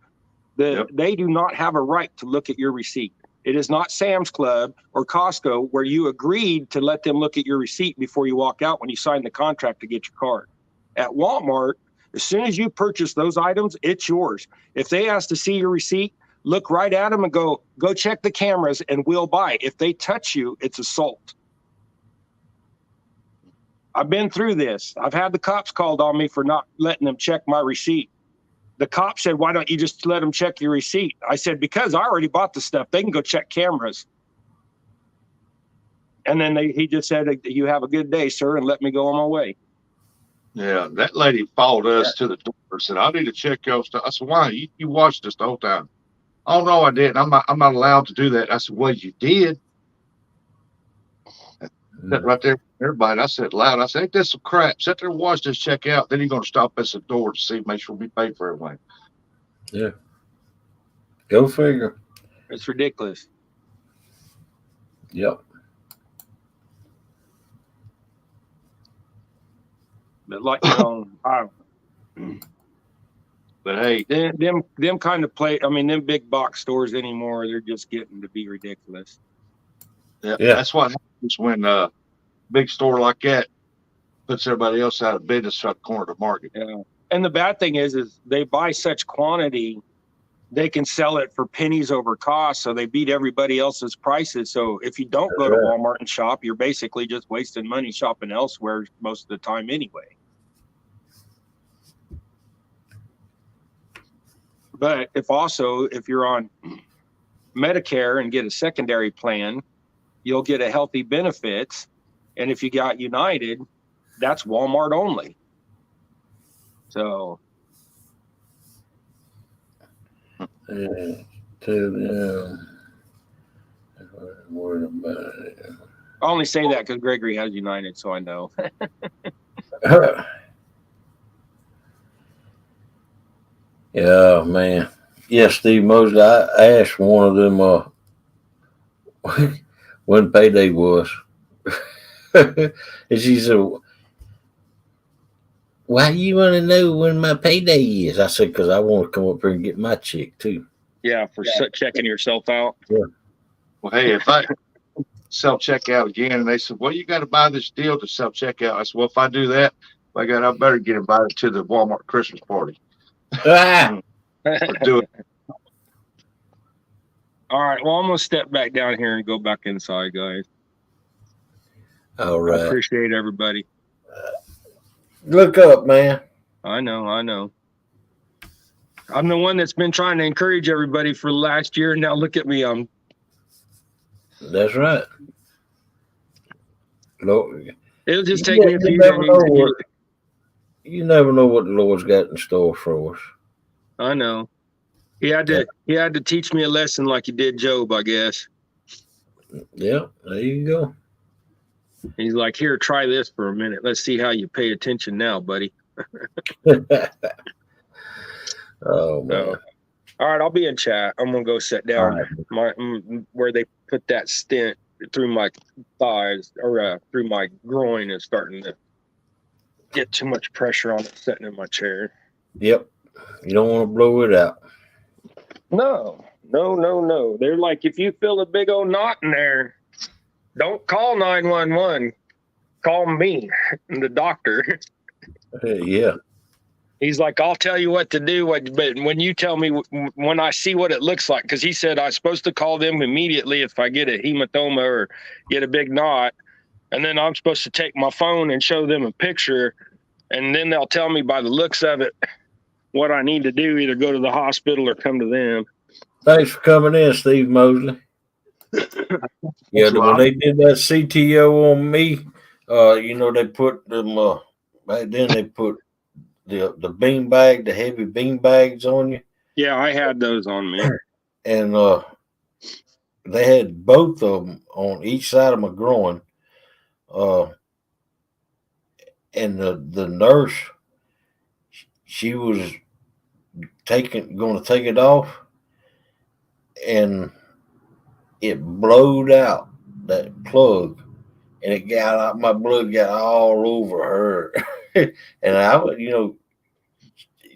They do not have a right to look at your receipt. It is not Sam's Club or Costco where you agreed to let them look at your receipt before you walk out when you signed the contract to get your card. At Walmart, as soon as you purchase those items, it's yours. If they ask to see your receipt, look right at them and go check the cameras and we'll buy. If they touch you, it's assault. I've been through this. I've had the cops called on me for not letting them check my receipt. The cop said, why don't you just let them check your receipt? I said, because I already bought the stuff. They can go check cameras. And then he just said, you have a good day, sir, and let me go on my way. Yeah, that lady followed us to the door and said, I need to check your stuff. I said, why? You watched us the whole time. Oh, no, I didn't. I'm not allowed to do that. I said, well, you did. Sat right there with everybody. I said loud, I said, ain't this some crap? Sit there and watch this check out. Then you're going to stop us at the door to see, make sure we pay for everything. Yeah. Go figure. It's ridiculous. Yep. But like, But hey, them kind of them big box stores anymore, they're just getting to be ridiculous. yeah. That's what happens when a big store like that puts everybody else out of business at the corner of the market. Yeah. And the bad thing is they buy such quantity, they can sell it for pennies over cost. So they beat everybody else's prices. So if you don't go to Walmart and shop, you're basically just wasting money shopping elsewhere most of the time anyway. But if you're on Medicare and get a secondary plan, you'll get a healthy benefits. And if you got United, that's Walmart only. So. Worried about it. I only say that because Gregory has United, so I know. Yeah, man. Yeah, Steve Mosley, I asked one of them when payday was. And she said, why do you want to know when my payday is? I said, because I want to come up here and get my check too. Yeah, for checking yourself out. Yeah. Well, hey, if I self-check out again and they said, well, you got to buy this deal to self-check out. I said, well, if I do that, I better get invited to the Walmart Christmas party. Ah! Or do it. All right. Well, I'm going to step back down here and go back inside, guys. All right. I appreciate everybody. Look up, man. I know. I'm the one that's been trying to encourage everybody for last year. Now look at me. That's right. Lord, it'll just take me a few days. You never know what the Lord's got in store for us. I know. He had to teach me a lesson like he did Job, I guess. Yeah, there you go. He's like, here, try this for a minute. Let's see how you pay attention now, buddy. Oh, man. All right, I'll be in chat. I'm going to go sit down Right. where they put that stent through my thighs or through my groin is starting to get too much pressure on it sitting in my chair. Yep. You don't want to blow it out. No. They're like, if you feel a big old knot in there, don't call 911. Call me, the doctor. Yeah. He's like, I'll tell you what to do, but when you tell me, when I see what it looks like, because he said I'm supposed to call them immediately if I get a hematoma or get a big knot. and then I'm supposed to take my phone and show them a picture, and then they'll tell me by the looks of it what I need to do, either go to the hospital or come to them. Thanks for coming in, Steve Mosley. Yeah, when they did that CTO on me, they put them back then they put the bean bag, the heavy bean bags on you. Yeah, I had those on me. And they had both of them on each side of my groin. And the nurse, she was going to take it off, and it blowed out that plug, and it got out. My blood got all over her, and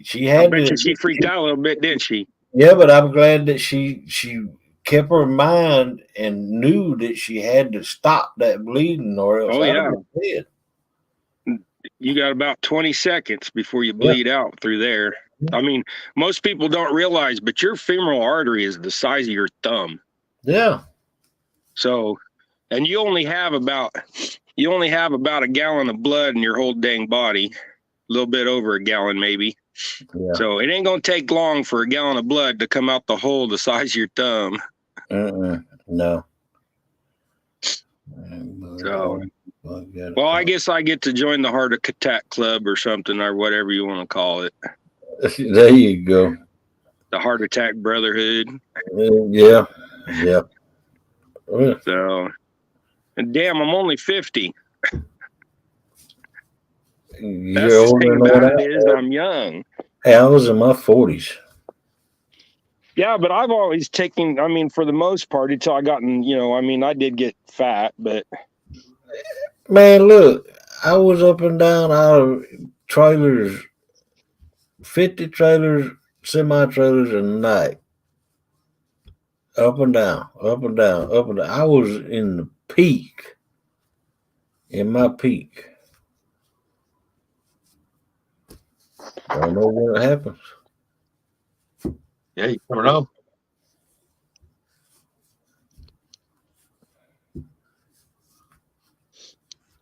she had. I bet she freaked out a little bit, didn't she? Yeah, but I'm glad that she kept her mind and knew that she had to stop that bleeding, or else I'd have been dead. You got about 20 seconds before you bleed out through there. I mean, most people don't realize, but your femoral artery is the size of your thumb. Yeah. So, and you only have about a gallon of blood in your whole dang body, a little bit over a gallon maybe. Yeah. So it ain't gonna take long for a gallon of blood to come out the hole the size of your thumb. No. So, well, I guess I get to join the Heart Attack Club or something, or whatever you want to call it. There you go. The Heart Attack Brotherhood. Yeah. So, and damn, I'm only 50. That's the thing about it is I'm young. Hey, I was in my 40s. Yeah, but I've always taken, I mean, for the most part, until I gotten, I did get fat, but. Man, look, I was up and down out of trailers, 50 trailers, semi-trailers a night. Up and down, up and down, up and down. I was in the peak, in my peak. Don't know when it happens. Yeah, you never know.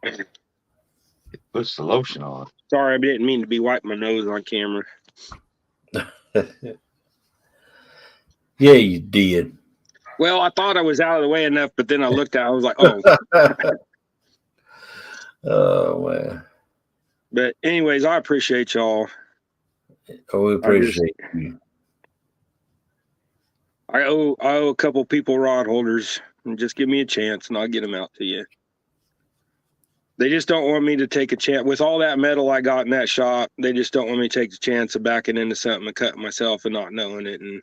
It puts the lotion on. Sorry, I didn't mean to be wiping my nose on camera. Yeah, you did. Well, I thought I was out of the way enough, but then I looked at it, I was like, oh. Oh, man. But anyways, I appreciate y'all. Oh, we appreciate you. I owe a couple people rod holders, and just give me a chance and I'll get them out to you. They just don't want me to take a chance with all that metal I got in that shop. They just don't want me to take the chance of backing into something and cutting myself and not knowing it. And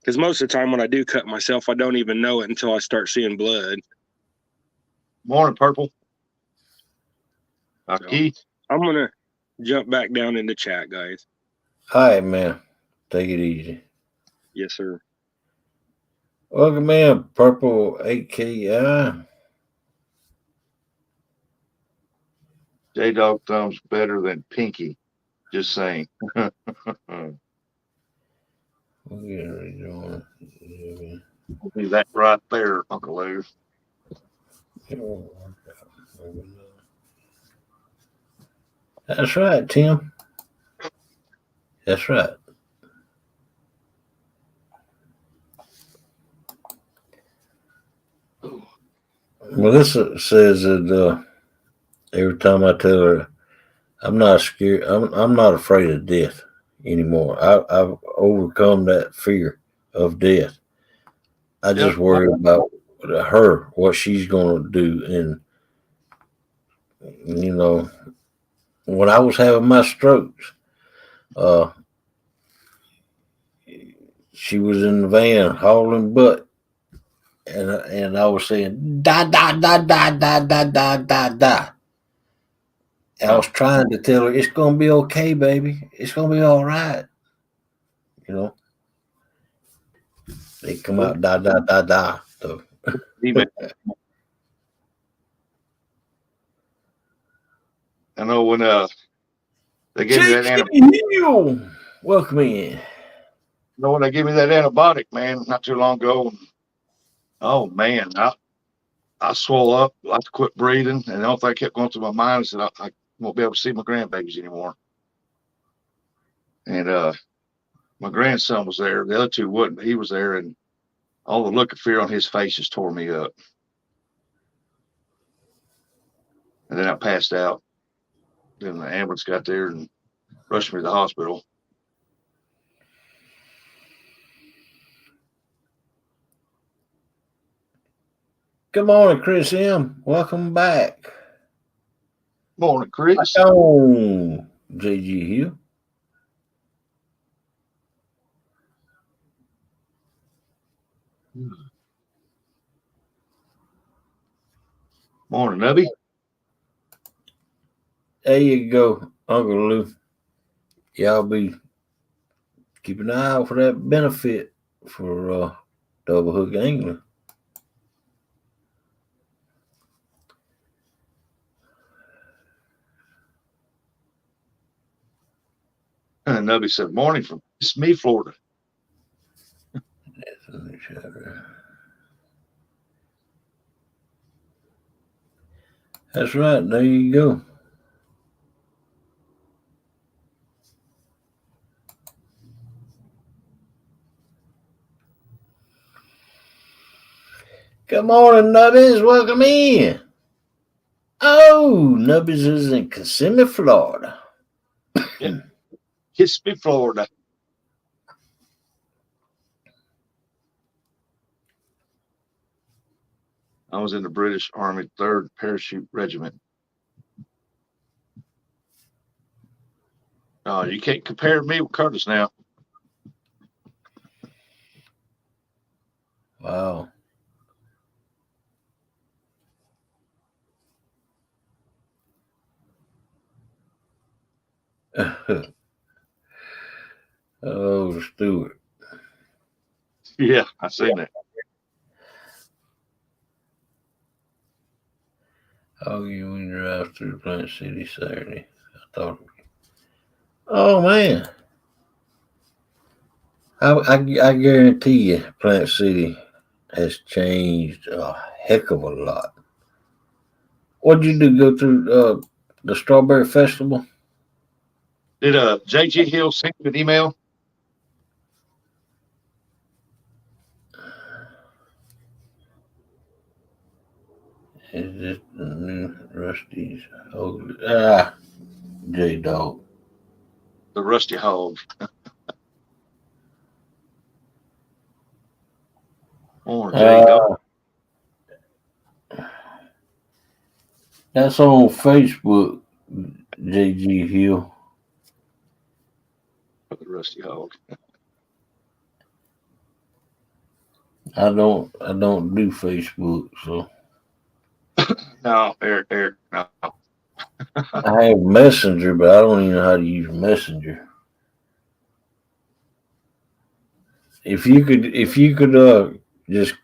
because most of the time when I do cut myself, I don't even know it until I start seeing blood. Morning, Purple. Keith. I'm gonna jump back down in the chat, guys. All right, man. Take it easy. Yes, sir. Welcome in, Purple AKI. J-Dog thumb's better than Pinky. Just saying. Be that right there, Uncle Lou. That's right, Tim. That's right. Melissa says that every time I tell her I'm not scared, I'm not afraid of death anymore. I've overcome that fear of death. I just worry about her, what she's going to do. And, when I was having my strokes, she was in the van hauling butt. And I was saying, die, die, die, die, die, die, die, die, die. And I was trying to tell her, it's going to be okay, baby. It's going to be all right. They come out, die, die, die, die. So. I know when they gave me that antibiotic. Welcome in. You know when they gave me that antibiotic, man, not too long ago. Oh man, I swole up, I had to quit breathing, and the only thing I kept going through my mind is that I won't be able to see my grandbabies anymore. And my grandson was there. The other two wouldn't, but he was there, and all the look of fear on his face just tore me up. And then I passed out. Then the ambulance got there and rushed me to the hospital. Good morning, Chris M. Welcome back. Morning, Chris. On JG Hill. Morning, Nubby. There you go, Uncle Lou. Y'all be keeping an eye out for that benefit for double hook angling. And Nubby said, morning from me, Florida. That's right. There you go. Good morning, Nubbies. Welcome in. Oh, Nubbies is in Kissimmee, Florida. Yeah. Kiss me, Florida. I was in the British Army 3rd Parachute Regiment. You can't compare me with Curtis now. Wow. Oh, Stuart. Yeah, I seen that. Oh, you when you drive through Plant City Saturday. I thought. Oh man. I guarantee you, Plant City has changed a heck of a lot. What did you do? Go through the Strawberry Festival? Did JG Hill send you an email? Is this the new Rusty's? Oh, J Dog. The Rusty Hog. Morning, J Dog. That's on Facebook, JG Hill. The Rusty Hog. I don't do Facebook, so No, Eric, no. I have Messenger, but I don't even know how to use Messenger. If you could just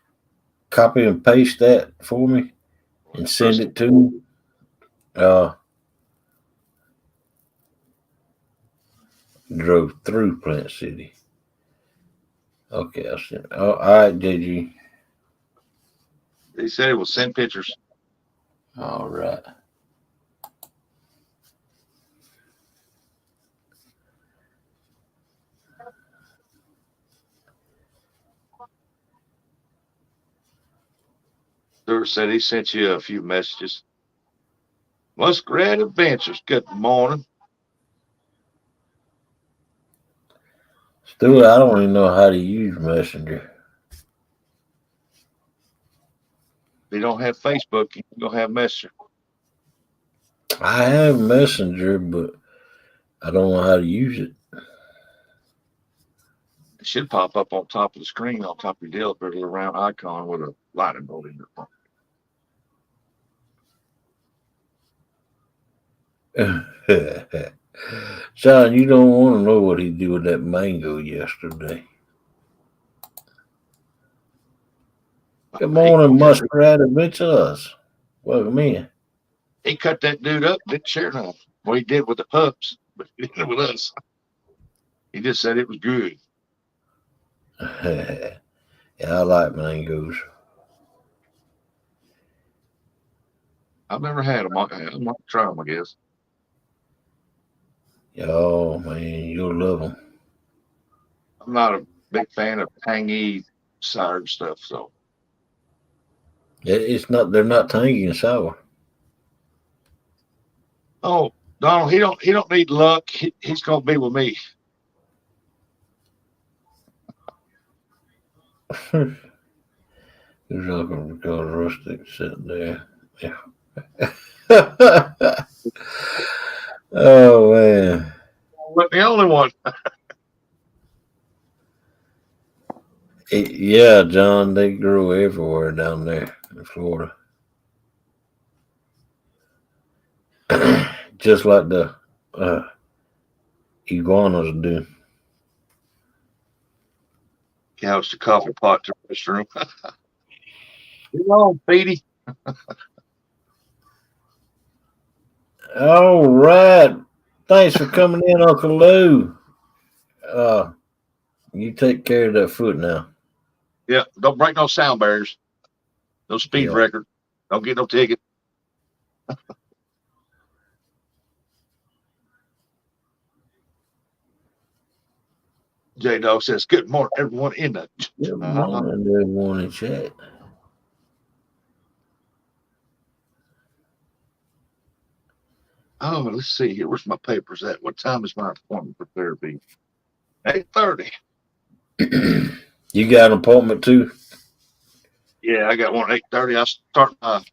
copy and paste that for me and send it to me. Drove through Plant City. Okay, I'll send. Oh, all right, JG. He said it will send pictures. All right. Stuart said he sent you a few messages. Muskrat Adventures. Good morning. Stuart, I don't even know how to use Messenger. If you don't have Facebook, you don't have Messenger. I have Messenger, but I don't know how to use it. It should pop up on top of the screen, on top of your deal, there's a little round icon with a lightning bolt in John, you don't want to know what he did with that mango yesterday. Good morning, Muskrat Adventures. Welcome in. He cut that dude up, didn't share none. Well, he did with the pups, but he didn't with us. He just said it was good. Yeah, I like mangoes. I've never had them. I might try them, I guess. Oh man, you'll love them. I'm not a big fan of tangy, sour stuff. So, It's not. They're not tangy and sour. oh, Donald, he don't need luck. He's gonna be with me. There's all gonna go rustic sitting there. Yeah. Oh man. But the only one. Yeah, John, they grow everywhere down there in Florida. Just like the iguanas do. Couch the coffee pot to the restroom. Come on, Petey. All right. Thanks for coming in, Uncle Lou. You take care of that foot now. Yeah, don't break no sound barriers. No speed Yeah. record. Don't get no ticket. J Dog says, "Good morning, everyone in the." Good morning, everyone in chat. Oh, let's see here. Where's my papers at? What time is my appointment for therapy? 8:30. You got an appointment too? Yeah, I got one at 8:30. I start my.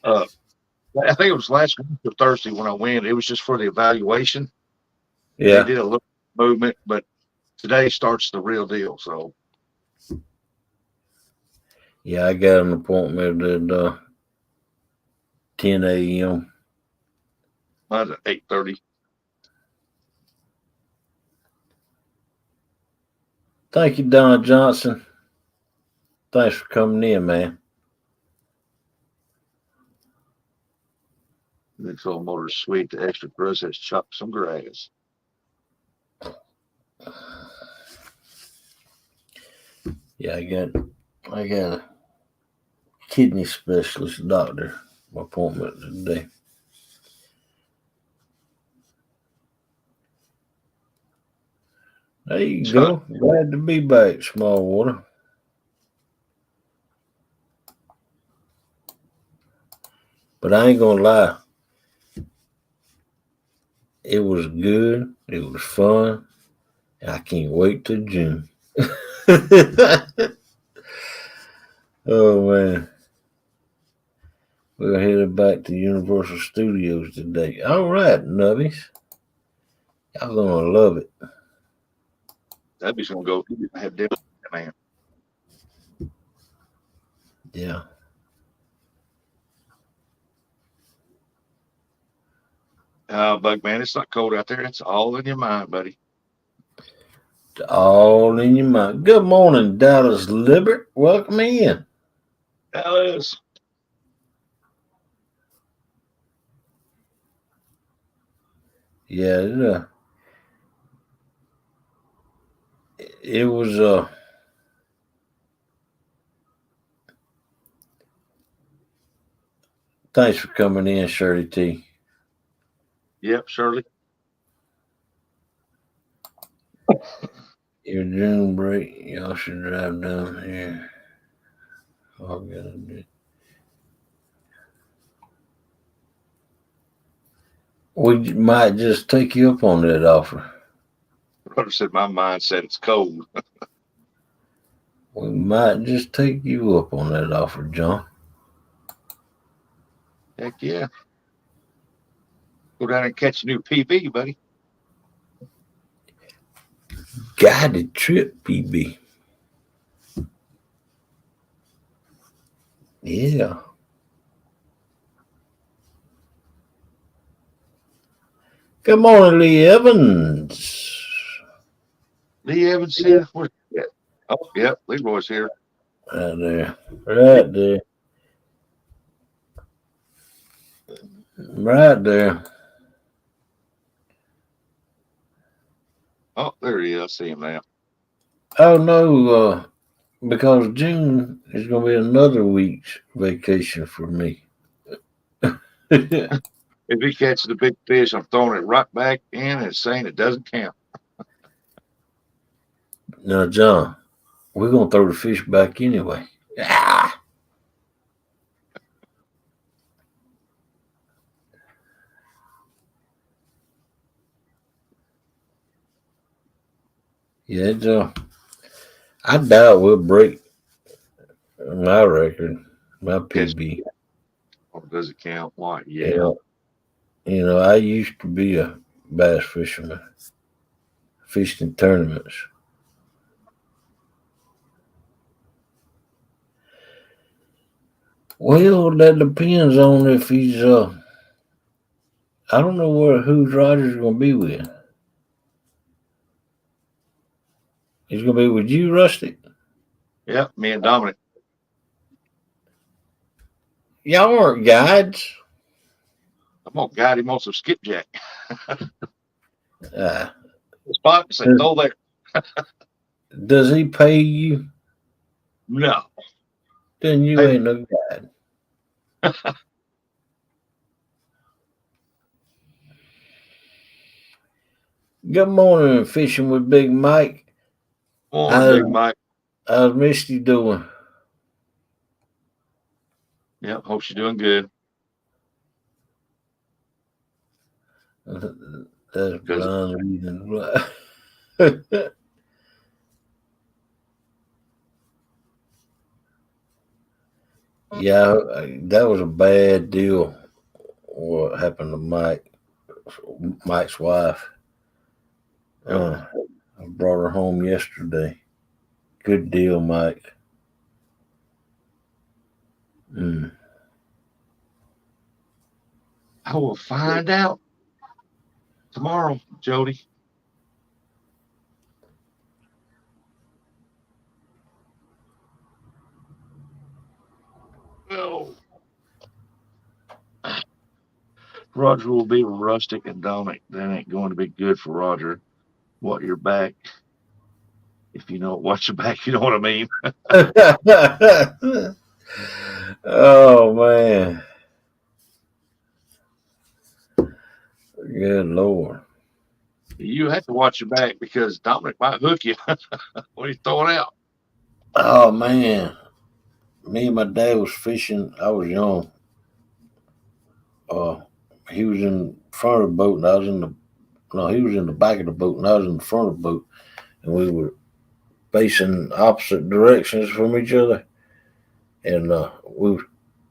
I think it was last week or Thursday when I went. It was just for the evaluation. They Yeah. did a little movement, but today starts the real deal. So Yeah, I got an appointment at 10 a.m. mine's at 8:30. Thank you, Don Johnson. Thanks for coming in, man. This old motor's sweet. The extra crust has chopped some grass. Yeah, I got a kidney specialist doctor appointment today. There you go. Glad to be back, Small Water. But I ain't gonna lie. It was good. It was fun. I can't wait till June. Oh man. We're headed back to Universal Studios today. All right, nubbies. Y'all gonna love it. Debbie's gonna go have dinner, man. Yeah. Bug man, it's not cold out there. It's all in your mind, buddy. It's all in your mind. Good morning, Dallas Libert. Welcome in. Dallas. Yeah, it was thanks for coming in, Shirley T. Yep, Shirley. Your June break, y'all should drive down here. All gotta do. We might just take you up on that offer. Brother said my mind said it's cold. We might just take you up on that offer, John. Heck yeah. Go down and catch a new PB, buddy. Guided trip, PB. Yeah. Good morning, Lee Evans. Lee Evans here. Where's he at? Oh, yep, Leroy's here. Right there. Right there. Right there. Oh, there he is. I see him now. Oh no, because June is gonna be another week's vacation for me. If he catches a big fish, I'm throwing it right back in and saying it doesn't count. Now, John, we're gonna throw the fish back anyway. Ah! Yeah, I doubt we'll break my record, my Catch PB. or does it count? Why? You Yeah. know, I used to be a bass fisherman, fished in tournaments. Well, that depends on if he's. I don't know who's Roger's gonna be with. He's gonna be with you, Rusty. Yeah, me and Dominic. Y'all aren't guides. I'm gonna guide him on some skipjack. Uh, Spot and say, throw there. does he pay you? No. Then you Hey, ain't no guide. Good morning, fishing with Big Mike. morning, Big Mike. How's Misty doing? Yeah, hope she's doing good. That's Because blind reading. Blind. Yeah, that was a bad deal. What happened to Mike's wife? I brought her home yesterday. Good deal, Mike. Mm. I will find out tomorrow, Jody. Oh. Roger will be rustic and Dominic. That ain't going to be good for Roger. What your back? If you know watch your back, you know what I mean. Oh man, good lord. You have to watch your back because Dominic might hook you when he's throwing out. Oh man, me and my dad was fishing. I was young. Uh, he was in front of the boat, and I was in the no. He was in the back of the boat, and I was in the front of the boat, and we were facing opposite directions from each other, and we were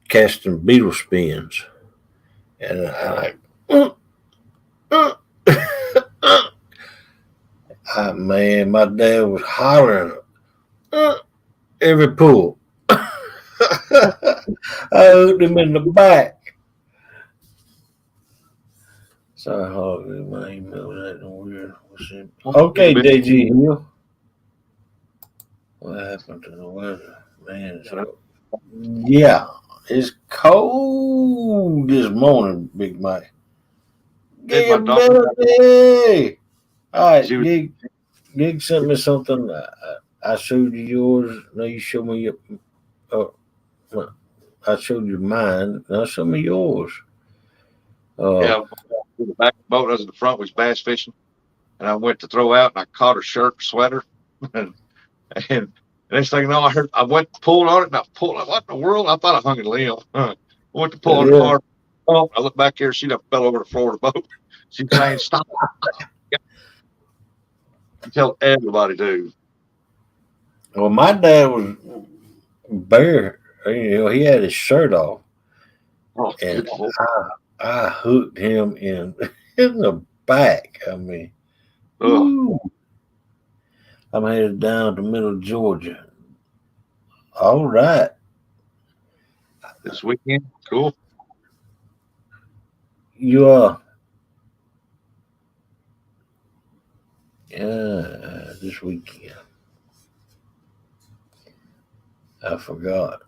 casting beetle spins, and I like. Man, my dad was hollering every pull. I hooked him in the back. Sorry, Hoggy, my email was acting weird. Okay, JG Hill. What happened to the weather? Man, yeah, it's cold this morning, Big Mike. Did my Get daughter? better. All right, She was, Gig sent me something. I showed you yours. Now you show me your. Well, I showed you mine. Now show me yours. Uh, yeah, in the back of the boat. I was in the front, was bass fishing, and I went to throw out, and I caught her shirt, sweater, and next thing you know, I went to pull on it, and I pulled it. What in the world? I thought I hung a limb. I went to pull on it yeah. hard. Oh, I looked back here, she done fell over the floor of the boat. She's saying, "Stop!" You tell everybody, dude. Well, my dad was bare. You know, he had his shirt off, Oh, and good Lord. I hooked him in in the back. I mean, Ugh, woo. I'm headed down to Middle Georgia. All right. this weekend, cool. You are. This weekend. I forgot.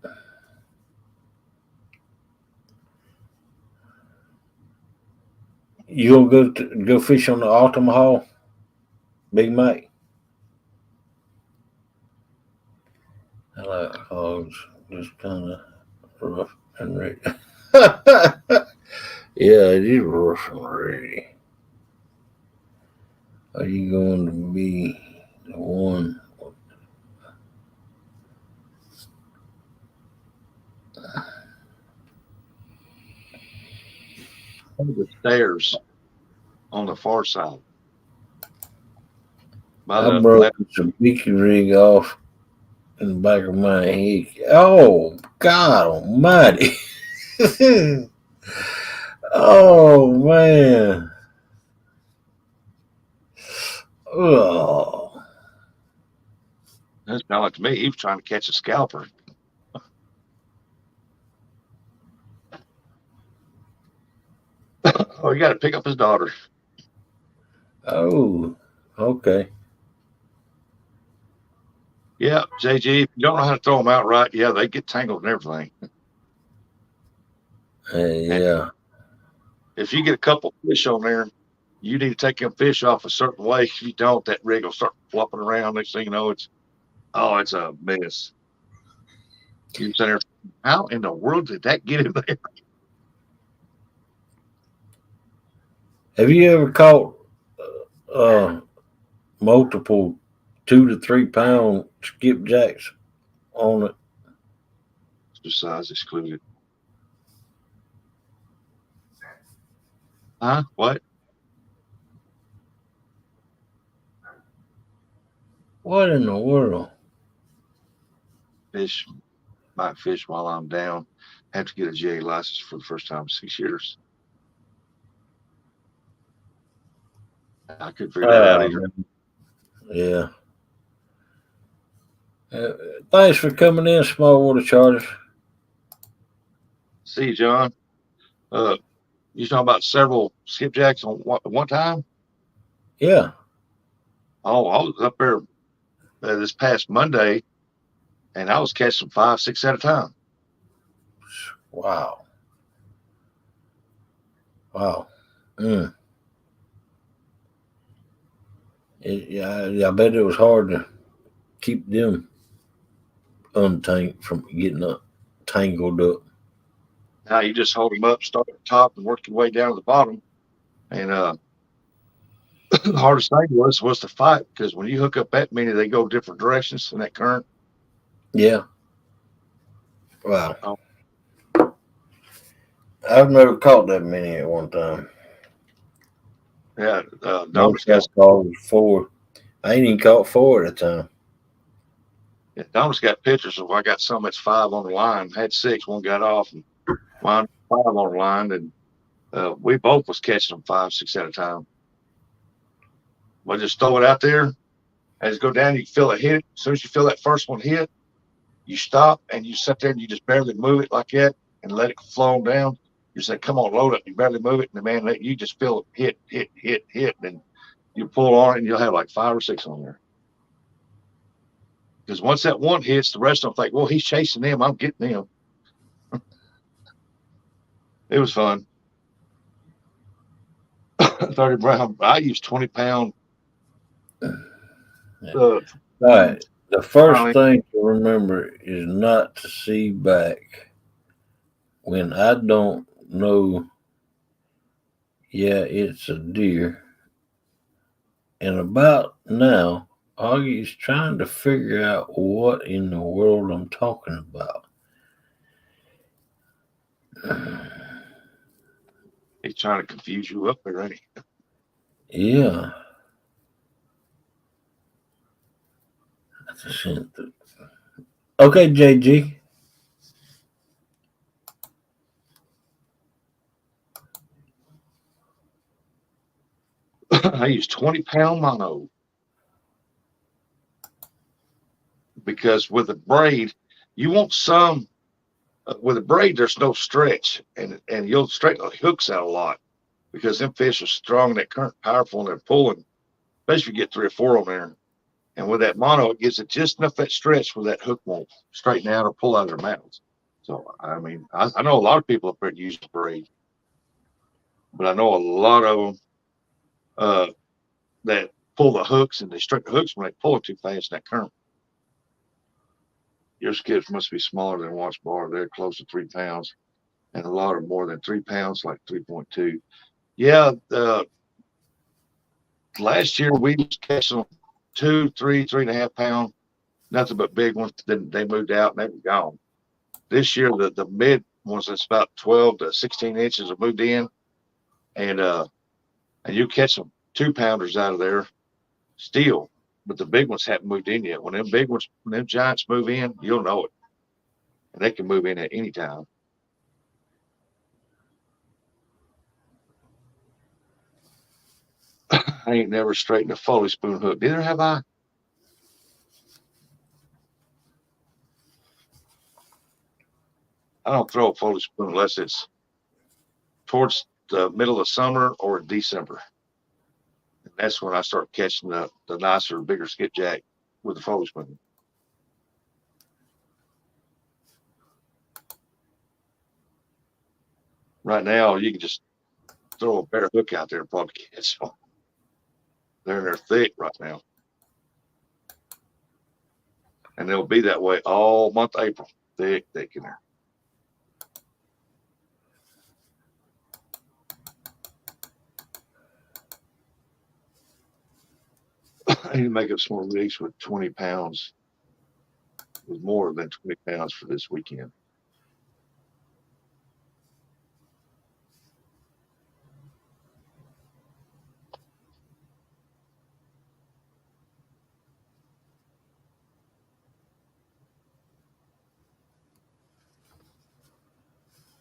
You gonna go fish on the Altamaha, Big Mike? I like hogs, just kind of rough and ready. Yeah, it is rough already. Are you going to be the one? The stairs on the far side. By I the broke left. some beaky rig off in the back of my head. Oh, God almighty. Oh, man. Oh, That sounded like to me he was trying to catch a scalper. Oh, you got to pick up his daughter. oh, okay. Yeah, JG, if you don't know how to throw them out right, yeah, they get tangled and everything. And Yeah. if you get a couple fish on there, you need to take them fish off a certain way. If you don't, that rig will start flopping around. Next thing you know, it's a mess. You're sitting there, how in the world did that get in there? Have you ever caught uh, multiple 2 to 3 pound skipjacks on it? Exercise excluded. Huh? What? What in the world? Fish might fish while I'm down. Have to get a GA license for the first time in 6 years. I couldn't figure that out either. Yeah. Thanks for coming in, Small Water Chargers. See you, John. You talking about several skipjacks on one time? Yeah. Oh, I was up there this past Monday, and I was catching 5, 6 at a time. Wow. Wow. Mm. I bet it was hard to keep them untangled from getting up, tangled up. Now you just hold them up, start at the top, and work your way down to the bottom. And the hardest thing was the fight, because when you hook up that many, they go different directions in that current. Yeah. Wow. Oh. I've never caught that many at one time. Yeah, Most I caught was 4. I ain't even caught 4 at a time. Yeah, Domin's got pictures of I got some that's 5 on the line, had 6, one got off, and mine 5 on the line, and we both was catching them 5, 6 at a time. Well, just throw it out there. As you go down, you feel it hit. As soon as you feel that first one hit, you stop and you sit there and you just barely move it like that and let it flow on down. You say, come on, load up. You barely move it. And the man, you just feel it hit, hit, hit, hit. And you pull on it and you'll have like 5 or 6 on there. Because once that one hits, the rest of them think, well, he's chasing them. I'm getting them. It was fun. 30 Brown. I use 20-pound. All right. The first thing to remember is not to see back when I don't know. Yeah, it's a deer. And about now, Augie's trying to figure out what in the world I'm talking about. He's trying to confuse you up there, ain't he? Yeah. Okay, JG. I use 20-pound mono. Because with a braid, you want some. With a braid, there's no stretch, and you'll straighten the hooks out a lot because them fish are strong and that current powerful and they're pulling, especially if you get 3 or 4 on there. And with that mono, it gives it just enough that stretch where that hook won't straighten out or pull out of their mouths. So, I mean, I know a lot of people up there use the braid, but I know a lot of them that pull the hooks and they straighten the hooks when they pull it too fast in that current. Your skips must be smaller than Watch Bar. They're close to 3 pounds. and a lot are more than 3 pounds, like 3.2. Yeah, last year we was catching them 2, 3, 3.5 pound, nothing but big ones. Then they moved out and they were gone. This year the mid ones that's about 12 to 16 inches have moved in, and you catch some 2-pounders out of there still, but the big ones haven't moved in yet. When them giants move in, you'll know it, and they can move in at any time. I ain't never straightened a Foley spoon hook. Neither have I. I don't throw a Foley spoon unless it's towards the middle of summer or December. And that's when I start catching the nicer, bigger skipjack with the Foley spoon. Right now, you can just throw a bare hook out there and probably catch them. They're in there thick right now. And they'll be that way all month April. Thick in there. I need to make up some more rigs with 20 pounds, with more than 20 pounds for this weekend.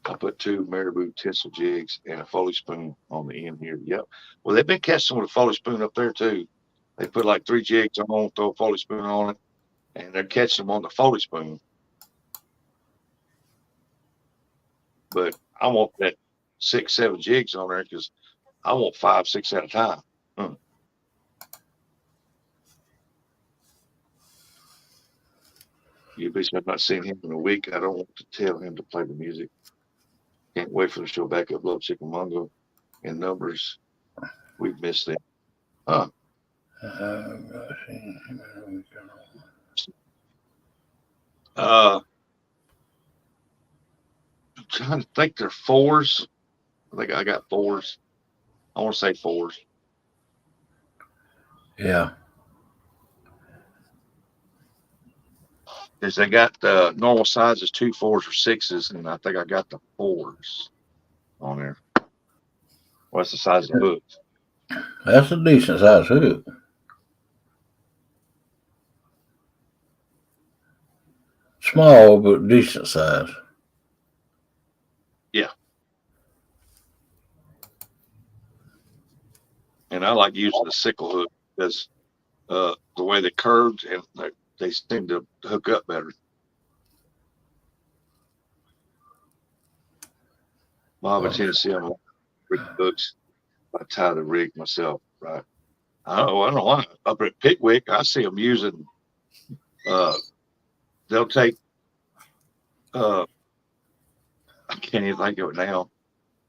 I put 2 marabou tinsel jigs and a Foley spoon on the end here. Yep. Well, they've been catching with a Foley spoon up there too. They put like 3 jigs on, throw a Foley spoon on it, and they're catching them on the Foley spoon. But I want that 6, 7 jigs on there because I want 5, 6 at a time. You'd be I've not seen him in a week. I don't want to tell him to play the music. Can't wait for the show back up. Love Chickamauga in numbers. We've missed them. Huh. I'm trying to think they're 4s. I think I got 4s. I want to say 4s. Yeah. Is they got the normal sizes 2 4s or 6s, and I think I got the 4s on there. What's the size of the hooks? That's a decent size hook. Small but decent size. Yeah. And I like using the sickle hook because the way they curved and they seem to hook up better. Mom in Tennessee, I'm rigging hooks. I tie the rig myself, right? I don't know why. Up at Pickwick, I see them using. They'll take. I can't even think of it now.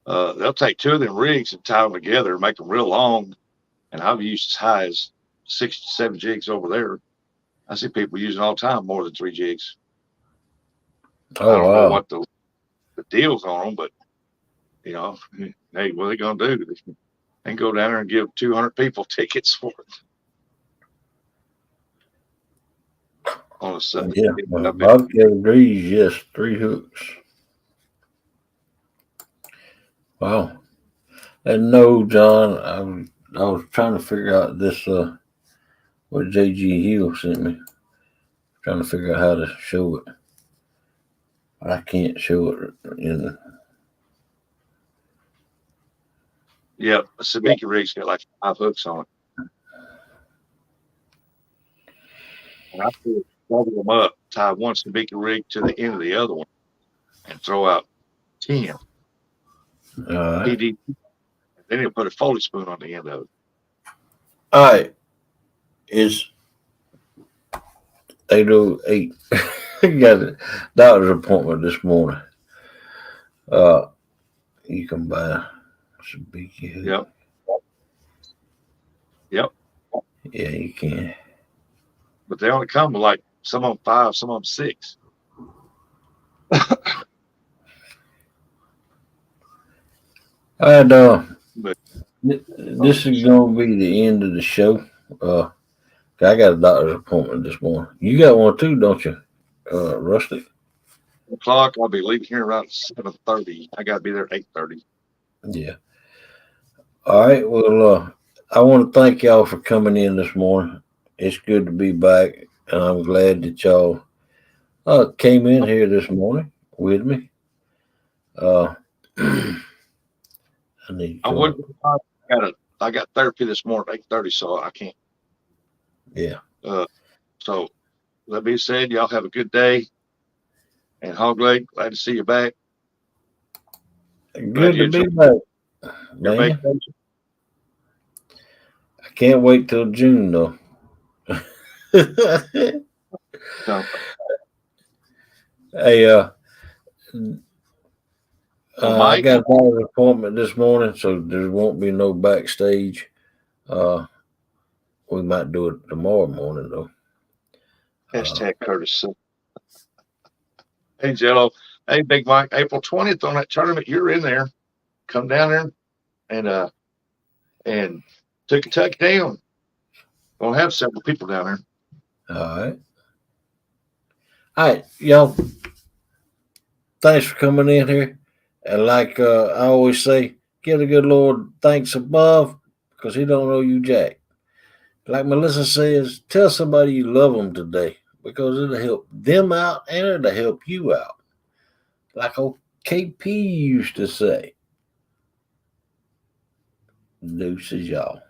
They'll take 2 of them rigs and tie them together, make them real long, and I've used as high as 6 to 7 jigs over there. I see people using all the time more than 3 jigs. Oh, I don't wow. know what the deal's on them, but you know, hey, what are they gonna do? They can go down there and give 200 people tickets for it. On a Sunday. Yeah, Bobcat agrees, yes, 3 hooks. Wow. And no, John, I was trying to figure out this, what J.G. Hill sent me. Trying to figure out how to show it. But I can't show it in. Yeah, a Sabiki rig's got like 5 hooks on it. And I could double them up, tie one Sabiki rig to the end of the other one, and throw out 10. All right. PD. And then he'll put a Foley spoon on the end of it. All right. It's 8:08. Got a doctor's appointment this morning. You can buy some beaky hook. Yep. Yeah, you can. But they only come with like some of them 5, some of them 6. All right, But this is gonna be the end of the show. I got a doctor's appointment this morning. You got one too, don't you, Rusty? o'clock, I'll be leaving here around 7:30. I got to be there at 8:30. Yeah. All right. Well, I want to thank y'all for coming in this morning. It's good to be back, and I'm glad that y'all came in here this morning with me. Uh, I need to I come would. up. I got therapy this morning at 8:30, so I can't. Yeah. So that being said, y'all have a good day. And Hog Leg, glad to see you back. Glad Good you to be enjoyed back, your man. vacation. I can't wait till June though. So, Hey, so I Mike, got a doctor's appointment this morning, so there won't be no backstage. Uh, we might do it tomorrow morning though. hashtag Curtis. Hey Jello. Hey Big Mike. April 20th on that tournament, you're in there. Come down there and to Kentucky down. Gonna have several people down there. All right, y'all. Thanks for coming in here. And like I always say, give the good Lord thanks above, because He don't know you jack. Like Melissa says, tell somebody you love them today, because it'll help them out and it'll help you out. Like old KP used to say. Deuces, y'all.